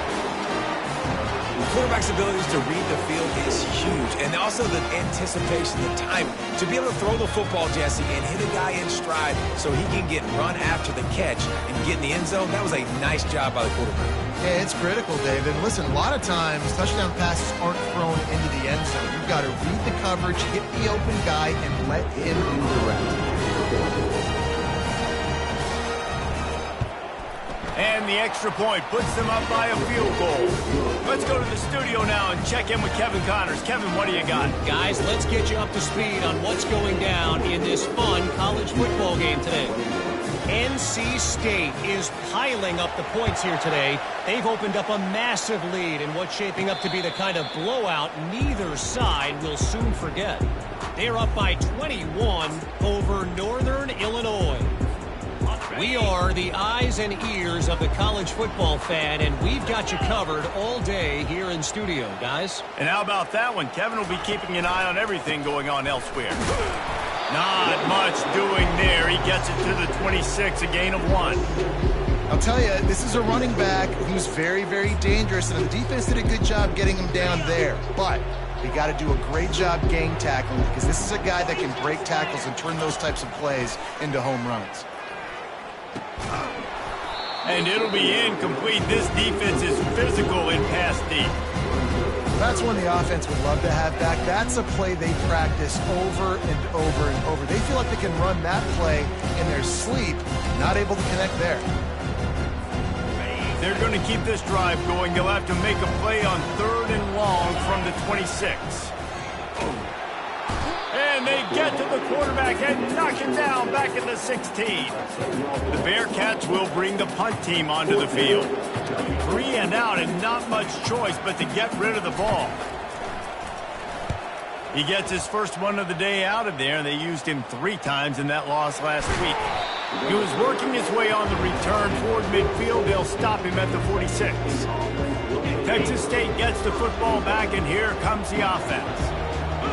The quarterback's abilities to read the field is huge, and also the anticipation, the time to be able to throw the football, Jesse, and hit a guy in stride so he can get run after the catch and get in the end zone. That was a nice job by the quarterback.
Yeah, it's critical, David. Listen, a lot of times touchdown passes aren't thrown into the end zone. You've got to read the coverage, hit the open guy, and let him do the rest.
And the extra point puts them up by a field goal. Let's go to the studio now and check in with Kevin Connors. Kevin, what do you got?
Guys, let's get you up to speed on what's going down in this fun college football game today. NC State is piling up the points here today. They've opened up a massive lead in what's shaping up to be the kind of blowout neither side will soon forget. They're up by 21 over Northern Illinois. We are the eyes and ears of the college football fan, and we've got you covered all day here in studio, guys.
And how about that one? Kevin will be keeping an eye on everything going on elsewhere. Not much doing there. He gets it to the 26, a gain of 1.
I'll tell you, this is a running back who's very, very dangerous, and the defense did a good job getting him down there. But you got to do a great job gang tackling, because this is a guy that can break tackles and turn those types of plays into home runs.
And it'll be incomplete. This defense is physical in pass deep.
That's one the offense would love to have back. That's a play they practice over and over and over. They feel like they can run that play in their sleep, not able to connect there.
They're going to keep this drive going. They'll have to make a play on 3rd and long from the 26. And they get to the quarterback and knock him down back at the 16. The Bearcats will bring the punt team onto the field. 3 and out and not much choice but to get rid of the ball. He gets his first one of the day out of there. They used him 3 times in that loss last week. He was working his way on the return toward midfield. They'll stop him at the 46. Texas State gets the football back, and here comes the offense.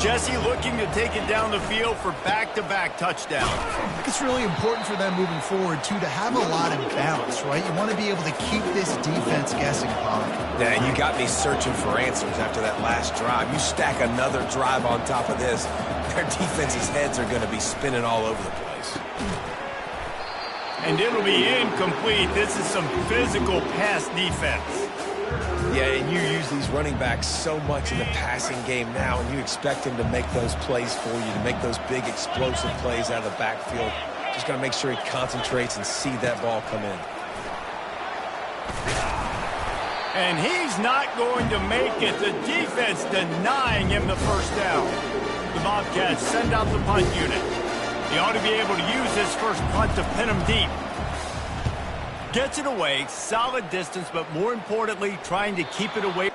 Jesse looking to take it down the field for back-to-back touchdowns.
I think it's really important for them moving forward, too, to have a lot of balance, right? You want to be able to keep this defense guessing, Bob.
Yeah, you got me searching for answers after that last drive. You stack another drive on top of this, their defense's heads are going to be spinning all over the place.
And it'll be incomplete. This is some physical pass defense.
Yeah, and you use these running backs so much in the passing game now, and you expect them to make those plays for you, to make those big explosive plays out of the backfield. Just got to make sure he concentrates and see that ball come in.
And he's not going to make it. The defense denying him the first down. The Bobcats send out the punt unit. He ought to be able to use his first punt to pin him deep. Gets it away, solid distance, but more importantly, trying to keep it away.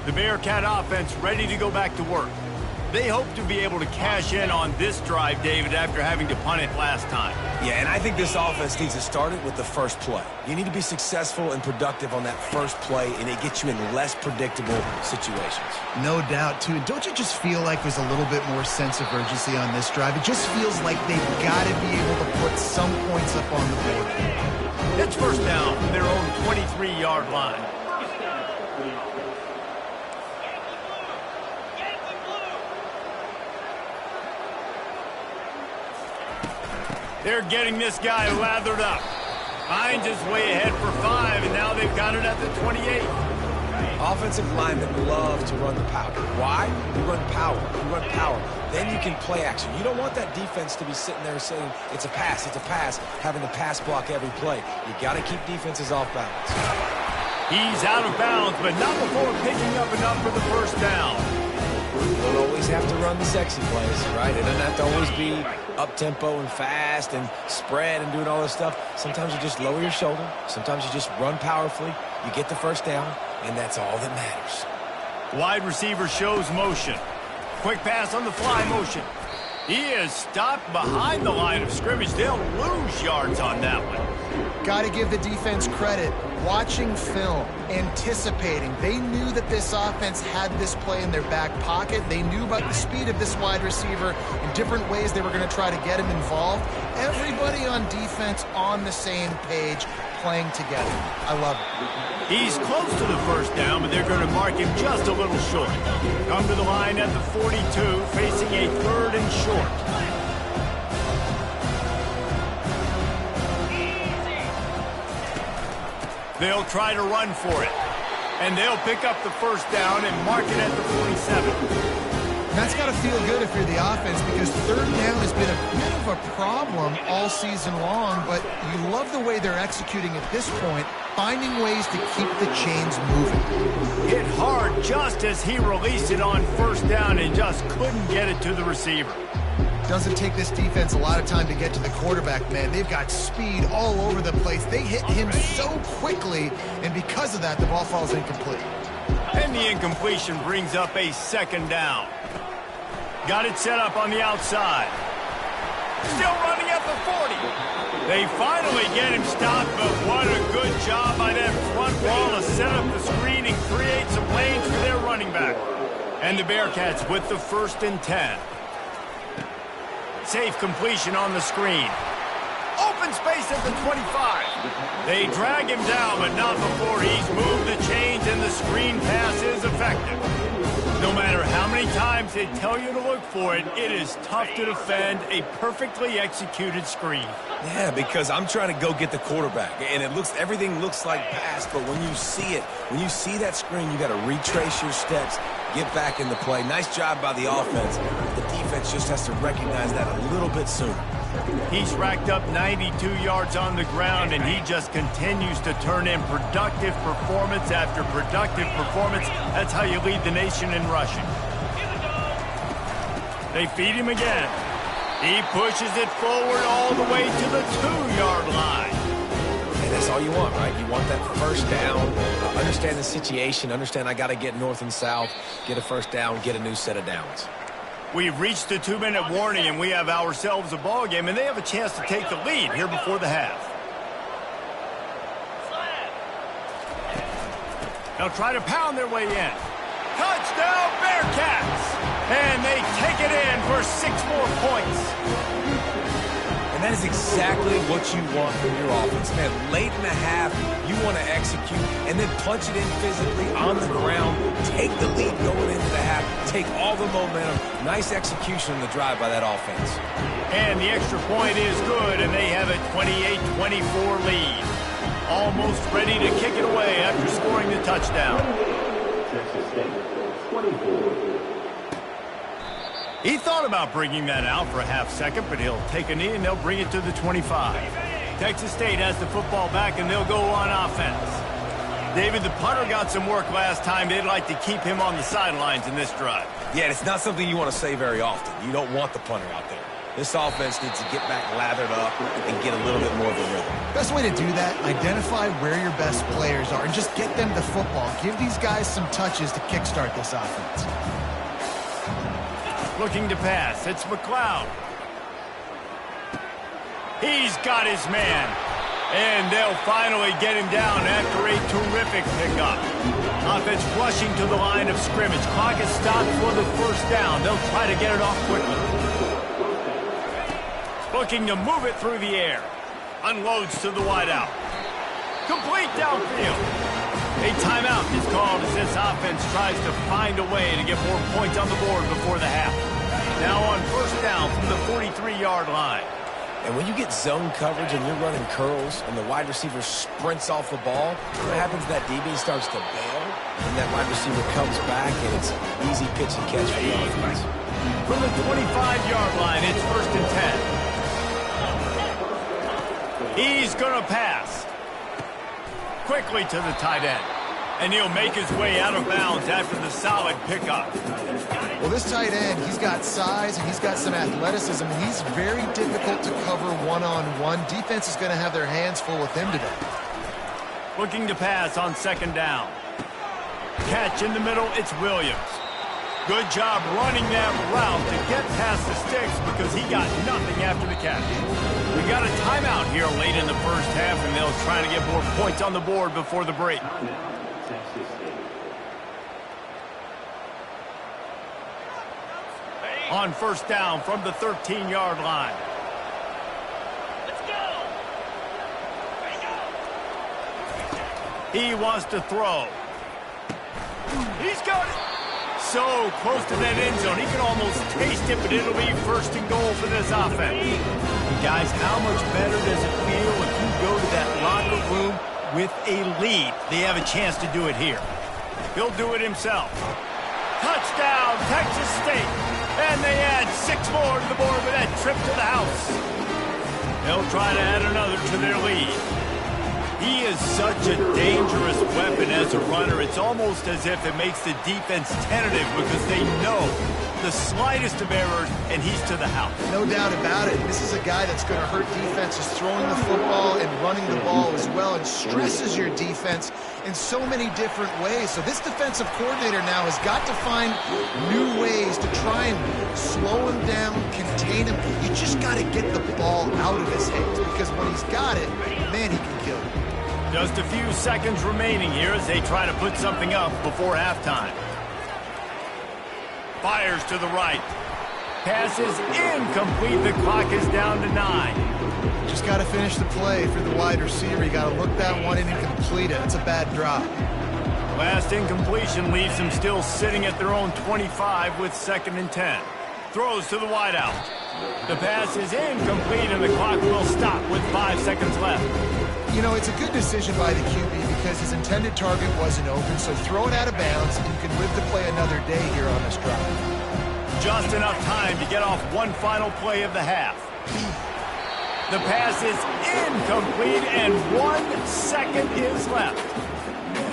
The Bearcat offense ready to go back to work. They hope to be able to cash in on this drive, David, after having to punt it last time.
Yeah, and I think this offense needs to start it with the first play. You need to be successful and productive on that first play, and it gets you in less predictable situations.
No doubt, too. Don't you just feel like there's a little bit more sense of urgency on this drive? It just feels like they've got to be able to put some points up on the board.
It's first down from their own 23-yard line. They're getting this guy lathered up. Hines is way ahead for 5, and now they've got it at the 28.
Offensive linemen love to run the power. Why? You run power. You run power. Then you can play action. You don't want that defense to be sitting there saying, it's a pass, having to pass block every play. You got to keep defenses off balance.
He's out of bounds, but not before picking up enough for the first down.
You don't always have to run the sexy plays, right? It doesn't have to always be up-tempo and fast and spread and doing all this stuff. Sometimes you just lower your shoulder. Sometimes you just run powerfully. You get the first down, and that's all that matters.
Wide receiver shows motion. Quick pass on the fly motion. He is stopped behind the line of scrimmage. They'll lose yards on that one.
Got to give the defense credit. Watching film, anticipating. They knew that this offense had this play in their back pocket. They knew about the speed of this wide receiver and different ways they were going to try to get him involved. Everybody on defense on the same page, playing together. I love it.
He's close to the first down, but they're going to mark him just a little short. Come to the line at the 42, facing a 3rd and short. They'll try to run for it. And they'll pick up the first down and mark it at the 47.
That's got to feel good if you're the offense, because 3rd down has been a bit of a problem all season long, but you love the way they're executing at this point, finding ways to keep the chains moving.
Hit hard just as he released it on first down and just couldn't get it to the receiver.
Doesn't take this defense a lot of time to get to the quarterback, man. They've got speed all over the place. They hit him so quickly, and because of that, the ball falls incomplete.
And the incompletion brings up a 2nd down. Got it set up on the outside. Still running at the 40. They finally get him stopped, but what a good job by that front wall to set up the screen and create some lanes for their running back. And the Bearcats with the 1st and 10. Safe completion on the screen. Open space at the 25. They drag him down, but not before he's moved the chains and the screen pass is effective. No matter how many times they tell you to look for it, it is tough to defend a perfectly executed screen.
Yeah, because I'm trying to go get the quarterback, and everything looks like pass, but when you see it, when you see that screen, you got to retrace your steps, get back in the play. Nice job by the offense. The defense just has to recognize that a little bit sooner.
He's racked up 92 yards on the ground, and he just continues to turn in productive performance after productive performance. That's how you lead the nation in rushing. They feed him again. He pushes it forward all the way to the 2-yard line.
And that's all you want, right? You want that first down, understand the situation, understand I got to get north and south, get a first down, get a new set of downs.
We've reached the 2-minute warning, and we have ourselves a ball game, and they have a chance to take the lead here before the half. They'll try to pound their way in. Touchdown, Bearcats! And they take it in for 6 more points.
And that is exactly what you want from your offense, man. Late in the half, you want to execute and then punch it in physically on the ground. Take the lead going into the half. Take all the momentum. Nice execution on the drive by that offense.
And the extra point is good, and they have a 28-24 lead. Almost ready to kick it away after scoring the touchdown.
Texas State, 24.
He thought about bringing that out for a half second, but he'll take a knee and they'll bring it to the 25. Texas State has the football back and they'll go on offense. David, the punter got some work last time. They'd like to keep him on the sidelines in this drive.
Yeah, it's not something you want to say very often. You don't want the punter out there. This offense needs to get back lathered up and get a little bit more of a rhythm.
Best way to do that, identify where your best players are and just get them the football. Give these guys some touches to kickstart this offense.
Looking to pass. It's McLeod. He's got his man. And they'll finally get him down after a terrific pickup. Offense rushing to the line of scrimmage. Clock is stopped for the first down. They'll try to get it off quickly. Looking to move it through the air. Unloads to the wideout. Complete downfield. A timeout is called as this offense tries to find a way to get more points on the board before the half. Now on first down from the 43-yard line.
And when you get zone coverage and you're running curls and the wide receiver sprints off the ball, what happens is that DB starts to bail, and that wide receiver comes back, and it's easy pitch and catch for the offense.
From the 25-yard line, it's first and 10. He's going to pass. Quickly to the tight end. And he'll make his way out of bounds after the solid pickup.
Well, this tight end, he's got size and he's got some athleticism, and he's very difficult to cover one-on-one. Defense is going to have their hands full with him today.
Looking to pass on second down. Catch in the middle, it's Williams. Good job running that route to get past the sticks because he got nothing after the catch. We got a timeout here late in the first half, and they'll try to get more points on the board before the break. On first down from the 13-yard line.
Let's go.
He wants to throw. He's got it. So close to that end zone. He can almost taste it, but it'll be first and goal for this offense. Guys, how much better does it feel if you go to that locker room with a lead? They have a chance to do it here. He'll do it himself. Touchdown, Texas State. And they add 6 more to the board with that trip to the house. They'll try to add another to their lead. He is such a dangerous weapon as a runner. It's almost as if it makes the defense tentative because they know the slightest of errors, and he's to the house.
No doubt about it. This is a guy that's going to hurt defenses throwing the football and running the ball as well, and stresses your defense in so many different ways. So this defensive coordinator now has got to find new ways to try and slow him down, contain him. You just got to get the ball out of his hands because when he's got it, man, he can kill you.
Just a few seconds remaining here as they try to put something up before halftime. Fires to the right. Pass is incomplete. The clock is down to 9.
Just got to finish the play for the wide receiver. You got to look that one in and complete it. It's a bad drop.
Last incompletion leaves them still sitting at their own 25 with second and 10. Throws to the wideout. The pass is incomplete, and the clock will stop with 5 seconds left.
You know, it's a good decision by the QB because his intended target wasn't open, so throw it out of bounds, and you can live to play another day here on this drive.
Just enough time to get off one final play of the half. The pass is incomplete, and 1 second is left.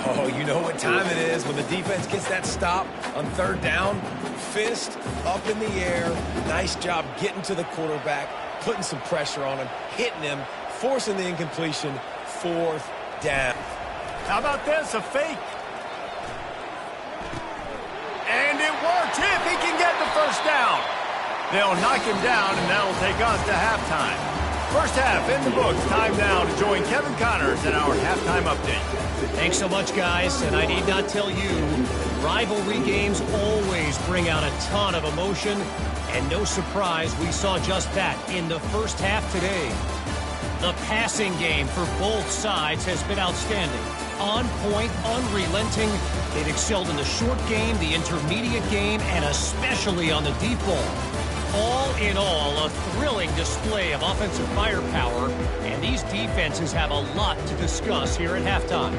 Oh, you know what time it is when the defense gets that stop on third down. Fist up in the air. Nice job getting to the quarterback, putting some pressure on him, hitting him, forcing the incompletion. Fourth down.
How about this? A fake. And it works if he can get the first down. They'll knock him down, and that'll take us to halftime. First half in the books. Time now to join Kevin Connors in our halftime update.
Thanks so much, guys. And I need not tell you, rivalry games always bring out a ton of emotion. And no surprise, we saw just that in the first half today. The passing game for both sides has been outstanding. On point, unrelenting. They've excelled in the short game, the intermediate game, and especially on the deep ball. All in all, a thrilling display of offensive firepower, and these defenses have a lot to discuss here at halftime.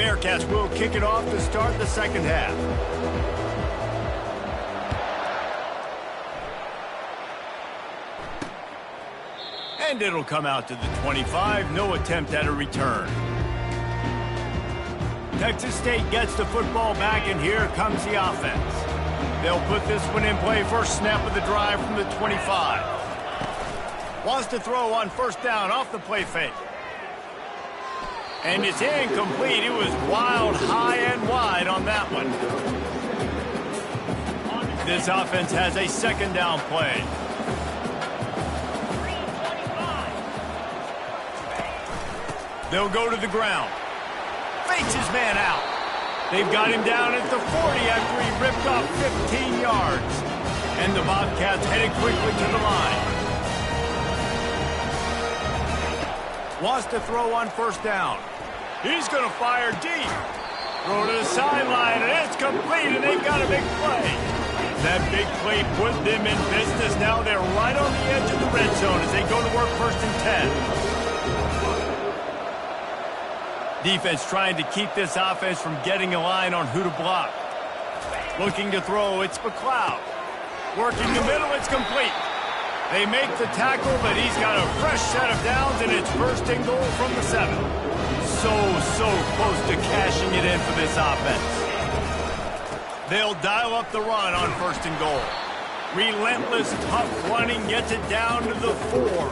Bearcats will kick it off to start the second half. And it'll come out to the 25. No attempt at a return. Texas State gets the football back, and here comes the offense. They'll put this one in play. First snap of the drive from the 25. Wants to throw on first down off the play fake. And it's incomplete. It was wild, high and wide on that one. This offense has a second down play. They'll go to the ground. Fakes his man out. They've got him down at the 40 after he ripped off 15 yards. And the Bobcats headed quickly to the line. Wants to throw on first down. He's going to fire deep. Throw to the sideline, and it's complete, and they've got a big play. That big play put them in business. Now they're right on the edge of the red zone as they go to work first and 10. Defense trying to keep this offense from getting a line on who to block. Looking to throw, it's McLeod. Working the middle, it's complete. They make the tackle, but he's got a fresh set of downs, and it's first and goal from the 7. So close to cashing it in for this offense. They'll dial up the run on first and goal. Relentless, tough running gets it down to the 4.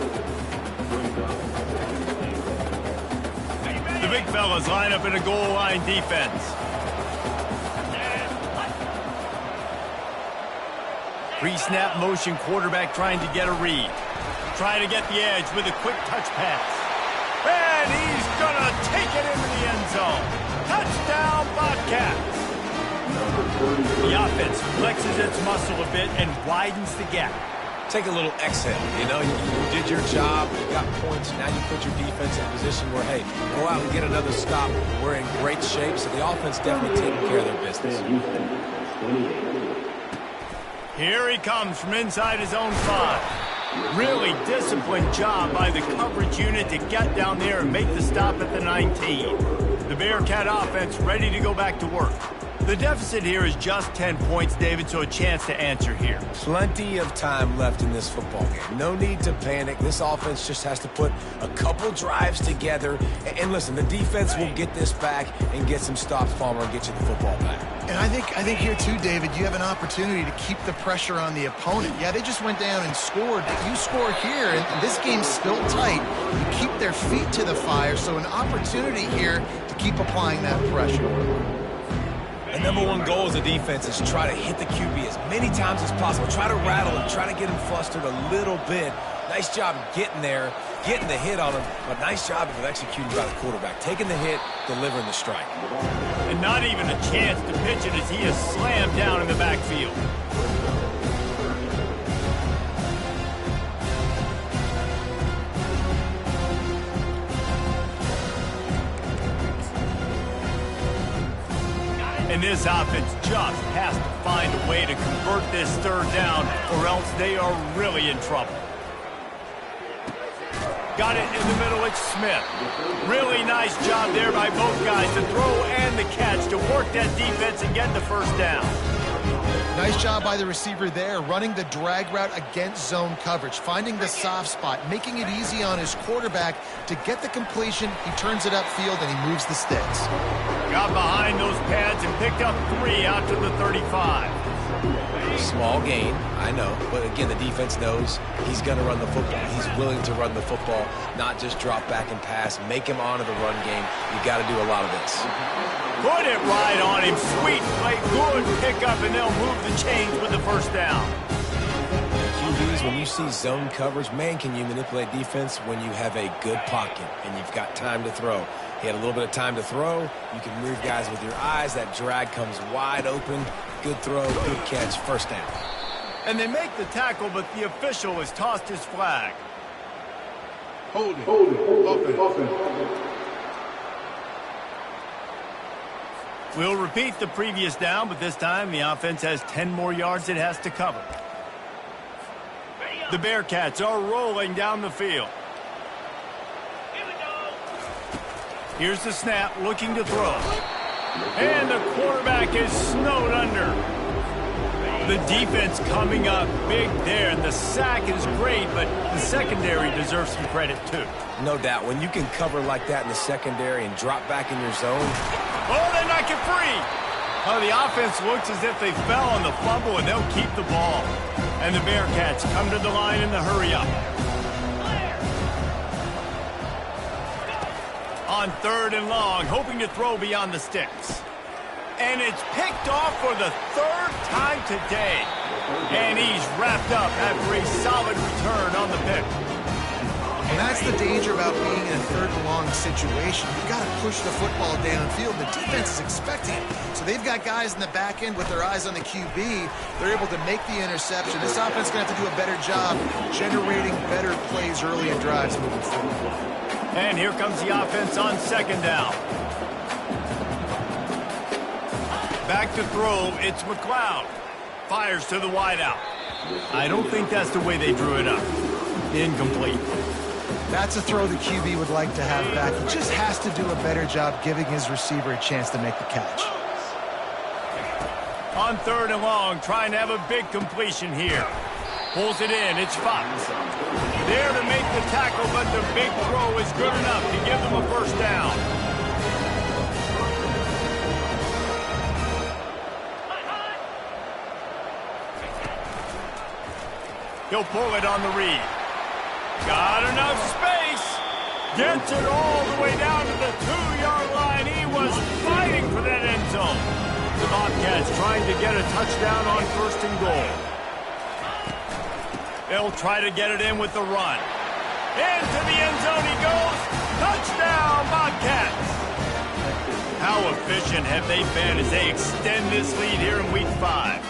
The big fellas line up in a goal line defense. Pre-snap motion quarterback trying to get a read. Trying to get the edge with a quick touch pass. And he's going to take it into the end zone. Touchdown, Bobcats. The offense flexes its muscle a bit and widens the gap.
Take a little exhale. You know, you did your job, you got points, now you put your defense in a position where, hey, go out and get another stop. We're in great shape, so the offense definitely taking care of their business.
Here he comes from inside his own 5. Really disciplined job by the coverage unit to get down there and make the stop at the 19. The Bearcat offense ready to go back to work. The deficit here is just 10 points, David, so a chance to answer here.
Plenty of time left in this football game. No need to panic. This offense just has to put a couple drives together. And listen, the defense will get this back and get some stops, Palmer, and get you the football back.
And I think here too, David, you have an opportunity to keep the pressure on the opponent. Yeah, they just went down and scored, but you score here, and this game's still tight. You keep their feet to the fire, so an opportunity here to keep applying that pressure.
The number one goal as a defense is try to hit the QB as many times as possible. Try to rattle him, try to get him flustered a little bit. Nice job getting there, getting the hit on him, but nice job of executing by the quarterback. Taking the hit, delivering the strike.
And not even a chance to pitch it as he is slammed down in the backfield. And this offense just has to find a way to convert this third down, or else they are really in trouble. Got it in the middle, it's Smith. Really nice job there by both guys to throw and the catch to work that defense and get the first down.
Nice job by the receiver there, running the drag route against zone coverage, finding the soft spot, making it easy on his quarterback to get the completion. He turns it upfield and he moves the sticks.
Got behind those pads and picked up 3 out to the 35.
Small gain, I know, but again, the defense knows he's going to run the football. He's willing to run the football, not just drop back and pass, make him honor the run game. You got to do a lot of this.
Put it right on him. Sweet play, good pickup, and they'll move the chains with the first down.
QBs, when you see zone coverage, man, can you manipulate defense when you have a good pocket and you've got time to throw. He had a little bit of time to throw. You can move guys with your eyes. That drag comes wide open. Good throw, good catch, first down.
And they make the tackle, but the official has tossed his flag.
Hold it. Offense.
We'll repeat the previous down, but this time the offense has 10 more yards it has to cover. The Bearcats are rolling down the field. Here's the snap, looking to throw. And the quarterback is snowed under. The defense coming up big there, and the sack is great, but the secondary deserves some credit too.
No doubt. When you can cover like that in the secondary and drop back in your zone.
Oh, they knock it free. Oh, the offense looks as if they fell on the fumble, and they'll keep the ball. And the Bearcats come to the line in the hurry up. On 3rd and long, hoping to throw beyond the sticks. And it's picked off for the 3rd time today. And he's wrapped up after a solid return on the pick.
And that's the danger about being in a 3rd and long situation. You've got to push the football downfield. The defense is expecting it. So they've got guys in the back end with their eyes on the QB. They're able to make the interception. This offense is going to have to do a better job generating better plays early in drives moving forward.
And here comes the offense on 2nd down. Back to throw, it's McLeod. Fires to the wideout. I don't think that's the way they drew it up. Incomplete.
That's a throw the QB would like to have back. He just has to do a better job giving his receiver a chance to make the catch.
On 3rd and long, trying to have a big completion here. Pulls it in, it's Fox. There to make the tackle, but the big throw is good enough to give them a 1st down. He'll pull it on the read. Got enough space. Gets it all the way down to the 2-yard line. He was fighting for that end zone. The Bobcats trying to get a touchdown on 1st and goal. They'll try to get it in with the run. Into the end zone he goes. Touchdown, Bobcats. How efficient have they been as they extend this lead here in Week 5?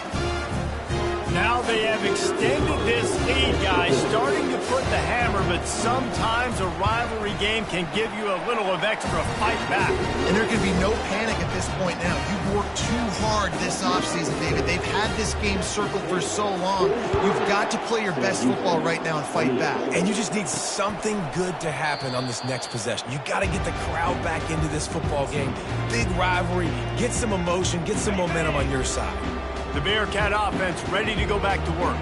Now they have extended this lead, guys, starting to put the hammer, but sometimes a rivalry game can give you a little of extra fight back.
And there can be no panic at this point now. You've worked too hard this offseason, David. They've had this game circled for so long. You've got to play your best football right now and fight back.
And you just need something good to happen on this next possession. You got to get the crowd back into this football game. Big rivalry. Get some emotion. Get some momentum on your side.
The Bearcat offense ready to go back to work.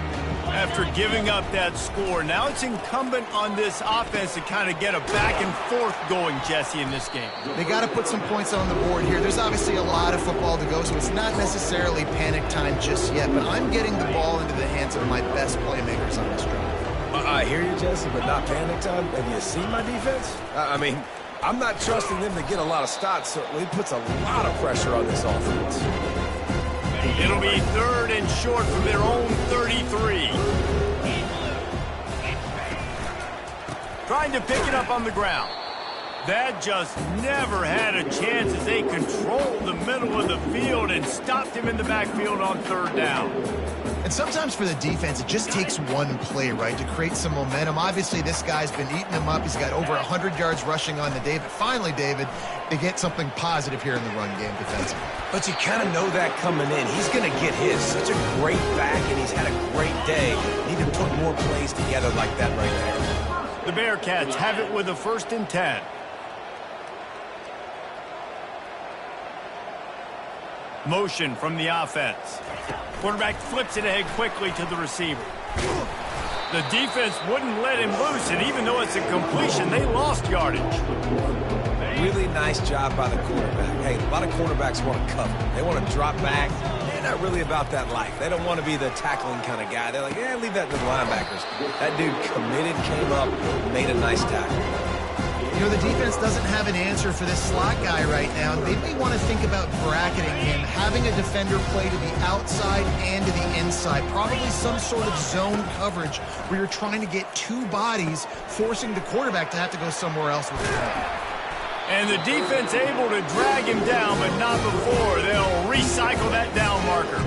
After giving up that score, now it's incumbent on this offense to kind of get a back and forth going, Jesse, in this game.
They got to put some points on the board here. There's obviously a lot of football to go, so it's not necessarily panic time just yet, but I'm getting the ball into the hands of my best playmakers on this drive.
I hear you, Jesse, but not panic time. Have you seen my defense? I mean, I'm not trusting them to get a lot of stops, so it puts a lot of pressure on this offense.
It'll be 3rd and short from their own 33. Trying to pick it up on the ground. That just never had a chance as they controlled the middle of the field and stopped him in the backfield on 3rd down.
And sometimes for the defense, it just takes one play, right, to create some momentum. Obviously, this guy's been eating him up. He's got over 100 yards rushing on the day. But finally, David, they get something positive here in the run game defensively.
But you kind of know that coming in. He's going to get his. Such a great back, and he's had a great day. Need to put more plays together like that right there.
The Bearcats have it with a 1st and 10. Motion from the offense. Quarterback flips it ahead quickly to the receiver. The defense wouldn't let him loose, and even though it's a completion, they lost yardage.
Really nice job by the quarterback. Hey, a lot of quarterbacks want to cover. They want to drop back. They're not really about that life. They don't want to be the tackling kind of guy. They're like, yeah, leave that to the linebackers. That dude committed, came up, made a nice tackle.
You know, the defense doesn't have an answer for this slot guy right now. They may want to think about bracketing him, having a defender play to the outside and to the inside. Probably some sort of zone coverage where you're trying to get 2 bodies, forcing the quarterback to have to go somewhere else with the ball.
And the defense able to drag him down, but not before. They'll recycle that down marker.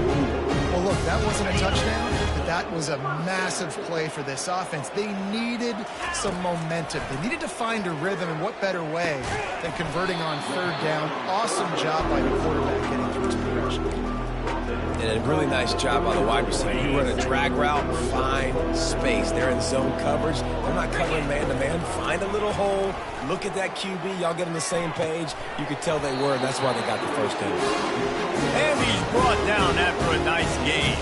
Well, look, that wasn't a touchdown, but that was a massive play for this offense. They needed some momentum. They needed to find a rhythm, and what better way than converting on 3rd down. Awesome job by the quarterback getting through his progression.
And a really nice job by the wide receiver. You run a drag route, find space. They're in zone coverage. They're not covering man-to-man. Find a little hole. Look at that QB. Y'all get on the same page. You could tell they were, and that's why they got the first down.
And he's brought down after a nice game.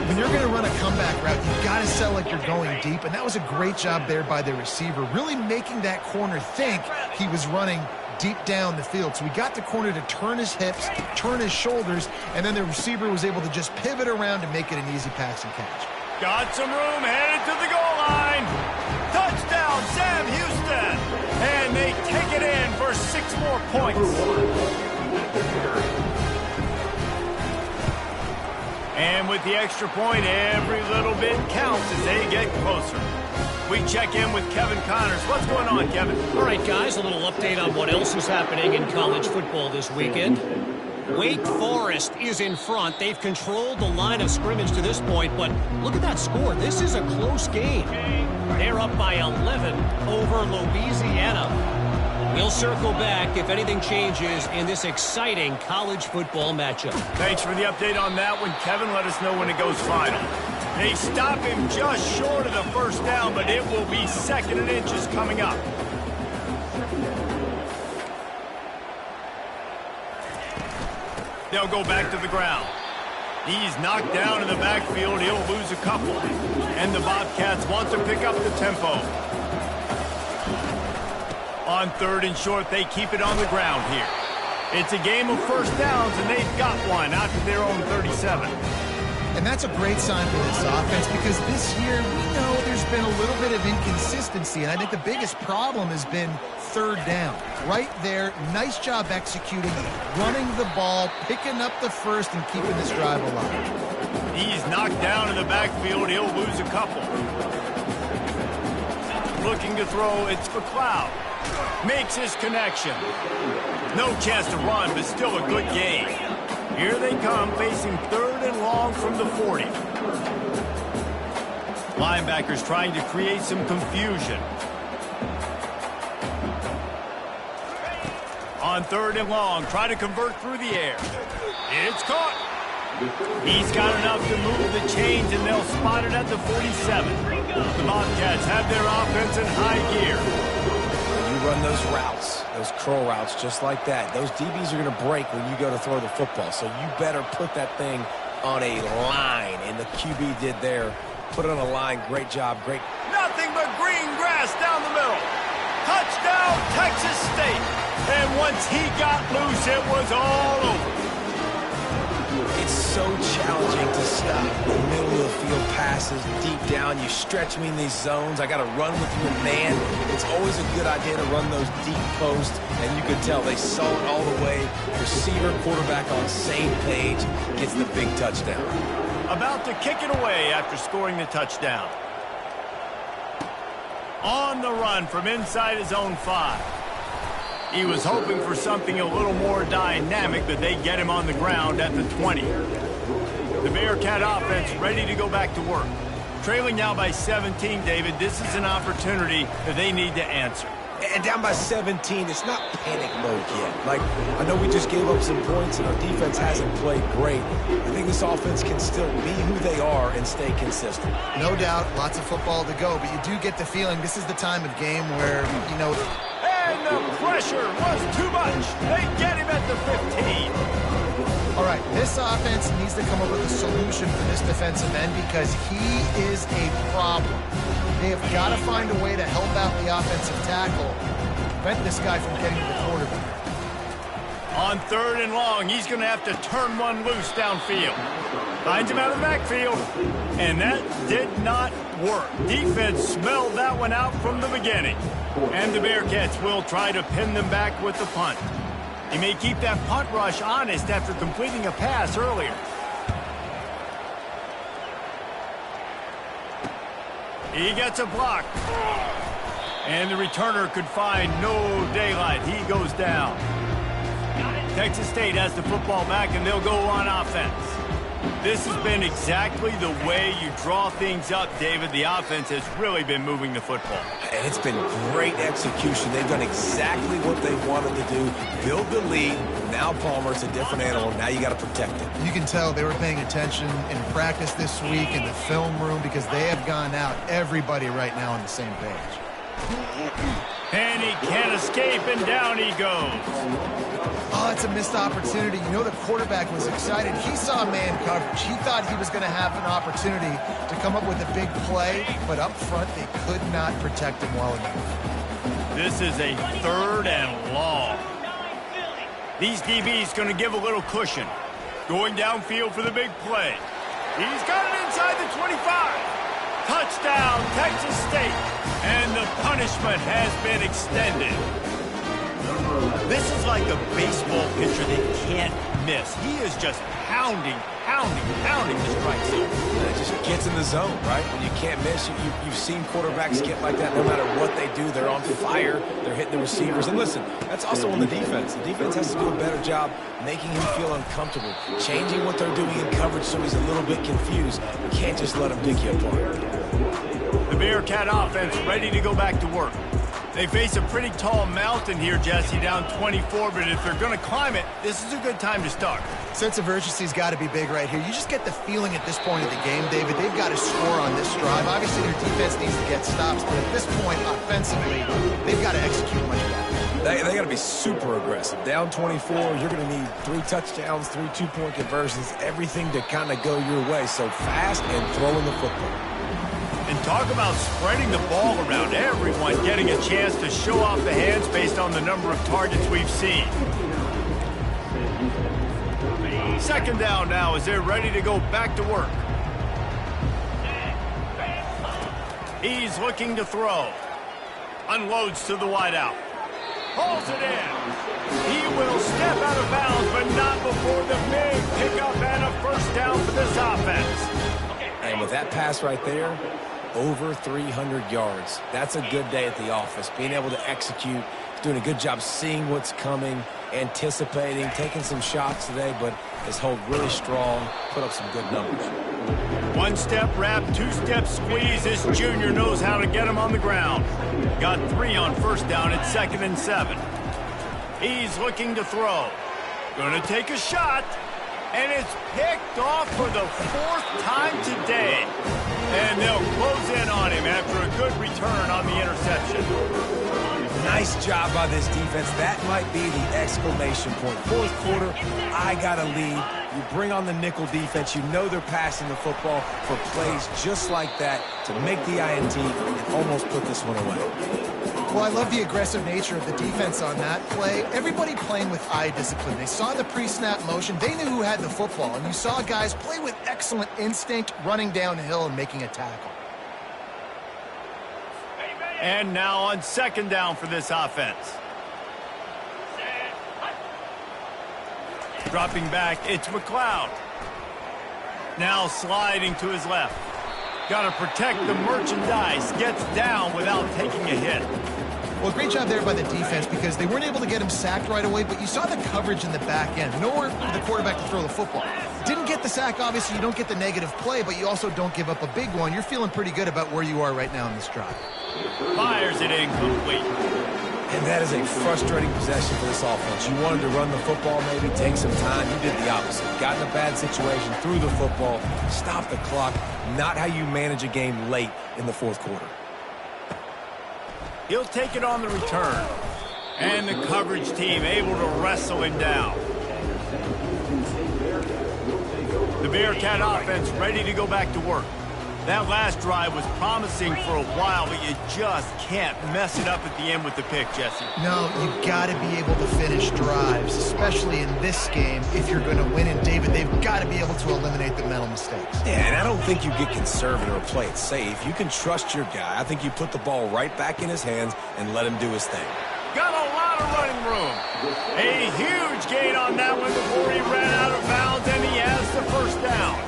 When you're going to run a comeback route, you've got to sell like you're going deep, and that was a great job there by the receiver, really making that corner think he was running deep down the field. So we got the corner to turn his hips, turn his shoulders, and then the receiver was able to just pivot around and make it an easy pass and catch.
Got some room, headed to the goal line. Touchdown, Sam Houston. And they take it in for 6 more points. And with the extra point, every little bit counts as they get closer. We check in with Kevin Connors. What's going on, Kevin?
All right, guys, a little update on what else is happening in college football this weekend. Wake Forest is in front. They've controlled the line of scrimmage to this point, but look at that score. This is a close game. They're up by 11 over Louisiana. We'll circle back if anything changes in this exciting college football matchup.
Thanks for the update on that one, Kevin. Let us know when it goes final. They stop him just short of the first down, but it will be 2nd and inches coming up. They'll go back to the ground. He's knocked down in the backfield. He'll lose a couple. And the Bobcats want to pick up the tempo. On 3rd and short, they keep it on the ground here. It's a game of first downs, and they've got one out to their own 37.
And that's a great sign for this offense because this year we know there's been a little bit of inconsistency, and I think the biggest problem has been 3rd down. Right there, nice job executing, running the ball, picking up the first, and keeping this drive alive.
He's knocked down in the backfield. He'll lose a couple. Looking to throw, it's McLeod. Makes his connection. No chance to run, but still a good game. Here they come, facing 3rd and long from the 40. Linebackers trying to create some confusion. On 3rd and long, try to convert through the air. It's caught. He's got enough to move the chains, and they'll spot it at the 47. The Bobcats have their offense in high gear.
You run those routes, those curl routes, just like that. Those DBs are going to break when you go to throw the football, so you better put that thing on a line, and the QB did there. Put it on a line. Great job. Great.
Nothing but green grass down the middle. Touchdown, Texas State. And once he got loose, it was all over.
It's so challenging to stop the middle of the field passes deep down. You stretch me in these zones. I got to run with you in man. It's always a good idea to run those deep posts, and you could tell they saw it all the way. Receiver, quarterback on same page, gets the big touchdown.
About to kick it away after scoring the touchdown. On the run from inside his own 5. He was hoping for something a little more dynamic, but they get him on the ground at the 20. The Bearcat offense ready to go back to work. Trailing now by 17, David. This is an opportunity that they need to answer.
And down by 17, it's not panic mode yet. Like, I know we just gave up some points and our defense hasn't played great. I think this offense can still be who they are and stay consistent.
No doubt, lots of football to go, but you do get the feeling this is the time of game where, you know...
And the pressure was too much. They get him at the 15.
All right, this offense needs to come up with a solution for this defensive end because he is a problem. They have got to find a way to help out the offensive tackle, prevent this guy from getting to the quarterback.
On 3rd and long, he's going to have to turn one loose downfield. Finds him out of the backfield, and that did not work. Defense smelled that one out from the beginning. And the Bearcats will try to pin them back with the punt. He may keep that punt rush honest after completing a pass earlier. He gets a block. And the returner could find no daylight. He goes down. Texas State has the football back, and they'll go on offense. This has been exactly the way you draw things up, David. The offense has really been moving the football.
And it's been great execution. They've done exactly what they wanted to do. Build the lead. Now Palmer's a different animal. Now you got to protect it.
You can tell they were paying attention in practice this week in the film room because they have gone out, everybody right now on the same page.
And he can't escape, and down he goes.
Oh, it's a missed opportunity. You know the quarterback was excited. He saw man coverage. He thought he was going to have an opportunity to come up with a big play, but up front they could not protect him well enough.
This is a 3rd and long. These DBs going to give a little cushion. Going downfield for the big play. He's got it inside the 25. Touchdown, Texas State. And the punishment has been extended. This is like a baseball pitcher they can't miss. He is just pounding the strike zone.
It just gets in the zone, right? When you can't miss, you've seen quarterbacks get like that no matter what they do. They're on fire. They're hitting the receivers. And listen, that's also on the defense. The defense has to do a better job making him feel uncomfortable, changing what they're doing in coverage so he's a little bit confused. You can't just let him pick you apart.
The Bearcat offense ready to go back to work. They face a pretty tall mountain here, Jesse, down 24, but if they're going to climb it, this is a good time to start.
Sense of urgency's got to be big right here. You just get the feeling at this point of the game, David, they've got to score on this drive. Obviously, their defense needs to get stops, but at this point, offensively, they've got to execute much better.
They got to be super aggressive. Down 24, you're going to need 3 touchdowns, 3 two-point conversions, everything to kind of go your way. So fast and throwing the football.
And talk about spreading the ball around. Everyone getting a chance to show off the hands based on the number of targets we've seen. 2nd down now as they're ready to go back to work. He's looking to throw. Unloads to the wideout. Hauls it in. He will step out of bounds, but not before the big pickup and a 1st down for this offense.
And with that pass right there, over 300 yards. That's a good day at the office. Being able to execute, doing a good job seeing what's coming, anticipating, taking some shots today, but his hold really strong, put up some good numbers.
1-step wrap, 2-step squeeze. This junior knows how to get him on the ground. Got 3 on 1st down at 2nd and 7. He's looking to throw. Gonna take a shot. And it's picked off for the 4th time today. And they'll close in on him after a good return on the interception.
Nice job by this defense. That might be the exclamation point. 4th quarter, I got a lead. You bring on the nickel defense. You know they're passing the football for plays just like that to make the INT and almost put this one away.
Well, I love the aggressive nature of the defense on that play. Everybody playing with eye discipline. They saw the pre-snap motion. They knew who had the football. And you saw guys play with excellent instinct, running downhill and making a tackle.
And now on 2nd down for this offense. Dropping back, it's McLeod. Now sliding to his left. Got to protect the merchandise. Gets down without taking a hit.
Well, great job there by the defense because they weren't able to get him sacked right away, but you saw the coverage in the back end. Nowhere for the quarterback to throw the football. Didn't get the sack, obviously. You don't get the negative play, but you also don't give up a big one. You're feeling pretty good about where you are right now in this drive.
Fires it incomplete.
And that is a frustrating possession for this offense. You wanted to run the football, maybe take some time. You did the opposite. Got in a bad situation, threw the football, stopped the clock. Not how you manage a game late in the 4th quarter.
He'll take it on the return. And the coverage team able to wrestle him down. The Bearcat offense ready to go back to work. That last drive was promising for a while, but you just can't mess it up at the end with the pick, Jesse.
No, you've got to be able to finish drives, especially in this game. If you're going to win, and David, they've got to be able to eliminate the mental mistakes.
Yeah, and I don't think you get conservative or play it safe. You can trust your guy. I think you put the ball right back in his hands and let him do his thing.
Got a lot of running room. A huge gain on that one before he ran out of bounds, and he has the 1st down.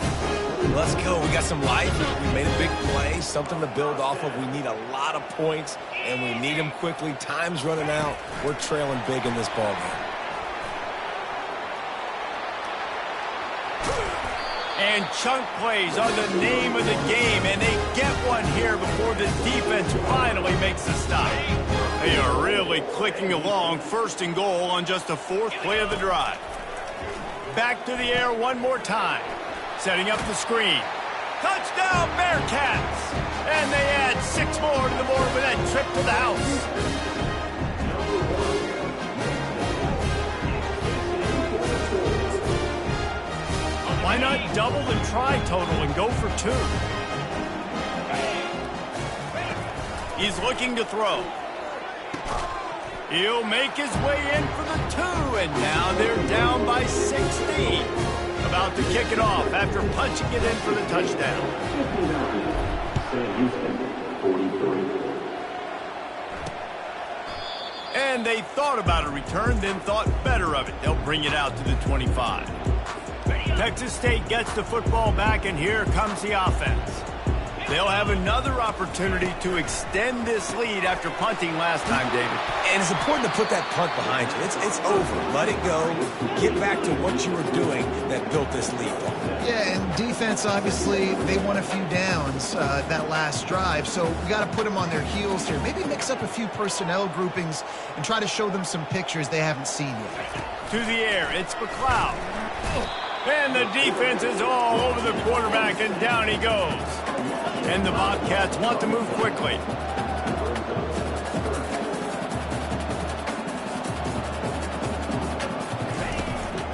Let's go. We got some life. We made a big play, something to build off of. We need a lot of points, and we need them quickly. Time's running out. We're trailing big in this ball game.
And chunk plays are the name of the game, and they get one here before the defense finally makes a stop. They are really clicking along, 1st and goal on just the 4th play of the drive. Back to the air one more time. Setting up the screen. Touchdown, Bearcats! And they add 6 more to the board with that trip to the house. Why not double the try total and go for 2? He's looking to throw. He'll make his way in for the 2, and now they're down by 16. About to kick it off after punching it in for the touchdown. And they thought about a return, then thought better of it. They'll bring it out to the 25. Texas State gets the football back, and here comes the offense. They'll have another opportunity to extend this lead after punting last time, David.
And it's important to put that punt behind you. It's over. Let it go. Get back to what you were doing that built this lead.
Yeah, and defense, obviously, they won a few downs that last drive, so we got to put them on their heels here. Maybe mix up a few personnel groupings and try to show them some pictures they haven't seen yet.
To the air, it's McLeod. And the defense is all over the quarterback, and down he goes. And the Bobcats want to move quickly.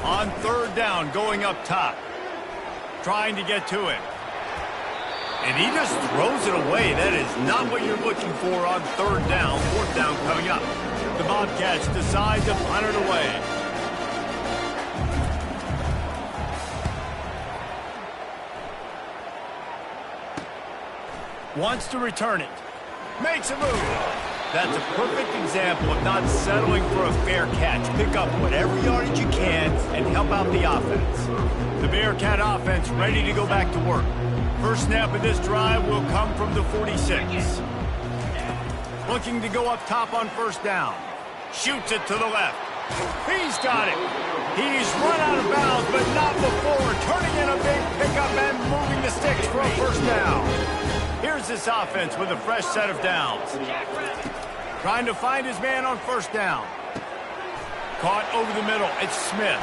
On 3rd down, going up top. Trying to get to it. And he just throws it away. That is not what you're looking for on 3rd down. 4th down coming up. The Bobcats decide to punt it away. Wants to return it. Makes a move. That's a perfect example of not settling for a fair catch. Pick up whatever yardage you can and help out the offense. The Bearcat offense ready to go back to work. First snap of this drive will come from the 46. Looking to go up top on 1st down. Shoots it to the left. He's got it. He's run out of bounds, but not before. Turning in a big pickup and moving the sticks for a 1st down. Here's this offense with a fresh set of downs. Trying to find his man on 1st down. Caught over the middle. It's Smith.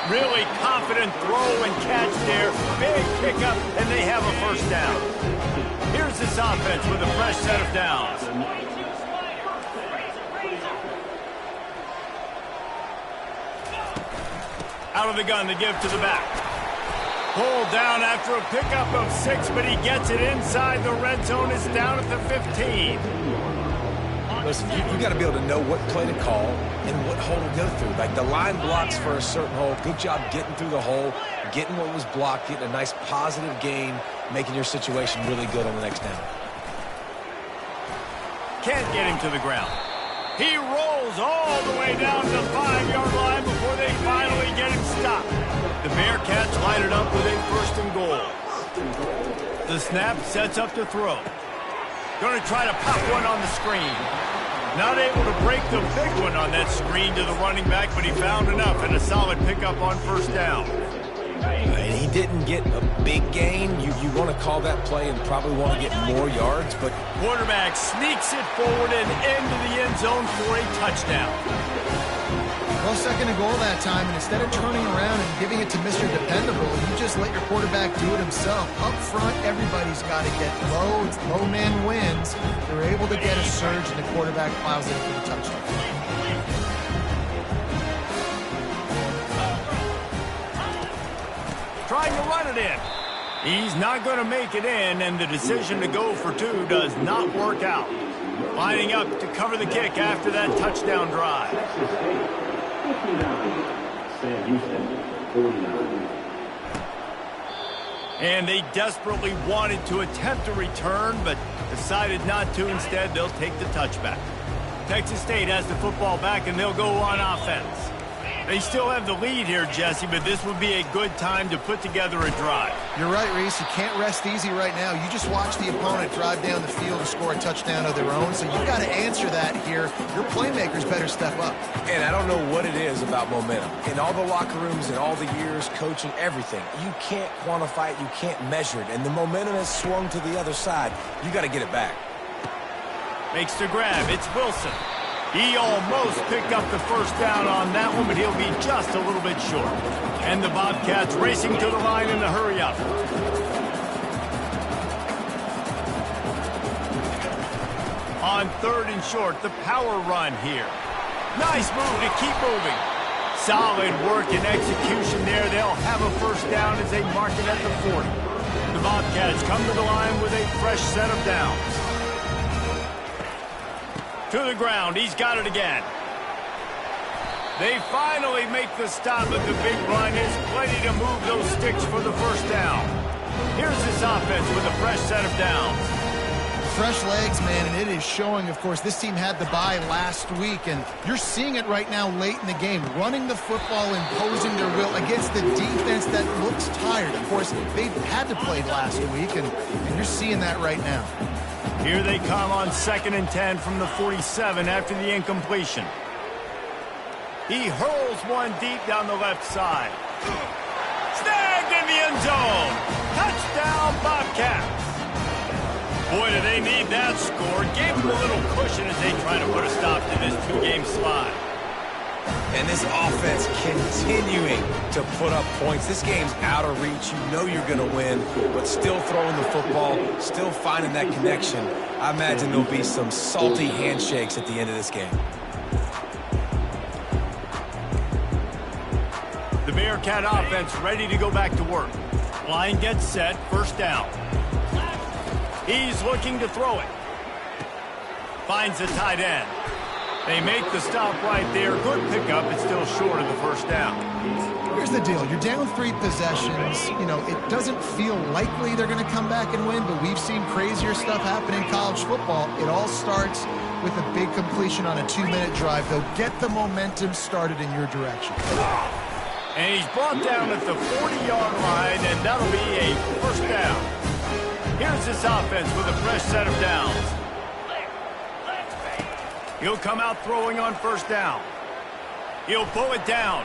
Really confident throw and catch there. Big pickup, and they have a 1st down. Here's this offense with a fresh set of downs. Out of the gun to give to the back. Pulled down after a pickup of 6, but he gets it inside the red zone. It's down at the 15.
Listen, you got to be able to know what play to call and what hole to go through. Like the line blocks for a certain hole. Good job getting through the hole, getting what was blocked, getting a nice positive gain, making your situation really good on the next down.
Can't get him to the ground. He rolls all the way down to the 5-yard line before they finally get him stopped. The Bearcats line it up with a 1st and goal. The snap sets up to throw. Going to try to pop one on the screen. Not able to break the big one on that screen to the running back, but he found enough and a solid pickup on 1st down.
And he didn't get a big gain. You want to call that play and probably want to get more yards, but
quarterback sneaks it forward and into the end zone for a touchdown.
Well, 2nd and goal that time, and instead of turning around and giving it to Mr. Dependable, you just let your quarterback do it himself. Up front, everybody's got to get low. It's low man wins. They're able to get a surge, and the quarterback plows it for the touchdown.
Trying to run it in. He's not going to make it in, and the decision to go for 2 does not work out. Lining up to cover the kick after that touchdown drive. And they desperately wanted to attempt a return, but decided not to. Instead, they'll take the touchback. Texas State has the football back, and they'll go on offense. They still have the lead here, Jesse, but this would be a good time to put together a drive.
You're right, Reese. You can't rest easy right now. You just watch the opponent drive down the field to score a touchdown of their own, so you've got to answer that here. Your playmakers better step up.
And I don't know what it is about momentum. In all the locker rooms, in all the years, coaching, everything, you can't quantify it, you can't measure it. And the momentum has swung to the other side. You got to get it back.
Makes the grab. It's Wilson. He almost picked up the first down on that one, but he'll be just a little bit short. And the Bobcats racing to the line in a hurry up. On 3rd and short, the power run here. Nice move to keep moving. Solid work and execution there. They'll have a first down as they mark it at the 40. The Bobcats come to the line with a fresh set of downs. To the ground. He's got it again. They finally make the stop, but the big run is plenty to move those sticks for the first down. Here's this offense with a fresh set of downs.
Fresh legs, man, and it is showing. Of course, this team had the bye last week, and you're seeing it right now late in the game. Running the football, imposing their will against the defense that looks tired. Of course, they had to play last week, and you're seeing that right now.
Here they come on 2nd and 10 from the 47 after the incompletion. He hurls one deep down the left side. Snagged in the end zone. Touchdown, Bobcats. Boy, do they need that score. Gave them a little cushion as they try to put a stop to this 2-game slide.
And this offense continuing to put up points. This game's out of reach. You know you're going to win, but still throwing the football, still finding that connection. I imagine there'll be some salty handshakes at the end of this game.
The Bearcat offense ready to go back to work. Line gets set, first down. He's looking to throw it. Finds the tight end. They make the stop right there. Good pickup. It's still short of the first down.
Here's the deal. You're down 3 possessions. You know, it doesn't feel likely they're going to come back and win, but we've seen crazier stuff happen in college football. It all starts with a big completion on a 2-minute drive. They'll get the momentum started in your direction.
And he's brought down at the 40-yard line, and that'll be a first down. Here's this offense with a fresh set of downs. He'll come out throwing on first down. He'll pull it down.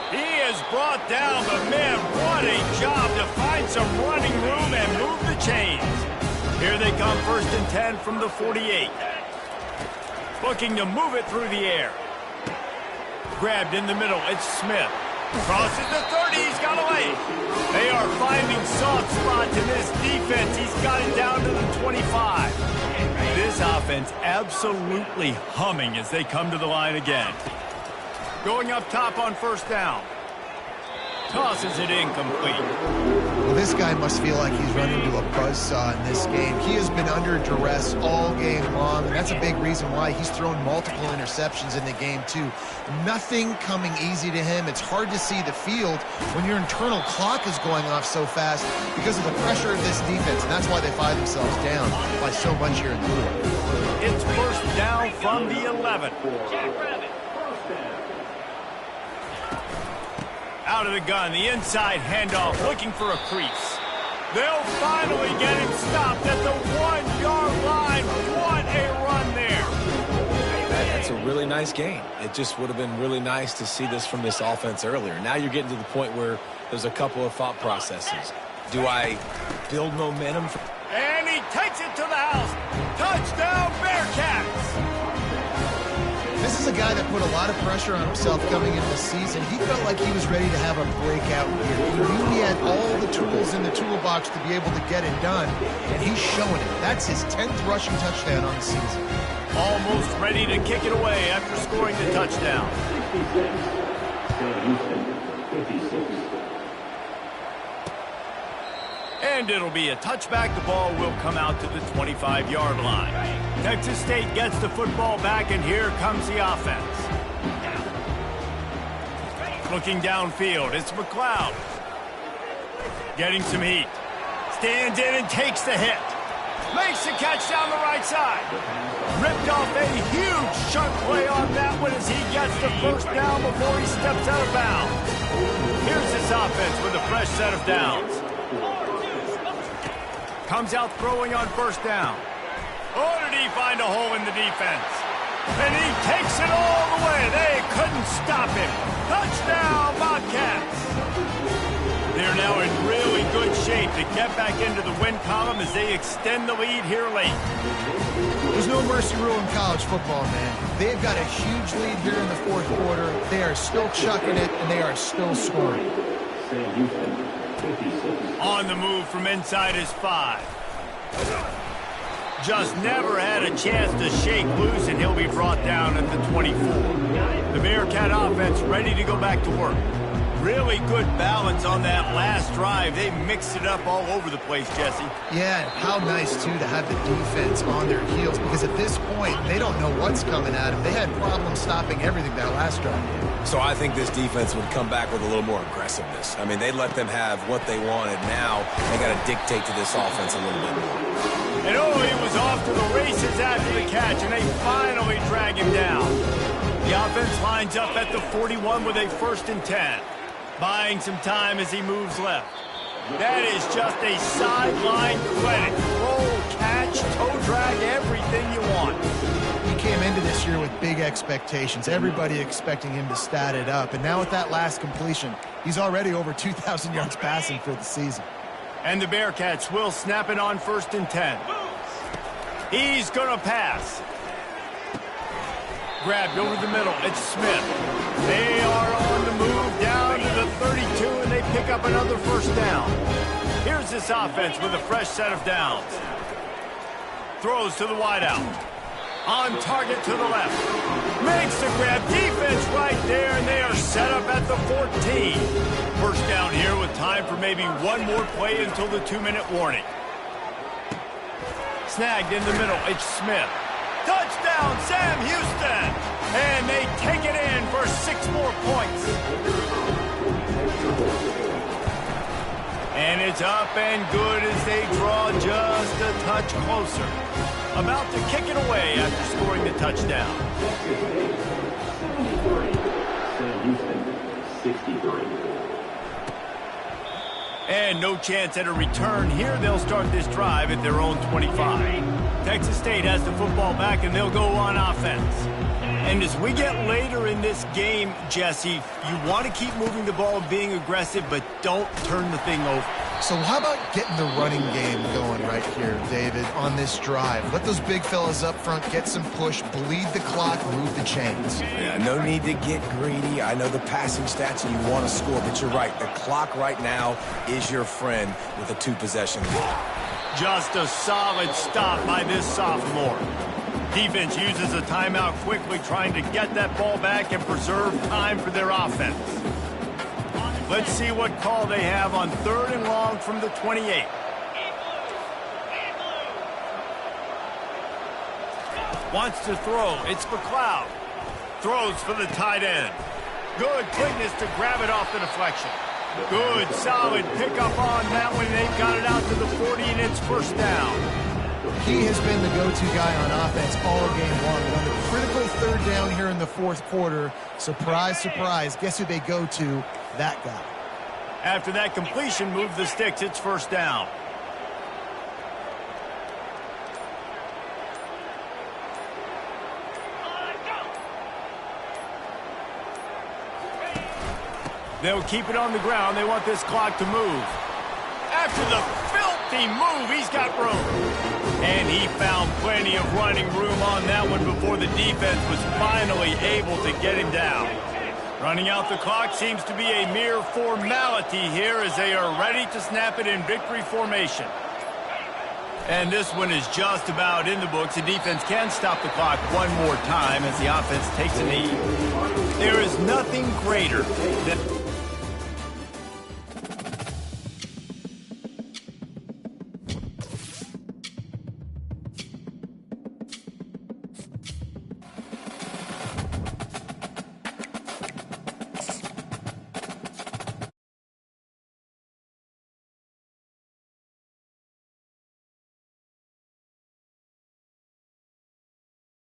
He has brought down the man. What a job to find some running room and move the chains. Here they come, 1st and 10 from the 48. Looking to move it through the air. Grabbed in the middle. It's Smith. Crosses the 30. He's got away. They are finding soft spots in this defense. He's got it down to the 25. This offense absolutely humming as they come to the line again. Going up top on first down. Tosses it incomplete.
Well, this guy must feel like he's run into a buzzsaw in this game. He has been under duress all game long, and that's a big reason why he's thrown multiple interceptions in the game, too. Nothing coming easy to him. It's hard to see the field when your internal clock is going off so fast because of the pressure of this defense, and that's why they find themselves down by so much here in Louisville.
It's first down from the 11. Out of the gun, the inside handoff, looking for a crease. They'll finally get him stopped at the 1-yard line. What a run there.
That's a really nice game. It just would have been really nice to see this from this offense earlier. Now you're getting to the point where there's a couple of thought processes. Do I build momentum?
And he takes it to the house. Touchdown, Bearcats.
This is a guy that put a lot of pressure on himself coming into the season. He felt like he was ready to have a breakout year. He knew he had all the tools in the toolbox to be able to get it done, and he's showing it. That's his 10th rushing touchdown on the season.
Almost ready to kick it away after scoring the touchdown. And it'll be a touchback. The ball will come out to the 25-yard line. Texas State gets the football back, and here comes the offense. Looking downfield, it's McLeod. Getting some heat. Stands in and takes the hit. Makes the catch down the right side. Ripped off a huge chunk play on that one as he gets the first down before he steps out of bounds. Here's this offense with a fresh set of downs. Comes out throwing on first down. Oh, did he find a hole in the defense? And he takes it all the way. They couldn't stop him. Touchdown, Bobcats. They're now in really good shape to get back into the win column as they extend the lead here late.
There's no mercy rule in college football, man. They've got a huge lead here in the fourth quarter. They are still chucking it, and they are still scoring.
On the move from inside his 5. Just never had a chance to shake loose, and he'll be brought down at the 24. The Bearcat offense ready to go back to work. Really good balance on that last drive. They mixed it up all over the place, Jesse.
Yeah, and how nice, too, to have the defense on their heels, because at this point, they don't know what's coming at them. They had problems stopping everything that last drive.
So I think this defense would come back with a little more aggressiveness. I mean, they let them have what they wanted. Now they got to dictate to this offense a little bit more.
And oh, he was off to the races after the catch, and they finally drag him down. The offense lines up at the 41 with a 1st and 10. Buying some time as he moves left. That is just a sideline clinic. Roll, catch, toe drag, everything you want.
He came into this year with big expectations. Everybody expecting him to stat it up. And now with that last completion, he's already over 2,000 yards passing for the season.
And the Bearcats will snap it on 1st and 10. He's going to pass. Grabbed over the middle. It's Smith. They are on the move down to the 32, and they pick up another 1st down. Here's this offense with a fresh set of downs. Throws to the wideout. On target to the left. Makes the grab. Defense right there, and they are set up at the 14. 1st down here with time for maybe one more play until the 2-minute warning. Snagged in the middle. It's Smith. Touchdown, Sam Houston! And they take it in for 6 more points. And it's up and good as they draw just a touch closer. About to kick it away after scoring the touchdown.
Sam Houston, 63.
And no chance at a return here. They'll start this drive at their own 25. Texas State has the football back, and they'll go on offense. And as we get later in this game, Jesse, you want to keep moving the ball and being aggressive, but don't turn the thing over.
So how about getting the running game going right here, David, on this drive? Let those big fellas up front get some push, bleed the clock, move the chains.
Yeah, no need to get greedy. I know the passing stats and you want to score, but you're right. The clock right now is your friend with a 2-possession lead.
Just a solid stop by this sophomore. Defense uses a timeout quickly, trying to get that ball back and preserve time for their offense. Let's see what call they have on 3rd and long from the 28. Wants to throw. It's McLeod. Throws for the tight end. Good quickness to grab it off the deflection. Good, solid pickup on that one. They've got it out to the 40, and it's 1st down.
He has been the go-to guy on offense all game long. But on the critical 3rd down here in the 4th quarter, surprise, surprise, guess who they go to? That guy.
After that completion, move the sticks. It's 1st down. They'll keep it on the ground. They want this clock to move. After the filthy move, he's got room. And he found plenty of running room on that one before the defense was finally able to get him down. Running out the clock seems to be a mere formality here as they are ready to snap it in victory formation. And this one is just about in the books. The defense can stop the clock one more time as the offense takes a knee. There is nothing greater than...